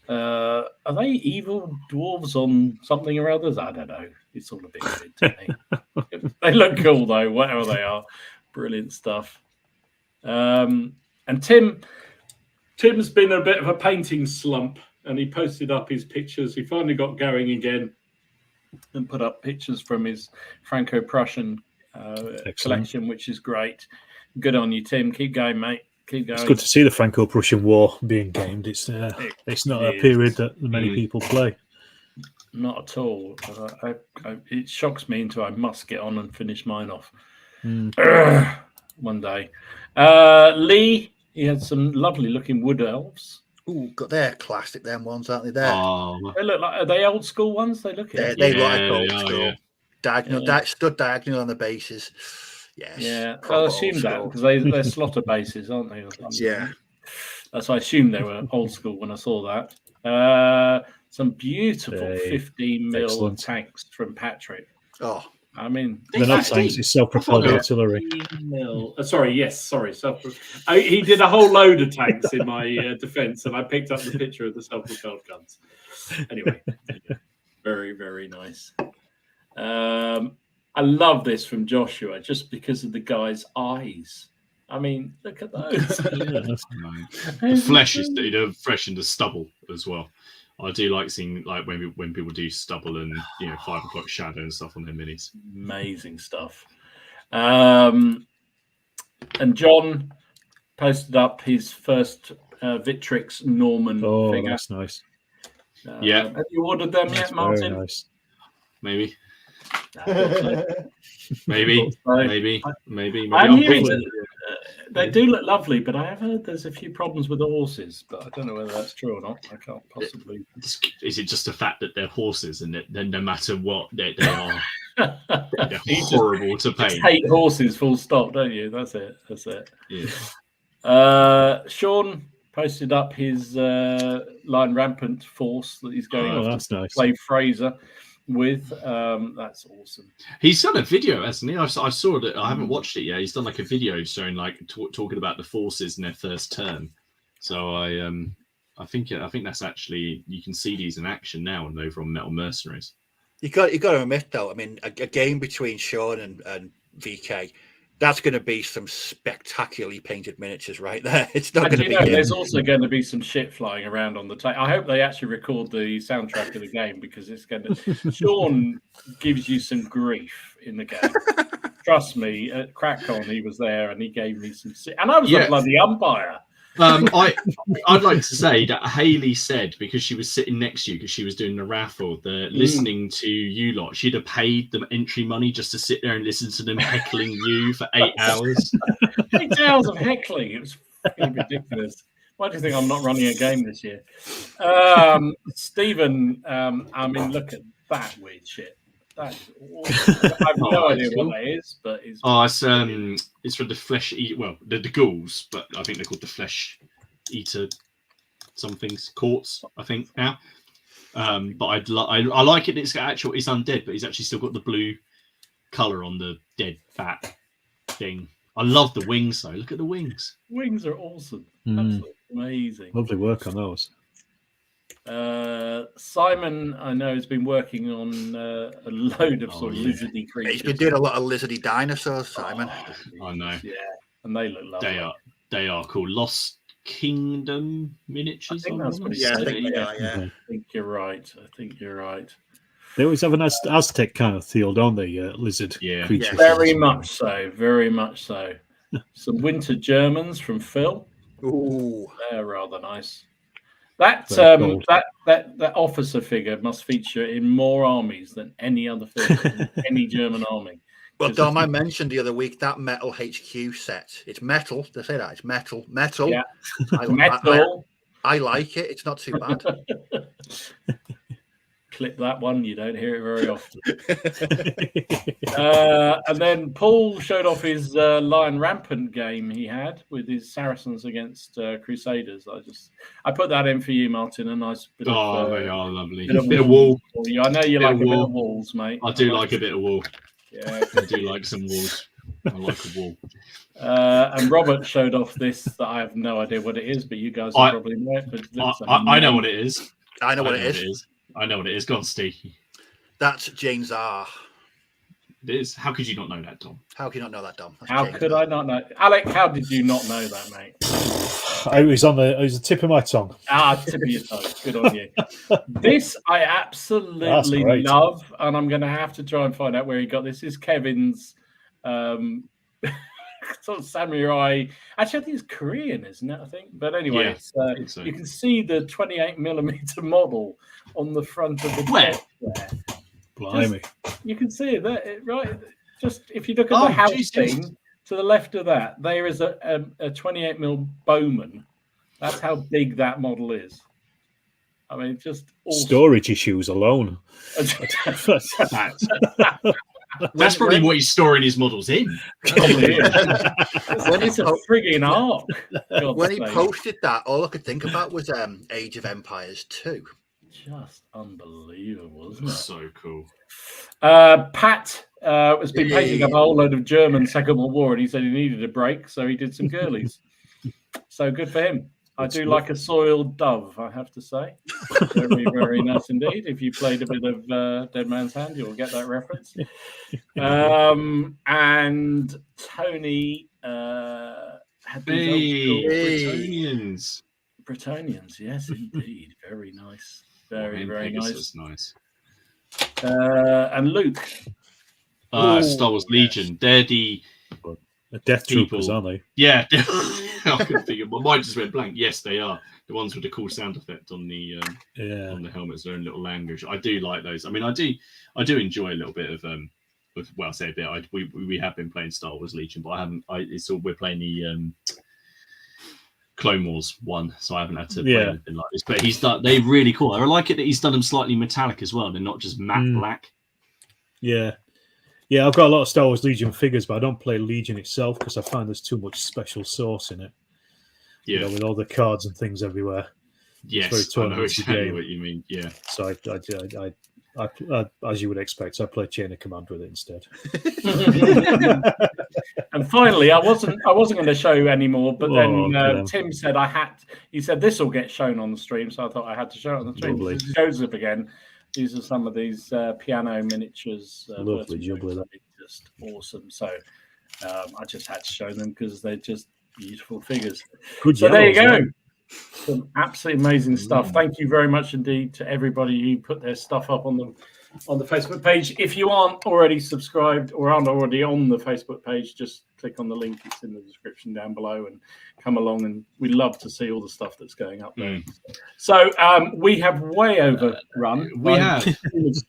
are they evil dwarves on something or others? I don't know. It's all a bit weird to me. They look cool though, whatever they are. Brilliant stuff. And Tim's been a bit of a painting slump, and he posted up his pictures. He finally got going again and put up pictures from his Franco-Prussian collection, which is great. Good on you, Tim. Keep going, mate. Keep going. It's good to see the Franco-Prussian War being gamed. It's not a period that many people play. Not at all. It shocks me into I must get on and finish mine off one day. Lee, he had some lovely looking wood elves. Ooh, got their classic, them ones, aren't they? There. They look like, are they old school ones? They look They it. look like old school. Yeah. Diagonal, stood diagonal on the bases. Yes. Yeah, proper I old assume that school. because they're slaughter bases, aren't they? Yeah. That's why I assumed they were old school when I saw that. Some beautiful 15 mil excellent. tanks from Patrick. Oh, I mean, They're not tanks, it's self-propelled artillery. 15 mil. Sorry. He did a whole load of tanks in my defense, and I picked up the picture of the self-propelled guns. Anyway, very, very nice. I love this from Joshua just because of the guy's eyes. I mean, look at those. The flesh is fresh in the stubble as well. I do like seeing when people do stubble and 5 o'clock shadow and stuff on their minis. Amazing stuff. And John posted up his first Victrix Norman figure. That's nice. Yeah. Have you ordered them yet, Martin? Very nice. Maybe. No, Maybe. I'm hearing that they do look lovely, but I have heard there's a few problems with the horses, but I don't know whether that's true or not. I can't possibly. Is it just the fact that they're horses and that no matter what, they are they're horrible to paint? Hate horses, full stop, don't you? That's it. Yeah. Sean posted up his line rampant force that he's going off to play Fraser with. That's awesome. He's done a video, hasn't he? I saw it. I haven't watched it yet. He's done like a video showing talking about the forces in their first turn. So I think that's actually, you can see these in action now and over on Metal Mercenaries. you got to admit though. I mean, a game between Sean and VK. That's going to be some spectacularally painted miniatures right there. It's not going to be. There's also going to be some shit flying around on the tape. I hope they actually record the soundtrack of the game because it's going to. Sean gives you some grief in the game. Trust me, at CrackCon he was there and he gave me some. And I was a bloody umpire. I'd like to say that Hayley said, because she was sitting next to you because she was doing the raffle, listening to you lot, she'd have paid them entry money just to sit there and listen to them heckling you for 8 hours. 8 hours of heckling. It was fucking ridiculous. Why do you think I'm not running a game this year? Stephen, I mean, look at that weird shit. That is awesome. I have no idea what that is, but it's for the flesh eat. Well, they're the ghouls, but I think they're called the flesh eater somethings, courts, I think now. But I like it. It's undead, but he's actually still got the blue color on the dead fat thing. I love the wings though. Look at the wings. Wings are awesome. Absolutely amazing. Lovely work on those. Simon, I know, has been working on a load of sort of lizardy creatures. He's been doing a lot of lizardy dinosaurs, Simon. I know. Yeah, and they look lovely. They are called Lost Kingdom miniatures. I think that's what I think they are, yeah. I think you're right. They always have an Aztec kind of feel, don't they? Lizard creatures. Very much so. Some winter Germans from Phil. Ooh, they're rather nice. That officer figure must feature in more armies than any other figure in any German army. Well, Dom, I mentioned the other week that Metal HQ set. It's metal. They say that it's metal. Yeah, metal. I like it. It's not too bad. Clip that one. You don't hear it very often. And then Paul showed off his Lion Rampant game he had with his Saracens against Crusaders. I put that in for you, Martin. A nice bit of. They are lovely. Bit of wall. I know you like a bit of walls, mate. I do like a bit of wall. Yeah, I do like some walls. I like a wall. And Robert showed off this that I have no idea what it is, but you guys will probably know it. But I know what it is. I know what it is. I know what it is. Go on, Steve. That's Jane Czar. It is. How could you not know that, Dom? How can you not know that, Dom? How could I not know? Alec, how did you not know that, mate? It was the tip of my tongue. Tip of your tongue. Good on you. This I absolutely love, and I'm going to have to try and find out where he got this. This is Kevin's sort of samurai. Actually, I think it's Korean, isn't it? I think. But anyway, so. You can see the 28mm model on the front of the jet there. Blimey. You can see it, right? Just if you look at the house thing to the left of that, there is a 28mm Bowman. That's how big that model is. I mean, just awesome. Storage issues alone. That's probably what he's storing his models in. It's a frigging arc. When he posted that, all I could think about was Age of Empires 2. Just unbelievable, isn't it? So cool. Pat has been painting up a whole load of German Second World War, and he said he needed a break, so he did some girlies. So good for him. I do like a soiled dove, I have to say. Very, very nice indeed. If you played a bit of Dead Man's Hand, you'll get that reference. And Tony had these Bretonians, yes, indeed. Very nice. Very, very nice. Nice. And Luke. Star Wars Legion. They're the Death Troopers, aren't they? Yeah. I couldn't think of, my mind just went blank. Yes, they are. The ones with the cool sound effect on the helmets, their own little language. I do like those. I mean, I do enjoy a little bit of well, I say a bit. We have been playing Star Wars Legion, but we're playing the Clone Wars one, so I haven't had to play anything like this. But they're really cool. I like it that he's done them slightly metallic as well. They're not just matte black. Yeah. Yeah, I've got a lot of Star Wars Legion figures, but I don't play Legion itself because I find there's too much special sauce in it. Yeah, with all the cards and things everywhere. Yes, I know exactly what you mean. Yeah. So I, as you would expect, I play Chain of Command with it instead. And finally, I wasn't going to show you anymore, but then Tim said he said this will get shown on the stream, so I thought I had to show it on the stream. It shows up again. These are some of these piano miniatures. Lovely jubbly. Just awesome. So I just had to show them because they're just beautiful figures. Good so there you go. Man. Some absolutely amazing stuff. Thank you very much indeed to everybody who put their stuff up on the Facebook page. If you aren't already subscribed or aren't already on the Facebook page, just click on the link. It's in the description down below and come along. And we'd love to see all the stuff that's going up there. So we have way overrun. We have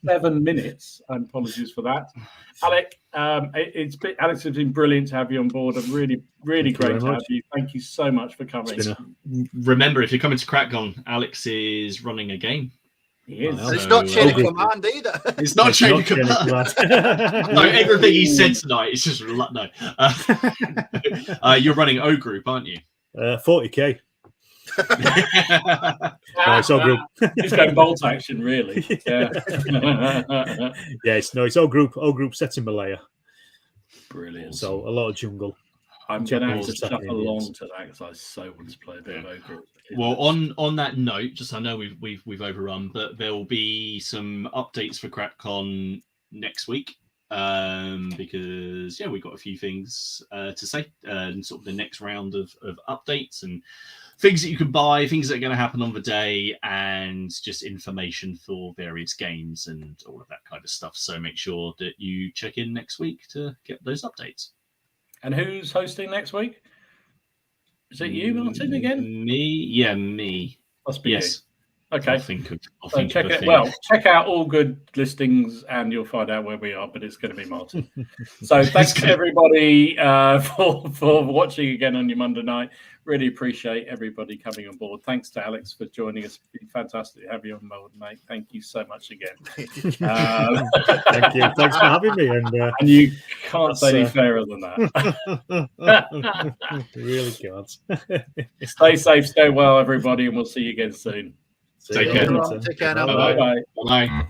7 minutes. Apologies for that. Alec, Alex, it's been brilliant to have you on board. I'm really, really great to have you. Thank you so much for coming. Remember, if you're coming to CrackCon, Alex is running a game. He is. It's not Chain of Command either. It's not Chain of Command. No, everything he said tonight is just no. You're running O Group, aren't you? 40k. No, it's all group. He's going bolt action, really. Yeah. It's all group. All group set in Malaya. Brilliant. So a lot of jungle. I'm going to have to shuffle along to that because I so want to play a bit of O Group. Well, on that note, just I know we've overrun, but there will be some updates for CrackCon next week because we've got a few things to say and sort of the next round of updates and things that you can buy, things that are going to happen on the day, and just information for various games and all of that kind of stuff. So make sure that you check in next week to get those updates. And who's hosting next week? Is it you, Martin, again? Me? Yeah, me. Must be yes. Okay. I'll think of check a it. thing. Well, check out All Good listings, and you'll find out where we are. But it's going to be Martin. So thanks to everybody for watching again on your Monday night. Really appreciate everybody coming on board. Thanks to Alex for joining us. It's been fantastic to have you on board, mate. Thank you so much again. Thank you. Thanks for having me. And you can't say any fairer than that. Really can't. Stay safe, stay well, everybody, and we'll see you again soon. Take care. Take care now. Bye-bye. Bye.